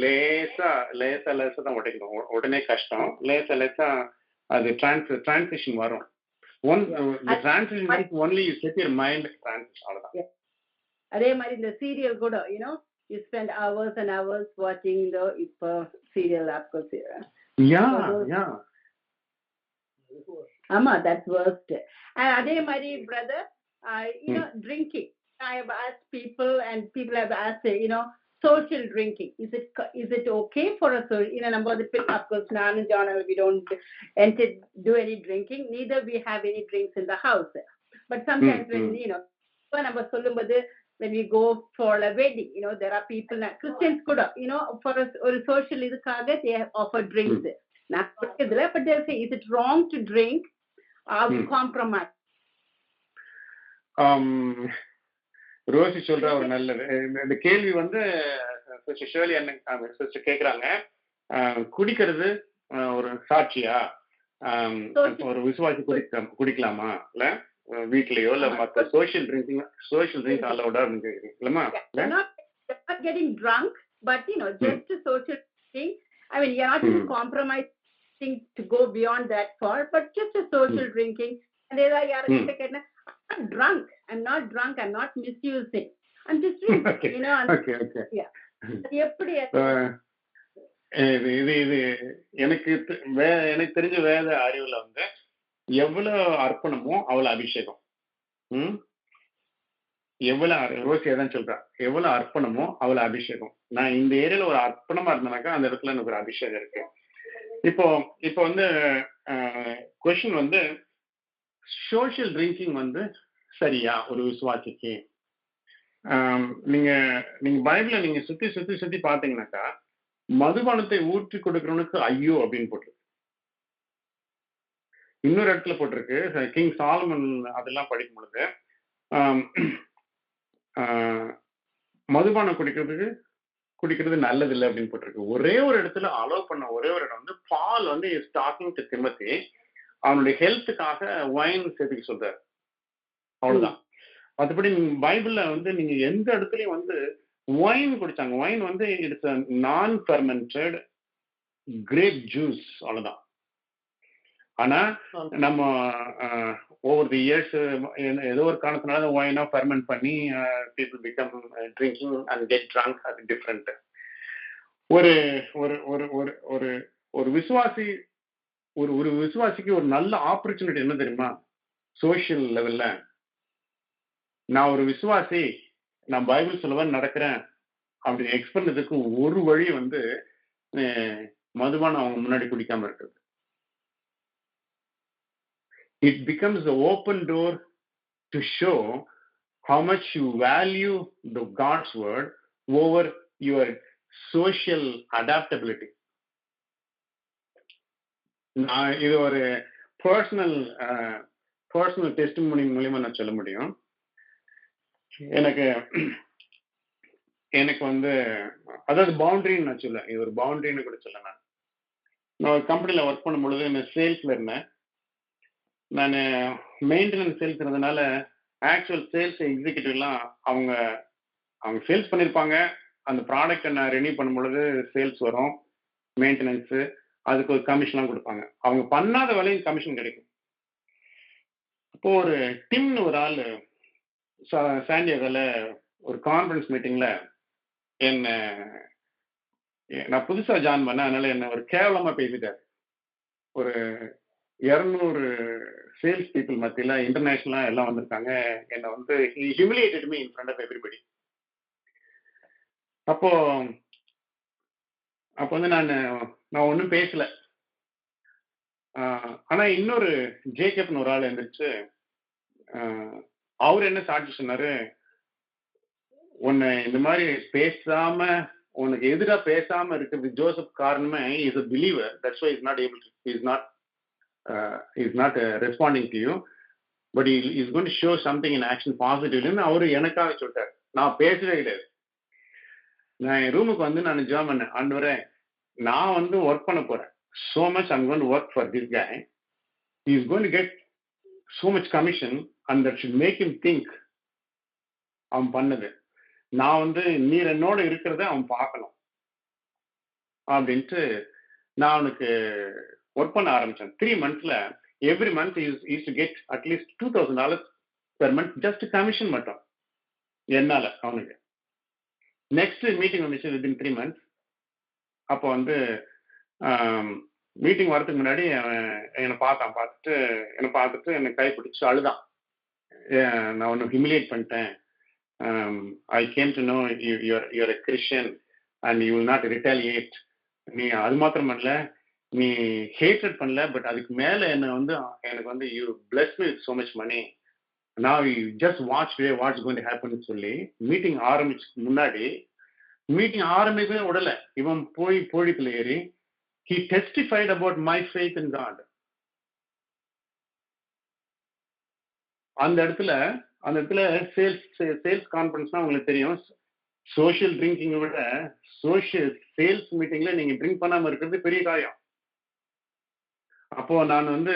லேசா தான் உடைக்கணும். உடனே கஷ்டம், லேசா அது டிரான்சிஷன் வரும். Only you said your mind transition, அவ்வளவுதான். அதே மாதிரி இந்த சீரியல் கூட you spend hours and hours watching the serial after serial. Yeah. That's worst. And adhe mari brother, drinking. I have asked people and people have asked, social drinking. Is it okay for us? Number of the people, of course, Nan and John, we don't do any drinking. Neither we have any drinks in the house. But sometimes when number சொல்லும்போது when we go for a wedding, there are people, Christians could, for a social இதுக்காக they offer drinks. Not particular, but they'll say, is it wrong to drink? Are we compromise? Rosie சொல்ற ஒரு நல்லது. இந்த கேள்வி வந்து சிஸ்டர் ஷர்லி அண்ணன் சிஸ்டர் கேக்குறாங்க, குடிக்கிறது ஒரு சாட்சியா? ஒரு விசுவாசி குடிக்கலாமா? இல்ல வீட்லயோ இல்ல மத்த சோஷியல் ட்ரிங்க் அலௌடா அப்படின்னு கேக்குறீங்களா? Not getting drunk, but just a social thing. I mean, you're not even compromising to go beyond that far, but just a social drinking. And there are I'm not drunk, I'm not misusing, I'm just drinking. Okay. Yeah. எப்படி இது எனக்கு தெரிஞ்ச வேத அறிவுல வந்து எவ்வளவு அர்ப்பணமோ அவ்வளவு அபிஷேகம். எவ்வளவு ரோசியா தான் சொல்றா, எவ்வளவு அர்ப்பணமோ அவ்வளவு அபிஷேகம். நான் இந்த ஏரியால ஒரு அர்ப்பணமா இருந்தேனாக்கா அந்த இடத்துல எனக்கு ஒரு அபிஷேகம் இருக்கு. இப்போ வந்து கொஸ்டின் வந்து சோஷியல் ட்ரிங்கிங் வந்து சரியா ஒரு விசுவாசிக்கு? நீங்க பைபிள நீங்க சுத்தி பாத்தீங்கன்னாக்கா மதுபானத்தை ஊற்றி கொடுக்கிறவனுக்கு ஐயோ அப்படின்னு போட்டிருக்கு. இன்னொரு இடத்துல போட்டிருக்கு, கிங் சாலமன் அதெல்லாம் படிக்கும் பொழுது மதுபானம் குடிக்கிறது நல்லது இல்லை அப்படின்னு போட்டிருக்கு. ஒரே ஒரு இடத்துல அலோவ் பண்ண ஒரே ஒரு இடம் வந்து பால் வந்து இஸ் டாக்கிங் டு திமோத்தி, அவனுடைய ஹெல்த்துக்காக வைன் சேர்த்துக்க சொல்றாரு, அவ்வளவுதான். மற்றபடி பைபிள்ல வந்து நீங்க எந்த இடத்துலயும் வந்து வைன் குடிச்சாங்க. வைன் வந்து இட்ஸ் நான் ஃபெர்மெண்டட் கிரேப் ஜூஸ், அவ்வளவுதான். ஆனா நம்ம ஓவர் தி இயர்ஸ் ஏதோ ஒரு காரணத்தினால வைனா ஃபெர்மெண்ட் பண்ணி people become drinking and get drunk. அது டிஃப்ரெண்ட். ஒரு ஒரு ஒரு ஒரு ஒரு விசுவாசி ஒரு விசுவாசிக்கு ஒரு நல்ல ஆப்பர்ச்சுனிட்டி என்ன தெரியுமா? சோஷியல் லெவல்ல நான் ஒரு விசுவாசி, நான் பைபிள் சொல்லுவேன் நடக்கிறேன் அப்படி எக்ஸ் பண்ணதுக்கு ஒரு வழி வந்து மதுபானம் அவங்க முன்னாடி குடிக்காம இருக்கிறது. It becomes the open door to show how much you value the God's word over your social adaptability. நான் இது ஒரு பர்சனல் டெஸ்டிமோனி மூலியமா நான் சொல்ல முடியும். எனக்கு வந்து அதாவது பவுண்டரின்னு நான் சொல்ல, இது ஒரு பவுண்டரின்னு கூட சொல்ல. நான் ஒரு கம்பெனியில் ஒர்க் பண்ணும் பொழுது நான் சேல்ஸ்ல இருந்தேன். நான் மெயின்டெனன்ஸ் சேல்ஸ் இருந்ததுனால ஆக்சுவல் சேல்ஸ் எக்ஸிக்யூட்டிவ்லாம் அவங்க சேல்ஸ் பண்ணியிருப்பாங்க. அந்த ப்ராடக்டை நான் ரெனியூ பண்ணும் பொழுது சேல்ஸ் வரும், மெயின்டெனன்ஸு, அதுக்கு ஒரு கமிஷன்லாம் கொடுப்பாங்க. அவங்க பண்ணாத வேலையும் கமிஷன் கிடைக்கும். அப்போ ஒரு டிம்னு ஒரு ஆள் சாண்டியாகோல ஒரு கான்ஃபரன்ஸ் மீட்டிங்ல நான் புதுசா ஜாயின் பண்ணேன், அதனால என்ன ஒரு கேவலமா பேசிட்டார். ஒரு 200 சேல்ஸ் பீப்புள் மத்தியில இன்டர்நேஷனலா எல்லாம் வந்திருக்காங்க. என்னை வந்து humiliated me in front of everybody. அப்போ வந்து நான் ஒன்றும் பேசல. ஆனா இன்னொரு ஜேக்கப்னு ஒரு ஆள் எழுந்திரிச்சு அவர் என்ன சாட்சி சொன்னாரு, உன்னை இந்த மாதிரி பேசாம உனக்கு எதிராக பேசாம இருக்கிறது ஜோசப் காரணமே is a believer, that's why he's not able to, he's not responding to you, but he is going to show something in action positively ன்னு அவரு எனக்காக சொல்லிட்டார். நான் பேசவே கிடையாது. நான் என் ரூமுக்கு வந்து நான் ஜாம் பண்ணேன், ஆண்டவரே நான் வந்து ஒர்க் பண்ண போறேன், so much I'm going to work for this guy, he is going to get so much commission and that should make him think அவன் பண்ணது, நான் வந்து நீர் என்னோட இருக்கிறத அவன் பார்க்கணும் அப்படின்ட்டு நான் அவனுக்கு ஒர்க் பண்ண ஆரம்பிச்சேன். 3 monthsல every month use to get at least $2,000 per month just commission மட்டும் என்னால அவனுக்கு. நெக்ஸ்ட் மீட்டிங் வந்துச்சு வித்தின் 3 months. அப்போ வந்து மீட்டிங் வரதுக்கு முன்னாடி என்னை பார்த்துட்டு என்னை கை பிடிச்சி அழுதான். நான் ஒன்று ஹியூமிலியேட் பண்ணிட்டேன். I came to know you're a Christian and you will not retaliate. நீ அது மாத்திரம் பண்ணல, நீ ஹேட்ரட் பண்ணல, பட் அதுக்கு மேல எனக்கு வந்து you blessed me with so much money. Now you just watch what's going to happen சொல்லி மீட்டிங் ஆரம்பிச்சுக்கு முன்னாடி மீட்டிங் ஆரம்பிக்கவே விடல. இவன் போய் போடிக்குள்ள ஏறி he testified about my faith in God. அந்த இடத்துல சேல்ஸ் கான்ஃபரன்ஸ்னா உங்களுக்கு தெரியும், சோஷியல் ட்ரிங்கிங்கை விட சோஷியல் சேல்ஸ் மீட்டிங்ல நீங்க ட்ரிங்க் பண்ணாம இருக்கிறது பெரிய காரியம். அப்போ நான் வந்து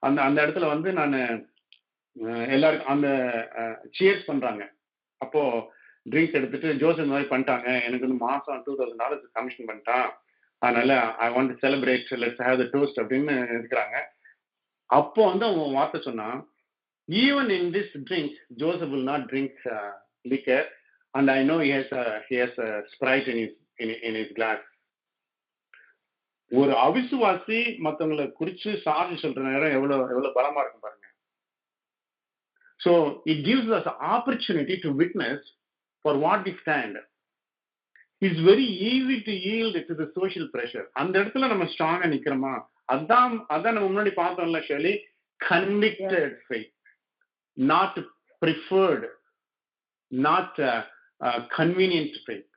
அந்த இடத்துல வந்து நான் எல்லாருக்கும் அந்த சியர்ஸ் பண்றாங்க. அப்போ ட்ரிங்க்ஸ் எடுத்துட்டு ஜோசப் இந்த மாதிரி பண்ணிட்டாங்க, எனக்கு வந்து மாசம் $2,000 கமிஷன் பண்ணிட்டான், அதனால ஐ want to celebrate, let's have the toast அப்படின்னு இருக்கிறாங்க. அப்போ வந்து அவன் வார்த்தை சொன்னான், even in this drink Joseph will not drink liquor, and I know he has a Sprite in his glass. ஒரு அவிசுவாசி மத்தவங்களை குறிச்சு சாட்சி சொல்ற நேரம் எவ்வளவு பலமா இருக்கும் பாருங்க. So it gives us an opportunity to witness for what we stand. It's very easy to yield to the social pressure. அந்த இடத்துல நம்ம ஸ்ட்ராங்கா நிக்கிறோமா, அதான் நம்ம முன்னாடி பார்த்தோம்ல Shelly, convicted faith, not preferred, not convenient faith,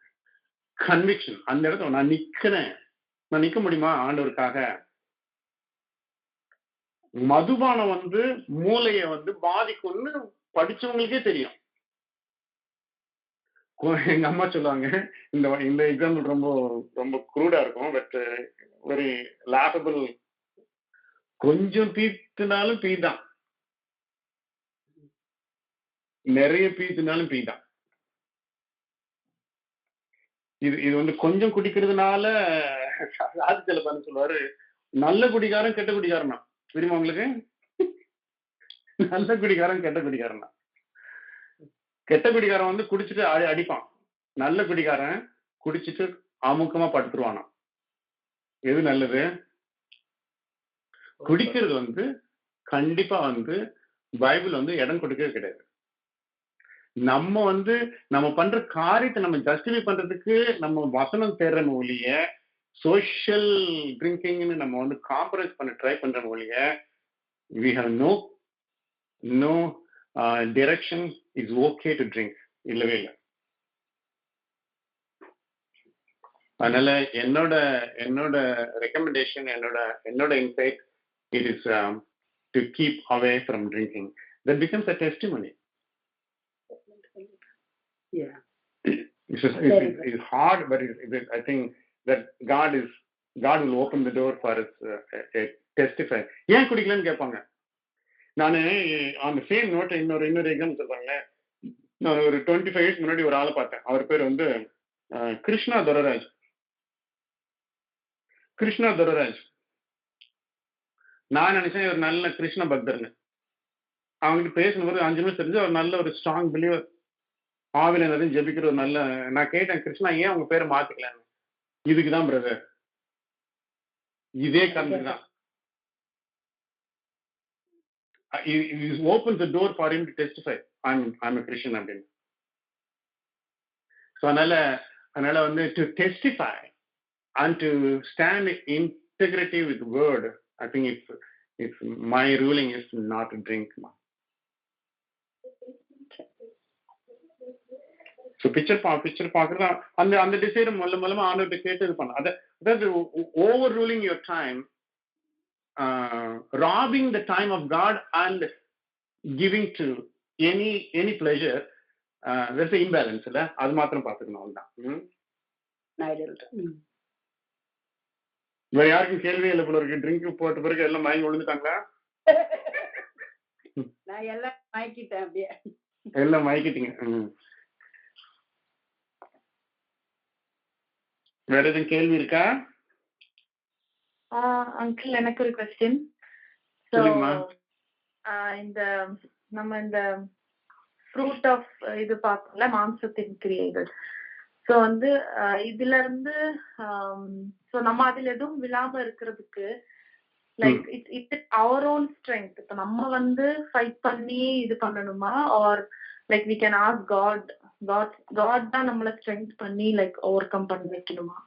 conviction. அந்த இடத்துல நான் நிக்க முடியுமா ஆண்டவருக்காக? மதுபானம் வந்து மூளையை வந்து பாதிக்கும்னு படிச்சவங்களுக்கே தெரியும். எங்க அம்மா சொல்லுவாங்க, இந்த எக்ஸாம்பிள் ரொம்ப ரொம்ப க்ரூடா இருக்கும், பட் வெரி லாஃபபிள். கொஞ்சம் பீத்துனாலும் பீதான், நிறைய பீத்துனாலும் பீதான். இது வந்து கொஞ்சம் குடிக்கிறதுனால ஆதித்தல பண்ண சொல்லுவாரு, நல்ல குடிகாரன் கெட்ட குடிகாரனா தெரியுமா உங்களுக்கு? நல்ல குடிகாரன் கெட்ட குடிகாரனா? கெட்ட குடிகாரன் வந்து குடிச்சிட்டு அடிப்பான், நல்ல குடிகாரன் குடிச்சிட்டு அமுக்கமா படுத்துருவானா. எது நல்லது? குடிக்கிறது வந்து கண்டிப்பா வந்து பைபிள் வந்து இடம் கொடுக்கவே கிடையாது. நம்ம நம்ம பண்ற காரியத்தை நம்ம ஜஸ்டிஃபை பண்றதுக்கு நம்ம வசனம் தேடுற ஒழிய சோஷியல் ட்ரிங்கிங்னு நம்ம காம்ப்ரமைஸ் பண்ண ட்ரை பண்ற ஒழிய we have no direction. It's okay to drink. இல்லவே இல்லை. அதனால என்னோட ரெக்கமெண்டேஷன், என்னோட inside, it is to keep away from drinking. That becomes a testimony. Yeah. It's hard, but I think that God will open the door for us to testify. ஏன் குடிக்கலன்னு கேட்பாங்க. நான் அந்த சேம் நோட்டை இன்னொரு எக்ஸாம்பிள் சொல்றாங்க. நான் ஒரு 25 இயர்ஸ் முன்னாடி ஒரு ஆளை பார்த்தேன். அவர் பேர் கிருஷ்ணா துரராஜ். நான் நினைச்சேன் இவர் நல்ல கிருஷ்ண பக்தர்னு. அவங்ககிட்ட பேசும்போது 5 நிமிஷம் தெரிஞ்சு அவர் நல்ல ஒரு ஸ்ட்ராங் பிலீவர், ஆவில நிறைய ஜெபிக்கிற ஒரு நல்ல. நான் கேட்டேன், கிருஷ்ணா ஏன் உங்க பேரை மாத்திக்கலான்னு. இதுக்குதான் பிரதர், இதே காரணத்துக்கு தான். It opens the door for him to testify, I'm a Christian அப்படின்னு. So அதனால to testify and to stand in integrity with the word, I think it's my ruling is not to drink. So picture பார்க்கறதா அந்த டிசைர் மூலமா ஆண்டவர்கிட்ட கேட்டு இது பண்ண. அதாவது over ruling your time, robbing the time of God and giving to any pleasure, there's an imbalance. அது மாத்திரம் பார்த்துக்கணும். அவ்வளவுதான். வேற யாருக்கும் கேள்வி இல்லை போல இருக்கு. ட்ரிங்க் போட்ட பிறகு எல்லாம் மயங்கி விழுந்துட்டாங்களா? நான் எல்லாம் மயக்கிட்டேன். அப்படியே எல்லாம் மயக்கிட்டீங்க. வேற எதுவும் கேள்வி இருக்கா? அங்கிள், எனக்கு ஒரு கொஸ்டின். நம்ம இந்த ஃப்ரூட் ஆஃப் இது பார்க்கல, மாம்சத்தின் கிரியைகள். ஸோ இதுல இருந்து நம்ம அதுல எதுவும் விழாம இருக்கிறதுக்கு like it's our own strength. இப்போ நம்ம ஃபைட் பண்ணி இது பண்ணணுமா, or like we can ask God தான் நம்மள ஸ்ட்ரென்த் பண்ணி லைக் ஓவர் கம் பண்ணி வைக்கணுமா?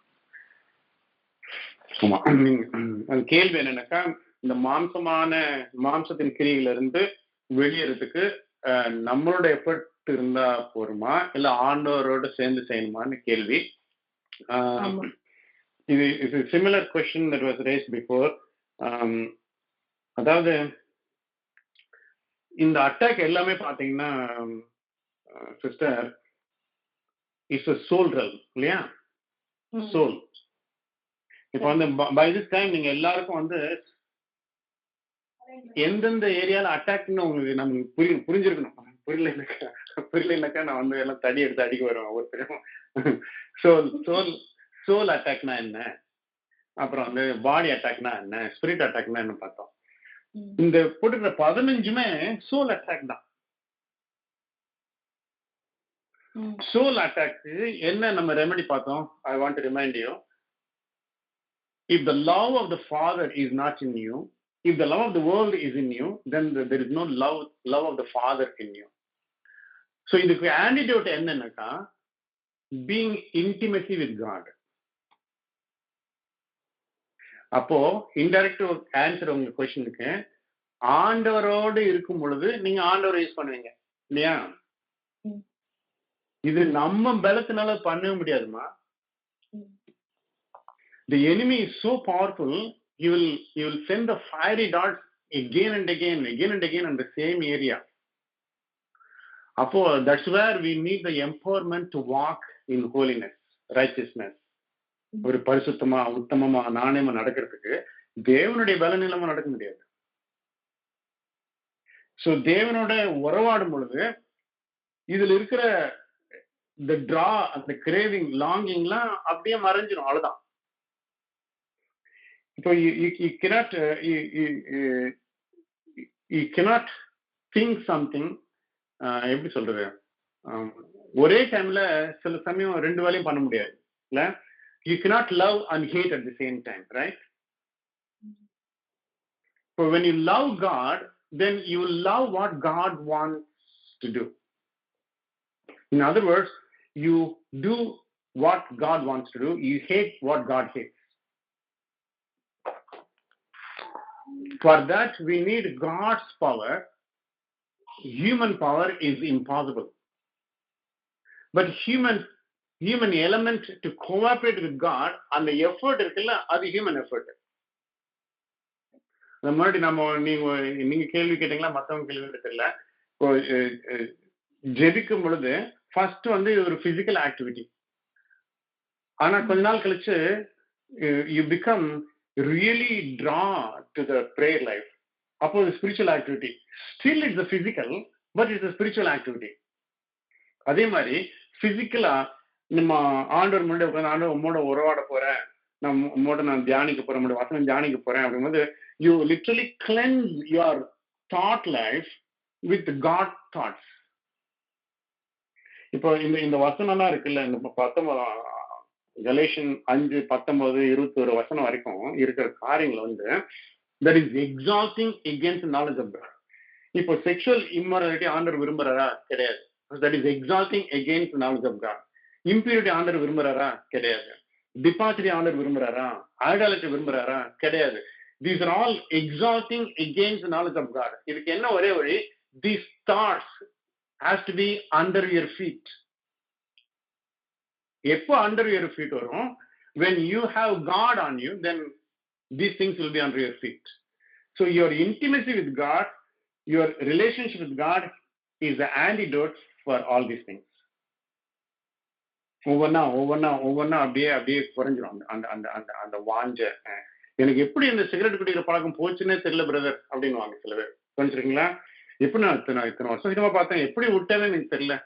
அது கேள்வி என்னன்னாக்கா, இந்த மாம்சத்தின் கிரியில இருந்து வெளியேறதுக்கு நம்மளோட எஃபர்ட் இருந்தா போருமா, இல்ல ஆண்டவரோட சேர்ந்து செய்யணுமான்னு கேள்வி. இது similar question that was raised before. அதாவது இந்த அட்டாக் எல்லாமே பாத்தீங்கன்னா sister, it's a soul realm இல்லையா? சோல். இப்போ பை திஸ் டைம் நீங்க எல்லாருக்கும் எந்தெந்த ஏரியால அட்டாக்னு உங்களுக்கு நமக்கு புரிஞ்சிருக்கணும். புரியலனாக்கா நான் எல்லாம் தடி எடுத்து அடிக்க வருவேன் ஒவ்வொருத்தரும். சோல் அட்டாக்னா என்ன, அப்புறம் பாடி அட்டாக்னா என்ன, ஸ்பிரிட் அட்டாக்னா என்ன பார்த்தோம். இந்த போட்டுக்கிற 15மே சோல் அட்டாக் தான். சோல் அட்டாக் என்ன நம்ம ரெமெடி பார்த்தோம். ஐ want to remind you, if the love of the Father is not in you, if the love of the world is in you, then there is no love of the Father in you. So இதுக்கு antidote என்னன்னாக்கா, being intimacy with God. அப்போ இன்டைரக்ட் ஆன்சர் உங்க கொஸ்டினுக்கு, ஆண்டவரோடு இருக்கும் பொழுது நீங்க ஆண்டவரை யூஸ் பண்ணுவீங்க இல்லையா? இது நம்ம பலத்தினால பண்ணவே முடியாதுமா. The enemy is so powerful, he will send the fiery darts again and again in the same area. Appo that's where we need the empowerment to walk in holiness, righteousness. ஒரு பரிசுத்தமா உத்தமமா நாணயமா நடக்கிறதுக்கு தேவனுடைய பலன் இல்லாம நடக்க முடியாது. சோ தேவனோட உறவாடும் பொழுது இதுல இருக்கிற the draw, அந்த craving, longingலாம் அப்படியே மறைஞ்சிடும். அவ்வளவுதான். So you cannot think something. எப்படி சொல்றது, ஒரே டைம்ல சில சமயம் ரெண்டு வேலையும் பண்ண முடியாது இல்ல. You cannot love and hate at the same time, right? So when you love God, then you will love what God wants to do. In other words, you do what God wants to do. You hate what God hates. For that, we need God's power. Human power is impossible. But human element to cooperate with God, அந்த effort இருக்குல்ல, அது human effort. முன்னாடி நீங்க கேள்வி கேட்டீங்களா, மற்றவங்க கேள்வி தெரியல. இப்போ ஜெபிக்கும் பொழுது ஃபர்ஸ்ட் வந்து ஒரு பிசிக்கல் ஆக்டிவிட்டி. ஆனா கொஞ்ச நாள் கழிச்சு you become really draw to the prayer life. அப்போ ஒரு spiritual activity. Still it's physical, but it's spiritual activity. அதே மாதிரி பிசிக்கலா நம்ம ஆண்டவர் முன்னாடி உட்காந்து ஆண்டவர் உம்மோட உறவாட போறேன், நான் தியானிக்க போறேன், உங்களோட வசனம் தியானிக்க போறேன் அப்படிங்கும்போது you literally cleanse your thought life with God thoughts. இப்போ இந்த வசனம்லாம் இருக்குல்ல, இந்த 19 கலேஷியன் 5:19-21 வசனம் வரைக்கும் இருக்கிற காரியங்கள் வந்து that is exalting against the knowledge of God. இப்போ செக்ஷுவல் இம்மொராலிட்டி ஆண்டவர் விரும்புறாரா? கிடையாது. That is exalting against the knowledge of God. Impurity ஆண்டவர் விரும்புறாரா? கிடையாது. டிபாசிட்டி ஆண்டவர் விரும்புறாரா? ஐடாலஜி விரும்புறாரா? கிடையாது. These are all exalting against the knowledge of God. இதுக்கு என்ன ஒரே வழி? These thoughts has to be under your feet. எப்போ under your feet வரும்? When you have God on you, then these things will be under your feet. So your intimacy with God, your relationship with God is the antidote for all these things. ஒவ்வொன்னா அப்படியே குறைஞ்சிரும் அந்த வாஞ்ச. எனக்கு எப்படி இந்த சிகரெட் குடிக்கிற பழக்கம் போச்சுன்னே தெரியல பிரதர் அப்படின்னு வாங்க சில பேர். புரிஞ்சுருக்கீங்களா? எப்படி நான் இத்தனை வருஷம் சினிமா பார்த்தேன், எப்படி விட்டேன்னு எனக்கு தெரியல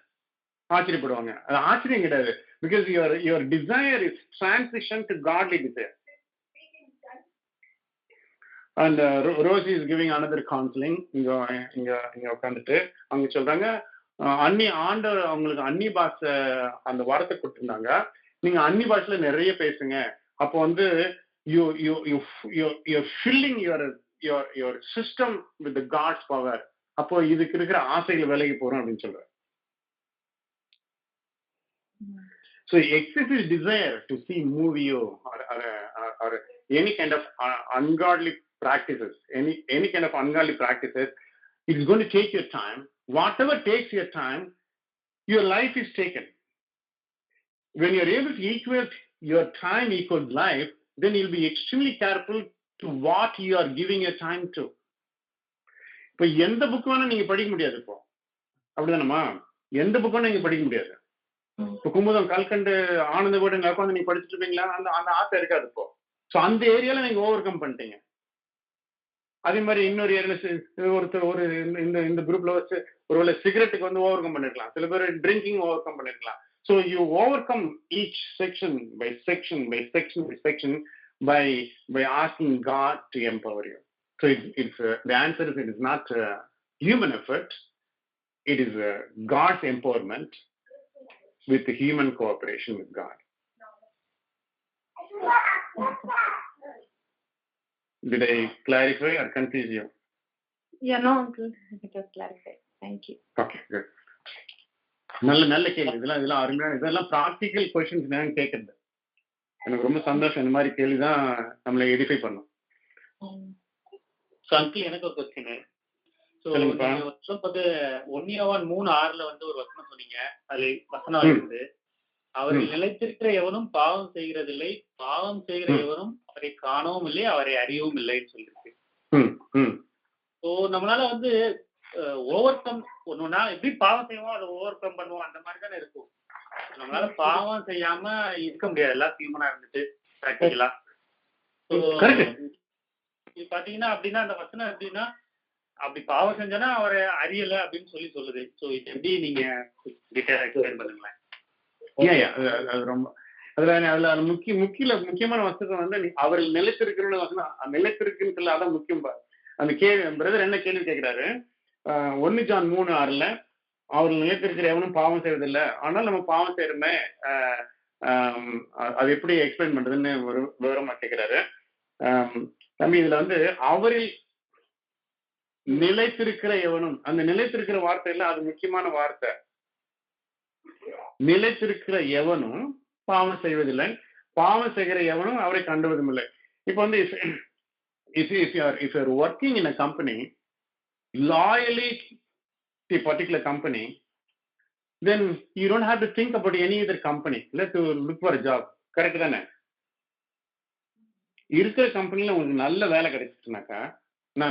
ஆச்சரியப்படுவாங்க. அது ஆச்சரியம் கிடையாது. Because your desire is transition to godly desire. And Rosie is giving another counseling. இங்க உட்காந்துட்டு அவங்க சொல்றாங்க, ஆண்டவர் அவங்களுக்கு அன்னி பாஷை அந்த வார்த்தை கொடுத்துருந்தாங்க, நீங்க அன்னி பாஷையில நிறைய பேசுங்க, அப்போ வந்து you're filling your system with the God's power. அப்போ இதுக்கு இருக்கிற ஆசைகள் விலகி போறோம் அப்படின்னு சொல்ற. So excessive desire to see movie or any kind of ungodly practices, any kind of ungodly practices, it's going to take your time. Whatever takes your time, your life is taken. When you're able to equate your time equals life, then you'll be extremely careful to what you are giving your time to. இப்போ எந்த புக் வேணா நீங்க படிக்க முடியாது. இப்போ அப்படிதானம்மா, எந்த புக் வேணா நீங்க படிக்க முடியாது. இப்போ குமுதம், கல்கண்டு, ஆனந்த கூட உட்காந்து நீங்க படிச்சுட்டு இருப்பீங்களா? அந்த ஆசை இருக்காது இப்போ. ஸோ அந்த ஏரியால நீங்க ஓவர் கம் பண்ணிட்டீங்க. அதே மாதிரி இன்னொரு ஏரியால ஒருத்தர் இந்த குரூப்ல வச்சு ஒருவேளை சிகரெட்டுக்கு வந்து ஓவர் கம் பண்ணிருக்கலாம், சில பேர் ட்ரிங்கிங் ஓவர் கம் பண்ணிருக்கலாம். So you overcome each section by section by asking God to empower you. So the answer is it is not human effort, it is God's empowerment with the human cooperation with God. Did I clarify or confuse you? Yeah, no, uncle. It was clarified. Thank you. Okay, good. நல்ல கேள்வி. இதெல்லாம் அருமையான, இதெல்லாம் ப்ராக்டிக்கல் கொஸ்டின்ஸ் நான் கேட்கறது எனக்கு ரொம்ப சந்தோஷம். இந்த மாதிரி கேள்விதான் நம்மளை எடிஃபை பண்ணும். அங்கிள், எனக்கு ஒரு கொஸ்டின். வந்து 1 யோவான் 3:6 வந்து ஒரு வசனம் சொன்னீங்க. அது வசனம் இருக்குது, அவரில் நிலைத்திருக்கிற எவனும் பாவம் செய்கிறதில்லை, பாவம் செய்கிற எவனும் அவரை காணவும் இல்லை, அவரை அறியவும் இல்லைன்னு சொல்லியிருக்கு. ஸோ நம்மளால வந்து ஓவர் கம் ஒண்ணுன்னா எப்படி பாவம் செய்வோம், அதை ஓவர் கம் பண்ணுவோம், அந்த மாதிரி தானே இருக்கும். நம்மளால பாவம் செய்யாம இருக்க முடியாது, எல்லாம் ஹியூமனா இருந்துட்டு பிராக்டிக்கலா. பாத்தீங்கன்னா அப்படின்னா அந்த வசனம் எப்படின்னா, அப்படி பாவம் செஞ்சோன்னா அவரை அறியல அப்படின்னு சொல்லுது. ஸோ இது எப்படி நீங்க டீட்டெயிலா எக்ஸ்பிளைன் பண்ணுங்களேன். அது ரொம்ப அதுல முக்கியமான வசனம் வந்து அவர்கள் நிலைத்திருக்கிறோன்னு வசனம், நிலைத்திருக்குன்னு சொல்ல அதான் முக்கியம். அந்த பிரதர் என்ன கேள்வி கேட்கிறாரு, 1 ஜான் 3:6 அவர்கள் நிலைத்திருக்கிற எவனும் பாவம் செய்யறதில்லை, ஆனால் நம்ம பாவம் செய்யறோமே, அது எப்படி எக்ஸ்பிளைன் பண்றதுன்னு ஒரு விவரமா கேட்கிறாரு. தம்பி, இதுல வந்து அவரில் நிலைத்திருக்கிற எவனும், அந்த நிலைத்திருக்கிற வார்த்தை இல்ல, அது முக்கியமான வார்த்தை. நிலைத்திருக்கிற எவனும் பாவம் செய்வதில்லை, பாவம் செய்கிற எவனும் அவரை கண்டுவதும் இல்லை. இப்போ வந்து if you are working in a company loyally to a particular company, then you don't have to think about any other company. Let to look for a job. Correct தானே? இருக்கிற கம்பெனில உங்களுக்கு நல்ல வேலை கிடைச்சிச்சுனாக்கா,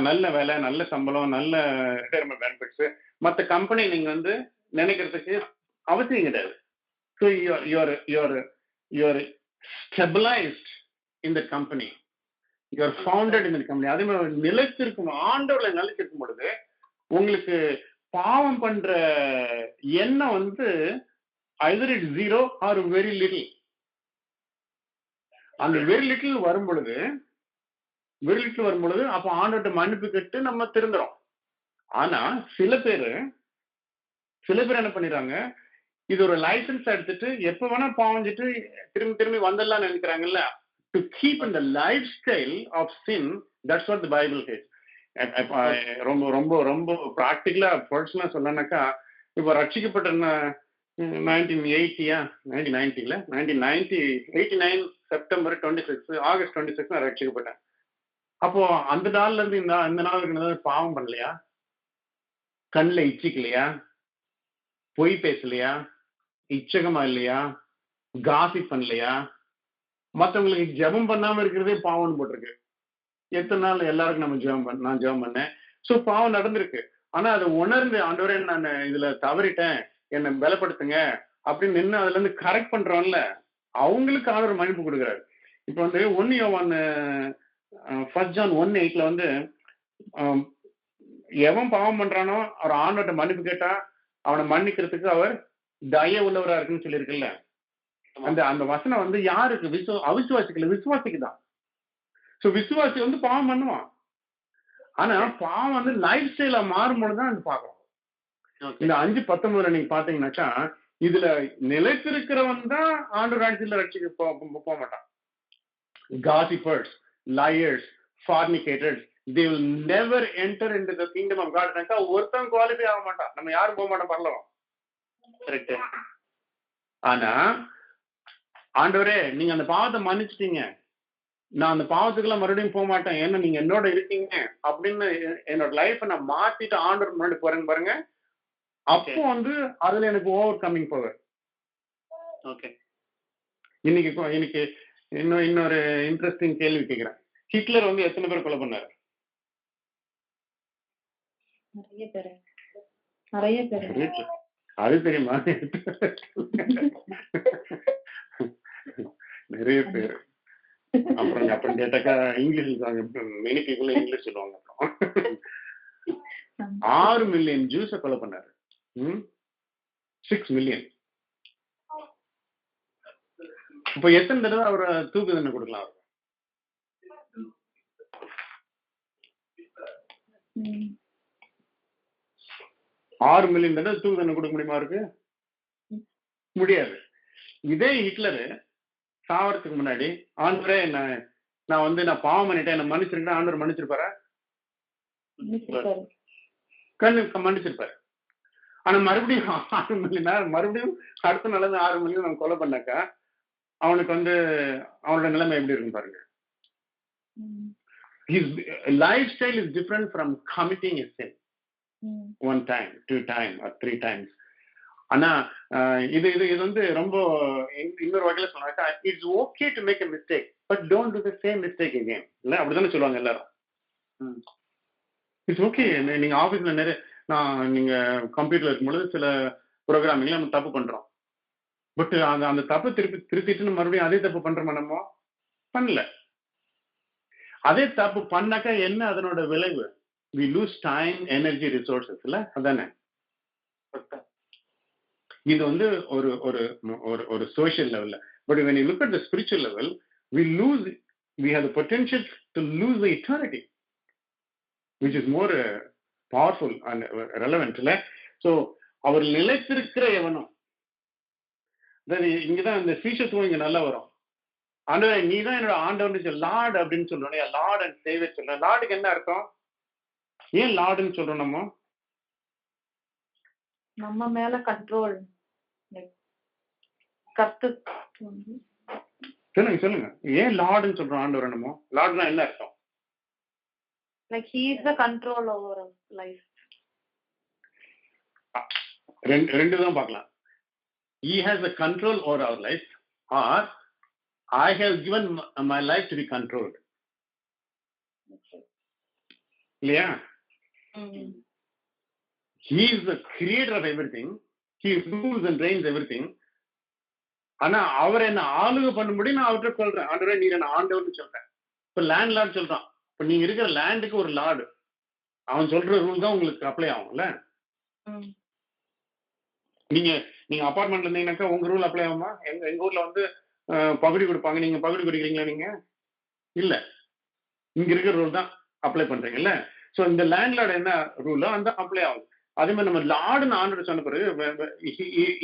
நல்ல வேலை, நல்ல சம்பளம், நல்ல ரிட்டையர்மெண்ட் பெனிஃபிட்ஸ், மற்ற கம்பெனி நீங்க வந்து நினைக்கிறதுக்கு அவசியம் கிடையாது. So you're stabilized in the company, you're founded in the company. அதே மாதிரி நிலைத்திருக்கும், ஆண்டவர்களை நிலைத்திருக்கும் பொழுது உங்களுக்கு பாவம் பண்ற எண்ணம் வந்து either it's zero or very little. அந்த வெரி லிட்டில் வரும் பொழுது அப்ப ஆண்டவர்கிட்ட மன்னிப்பு கேட்டு நம்ம திருந்துறோம். ஆனா சில பேர் என்ன பண்ணிடுறாங்க, இது ஒரு லைசன்ஸ் எடுத்துட்டு எப்ப வேணா பாவஞ்சிட்டு திரும்பி வந்துடலாம் நினைக்கிறாங்கல்ல. To keep in the lifestyle of sin, that's what the Bible says. ரொம்ப ரொம்ப ரொம்ப ப்ராக்டிக்கலா பர்சனலா சொல்லனாக்கா, இப்போ ரட்சிக்கப்பட்ட 1989 செப்டம்பர் 26 ஆகஸ்ட் 26 நான் ரட்சிக்கப்பட்டேன். அப்போ அந்த நாள்ல இருந்து இந்த நாளுக்கு பாவம் பண்ணலையா, கண்ணில் இச்சிக்கலையா, பொய் பேசலையா, இச்சகமா இல்லையா, காசிப் பண்ணலையா, மற்றவங்களுக்கு ஜெபம் பண்ணாம இருக்கிறதே பாவம்னு போட்டிருக்கு. எத்தனை நாள் எல்லாருக்கும் நம்ம நான் ஜெபம் பண்ணேன். ஸோ பாவம் நடந்திருக்கு. ஆனா அதை உணர்ந்து, ஆண்டவரே நான் இதுல தவறிட்டேன், என்னை பலப்படுத்துங்க அப்படின்னு நின்று அதுல இருந்து கரெக்ட் பண்றோம்ல, அவங்களுக்கு ஆண்டவர் மன்னிப்பு கொடுக்குறாரு. இப்போ வந்து 1 யோவான் 1 ஜான் 1:8 வந்து எவன் பாவம் பண்றானோ அவர் ஆண்டவர்கிட்ட மன்னிப்பு கேட்டா அவனை மன்னிக்கிறதுக்கு அவர் தய உள்ளவரா இருக்குன்னு சொல்லியிருக்குல்ல. அந்த வசனம் வந்து யாருக்கு? அவிசுவாசிக்கல, விசுவாசிக்கு தான். ஸோ விசுவாசி வந்து பாவம் பண்ணுவான். ஆனா பாவம் வந்து லைஃப் ஸ்டைலா மாறும்போதுதான் அது பார்க்கணும். இந்த 5:19 நீங்க பாத்தீங்கன்னாக்கா, இதுல நிலைத்திருக்கிறவன் தான் ஆண்டவர் ராஜ்யத்துல ரட்சிக்க போக மாட்டான். Gossipers, liars, fornicators, they will never enter into the kingdom of God. ஒருத்தன் குவாலிஃபை ஆக மாட்டான். நம்ம யாரும் போக மாட்டோம் பரலோகம். கரெக்ட். ஆனா ஆண்டவரே நீங்க அந்த பாவத்தை மன்னிச்சிட்டீங்க, நான் அந்த பாவத்துக்கெல்லாம் மறுபடியும் போக மாட்டேன், ஏன்னா நீங்க என்னோட இருக்கீங்க அப்படின்னு என்னோட லைஃபை நான் மாத்திட்டு ஆண்டவர் முன்னாடி போறேன்னு பாருங்க. அப்போ வந்து அதுல எனக்கு ஓவர் கம்மிங் போவேன். ஓகே. இன்னைக்கு இன்னொரு இன்ட்ரெஸ்டிங் கேள்வி கேட்கிறேன். ஹிட்லர் வந்து எத்தனை பேர் கொலை பண்ணாரு? நிறைய பேர். அது தெரியுமா? நிறைய பேர். அப்புறம் கேட்டாக்கா இங்கிலீஷ் மெனி பீப்புள் இங்கிலீஷ் சொல்லுவாங்க. அப்புறம் 6 மில்லியன் ஜூஸ கொலை பண்ணாரு. 6 மில்லியன். இப்ப எத்தனை தடவை அவரை தூக்கு தண்டனை கொடுக்கலாம்? 6 மில்லியன் தடவை தூக்கு தண்டனை கொடுக்க முடியுமா இருக்கு? முடியாது. இதே ஹிட்லரு சாவறதுக்கு முன்னாடி ஆண்டவரே நான் பாவம் பண்ணிட்டேன், என்ன மன்னிச்சிருக்கேன், ஆண்டவர் மன்னிச்சிருப்பாரா? மன்னிச்சிருப்பாரு. ஆனா மறுபடியும் 6 மில்லியன், மறுபடியும் அடுத்த நாள் 6 மில்லியன் நம்ம கொலை பண்ணாக்கா அவனுக்கு வந்து அவனோட நிலைமை எப்படி இருக்கும் பாருங்க. His lifestyle is different from committing a sin 1 time, 2 time or 3 times. ஆனா இது வந்து ரொம்ப இன்னொரு வகையில சொன்னாக்கா, it's okay to make a mistake but don't do the same mistake again. இல்ல அப்படிதானே சொல்லுவாங்க எல்லாரும். It's okay. நீங்க ஆபீஸ்ல நீங்க கம்ப்யூட்டர்ல இருக்கும்பொழுது சில ப்ரோக்ராமிங்ல நம்ம தப்பு பண்றோம். பட் அந்த தப்பு திருத்திட்டு மறுபடியும் அதே தப்பு பண்றோமா? நம்ம பண்ணல. அதே தப்பு பண்ணாக்கா என்ன அதனோட விளைவு? we lose time, energy, resources. இல்ல அதானே? இது வந்து ஒரு சோஷியல் லெவல்ல. But when you look at the spiritual level, we have the potential to lose the eternity, which is more powerful and relevant. இல்ல? So அவர் நிலைத்திருக்கிற எவனும், இங்கதான் இந்த சீஷத்துவம் இங்க நல்லா வரும். ஆண்டவரே நீ தான் என்னோட ஆண்டவன் லார்ட் அப்படின்னு சொல்றோம். லார்ட் அண்ட் சேவியர் சொல்றேன். லார்டுக்கு என்ன அர்த்தம்? ஏன் லார்டுன்னு சொல்றோம்? நம்ம மேல கண்ட்ரோல், கத்து சொல்லுங்க ஏன் லார்டுன்னு சொல்றோம் ஆண்டவர்? என்னமோ லார்டுனா என்ன அர்த்தம்? Like he is the control over life. ரெண்டு தான் பார்க்கலாம். He has the control over our life, or I have given my life to be controlled. இல்லையா? He is the creator of everything. He rules and reigns everything. ஆனா அவர் என்ன ஆளுகை பண்ணும்படி நான் அவர்கிட்ட சொல்றேன், ஆண்டவரே நீர் என்ன ஆண்டவர்னு சொல்றேன். இப்ப லேண்ட் லார்ட் சொல்றான். இப்ப நீங்க இருக்கிற லேண்டுக்கு ஒரு லார்டு, அவன் சொல்ற ரூல் தான் உங்களுக்கு அப்ளை ஆகும்ல. நீங்க அபார்ட்மெண்ட்ல இருந்தீங்கன்னாக்கா உங்க ரூல் அப்ளை ஆகுமா? எங்க ஊர்ல வந்து பகுதி கொடுப்பாங்க. நீங்க பகுதி கொடுக்குறீங்களா? நீங்க இல்ல, இங்க இருக்கிற ரூல் தான் அப்ளை பண்றீங்கல்ல. சோ இந்த லேண்ட்லார்டு என்ன ரூலோ அந்த அப்ளை ஆகும். அதே மாதிரி நம்ம லார்டுன்னு ஆண்டவர் சொன்ன பிறகு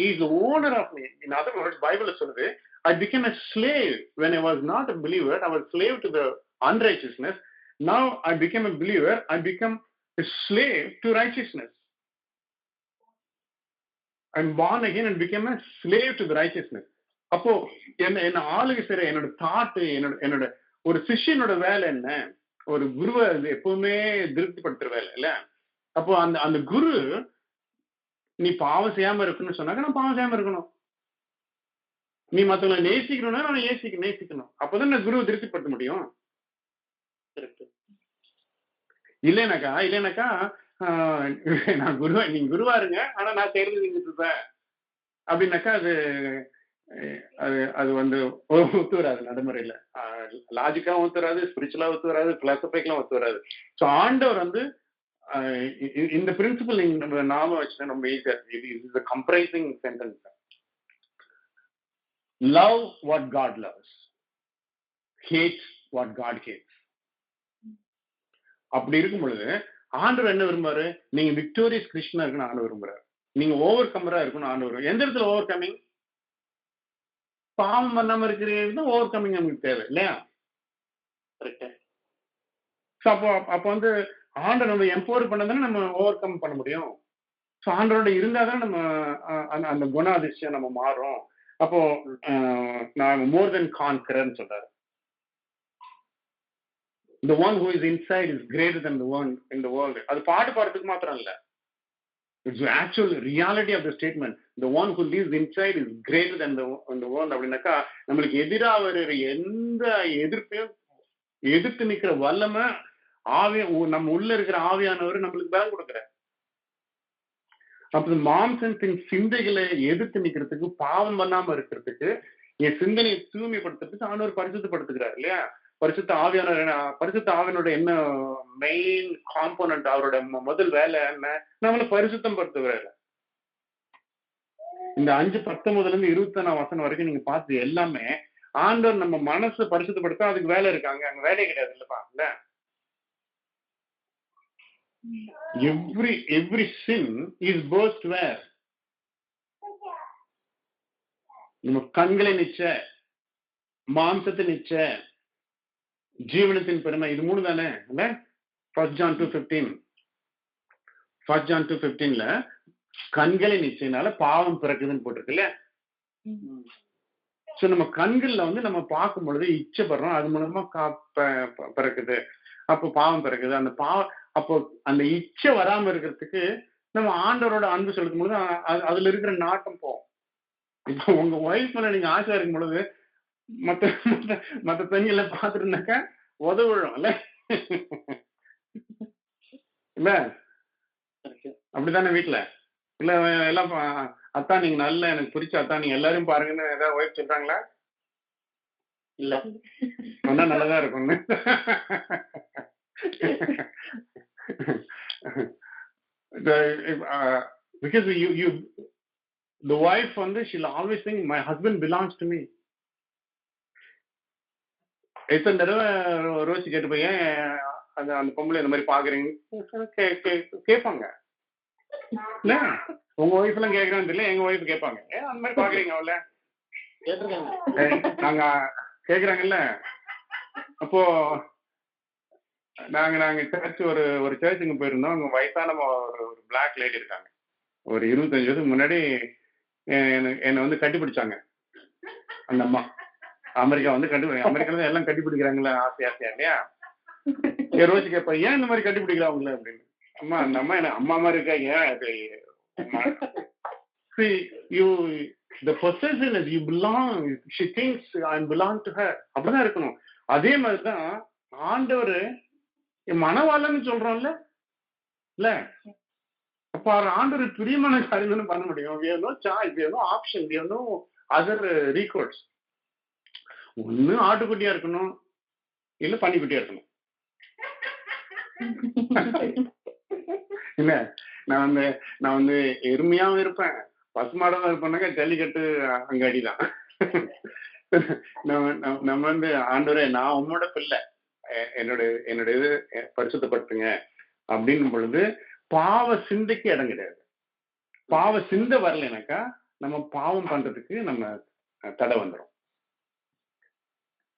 is the owner of me. In other words பைபிள்ல சொல்லுது, I became a slave when I was not a believer. I was slave to the unrighteousness. Now I became a believer. I become a slave to righteousness. I'm born again and became a slave to the righteousness. அப்போ என்ன ஆளுகை செய்ற என்னோட தாட்டு, என்னோட ஒரு சிஷ்யனோட வேலை என்ன? ஒரு குருவை எப்பவுமே திருப்திப்படுத்துற வேலை இல்ல. அப்போ அந்த குரு நீ பாவம் செய்யாம இருக்குன்னு சொன்னாக்க நான் பாவம் செய்யாம இருக்கணும். நீ மத்தவங்களை நேசிக்கணும்னா நான் நேசிக்கணும். அப்பதான் நான் குருவை திருப்திப்படுத்த முடியும். இல்லைனாக்கா நான் குருவா, நீங்க குருவா இருங்க, ஆனா நான் செய்யறது செஞ்சுட்டு இருப்பேன் அப்படின்னாக்கா அது வந்து ஒத்து வராது. நடைமுறையில லாஜிக்கா ஒத்து வராது, ஸ்பிரிச்சுவலா ஒத்து வராது, பிலாசபிக்கெல்லாம் ஒத்து வராது. ஸோ ஆண்டவர் வந்து இந்த பிரின்சிபல் நம்ம நாம வச்சுட்டா நம்ம ஈஸியா, இது comprising sentence. Love what God loves, hate what God hates. அப்படி இருக்கும் பொழுது ஆண்டவர் என்ன விரும்புறாரு? நீங்க விக்டோரியஸ் கிறிஸ்டியனா இருக்குன்னு ஆண்டவர் விரும்புறாரு. நீங்க ஓவர் கம்மரா இருக்குன்னு ஆண்டவர். எந்த இடத்துல ஓவர் கம்மிங்? பாவம் பண்ணாம இருக்கிறது ஓவர் கம்மிங் நமக்கு தேவை இல்லையா? அப்போ வந்து ஆண்டவர் நம்ம எம்பவர் பண்ணதானே நம்ம ஓவர் கம் பண்ண முடியும். ஸோ ஆண்டவரோட இருந்தாதான் நம்ம அந்த குணாதிசயம் நம்ம மாறும். அப்போ நான் மோர் தென் கான்கரர்னு சொல்றாரு. The one who is inside is greater than the one in the world. அது பாட்டு பாடுறதுக்கு மாத்திரம் இல்ல. It's the actual reality of the statement. The one who lives inside is greater than the world. அப்படின்னாக்கா நம்மளுக்கு எதிராக வருகிற எந்த எதிர்ப்பையும் எதிர்த்து நிக்கிற வல்லமை நம்ம உள்ள இருக்கிற ஆவியானவர் நம்மளுக்கு பலம் கொடுக்குறார். அப்ப மாம்சத்தின் சிந்தைகளை எதிர்த்து நிக்கிறதுக்கு, பாவம் பண்ணாம இருக்கிறதுக்கு, என் சிந்தனையை தூய்மைப்படுத்துறதுக்கு ஆண்டவர் பரிசுத்தப்படுத்துகிறார் இல்லையா? பரிசுத்த ஆவியானோட என்ன மெயின் காம்போனன்ட்? அவரோட முதல் வேலை என்ன? நம்மளை பரிசுத்தம் படுத்துகிறாரு. இந்த 5:19-21 வரைக்கும் நீங்க பார்த்து எல்லாமே ஆண்டவர் நம்ம மனசை பரிசுத்தப்படுத்த அதுக்கு வேலை இருக்காங்க. அங்க வேலையே கிடையாது இல்லப்பா. இல்ல, every sin is birthed where? நம்ம கண்களை நிச்ச, மாம்சத்தை நிச்ச, ஜீவனத்தின் பெருமை, இது 3 தானே இல்ல? 1 John 2:15 கண்களை நிச்சயனால பாவம் பிறக்குதுன்னு போட்டிருக்குல்ல. சோ நம்ம கண்கள்ல வந்து நம்ம பார்க்கும் பொழுது இச்சப்படுறோம், அது மூலமா பிறக்குது. அப்போ பாவம் பிறக்குது. அந்த அப்போ அந்த இச்சை வராம இருக்கிறதுக்கு நம்ம ஆண்டவரோட அன்பு செலுத்தும் பொழுது அதுல இருக்கிற நாட்டம் போகும். இப்போ உங்க ஒய்ஃப் மேல நீங்க ஆசையா இருக்கும் பொழுது மத்த பெண்களை பார்த்துருந்தாக்கா உதவிடும் இல்ல? இல்ல அப்படித்தானே வீட்டுல? இல்ல எல்லாம் அத்தா நீங்க நல்ல எனக்கு பிடிச்ச அத்தா நீங்க எல்லாரும் பாருங்கன்னு ஏதாவது ஒய்ஃப் சொல்றாங்களா? இல்ல, சொன்னா நல்லதா இருக்கும்னு. Because the wife வந்து she'll always think my husband belongs to me. எத்தனை தடவை ரோசி கேட்டு போய் அந்த பொம்பளை இந்த மாதிரி பாக்குறீங்க கேட்பாங்க இல்ல? உங்க ஒய்ஃப் எல்லாம் கேட்கறான்னு தெரியல, எங்க ஒய்ஃப் கேட்பாங்க, ஏன் அந்த மாதிரி பாக்குறீங்க அவள நாங்க கேக்குறாங்கல்ல. அப்போ நாங்க சர்ச் ஒரு சர்ச்சுக்கு போயிருந்தோம். அங்க வயசான ஒரு பிளாக் லேடி இருக்காங்க. ஒரு 25 வருஷத்துக்கு முன்னாடி என்னை வந்து கட்டிப்பிடிச்சாங்க அந்த அம்மா. அமெரிக்கா வந்து அமெரிக்கால எல்லாம் கட்டிப்பிடிக்கிறாங்களா ஆசை ஆசையா இல்லையா? ரோஜி கேட்பா, ஏன் இந்த மாதிரி கட்டிப்பிடிக்கிறாங்களே அப்படின்னு. அம்மா அந்த அம்மா என்ன அம்மா மாதிரி இருக்கா? ஏன் அது see you the possession is you belong, she thinks I belong to her. அப்படிதான் இருக்கணும். அதே மாதிரிதான் ஆண்டவர் மனவாளன்னு சொல்றோம்ல இல்ல, அப்ப ஆண்டவர் பிரியமான காரியம் பண்ண முடியும். we have no choice, we have no option, we have no other recourse. ஒண்ணு ஆட்டுக்குட்டியா இருக்கணும், இல்ல பன்னிக்குட்டியா இருக்கணும். இல்ல நான் வந்து எருமையாவும் இருப்பேன், பசுமாடவும் இருப்பேன்னாக்கா ஜல்லிக்கட்டு அங்காடிதான். நம்ம வந்து ஆண்டவரே நான் உம்மோட பிள்ளை, என்னோட இது பரிசுத்தப்படுத்துங்க அப்படின்னும் பொழுது பாவ சிந்தைக்கு இடம் கிடையாது. பாவ சிந்தை வரலைனாக்கா நம்ம பாவம் பண்றதுக்கு நம்ம தடை வந்துடும்.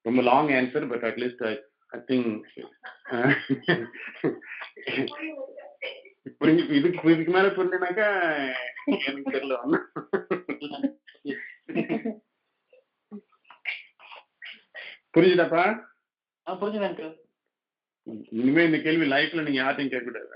ரொம்ப long answer, but at least I think இதுக்கு மேல புரியலனாக்கா எனக்கு தெரியல. புரிஞ்சுதாப்பா? புரிஞ்சுது. இனிமே இந்த கேள்வி லைஃப்ல நீங்க யார்ட்டையும் கேட்கக்கூடாது.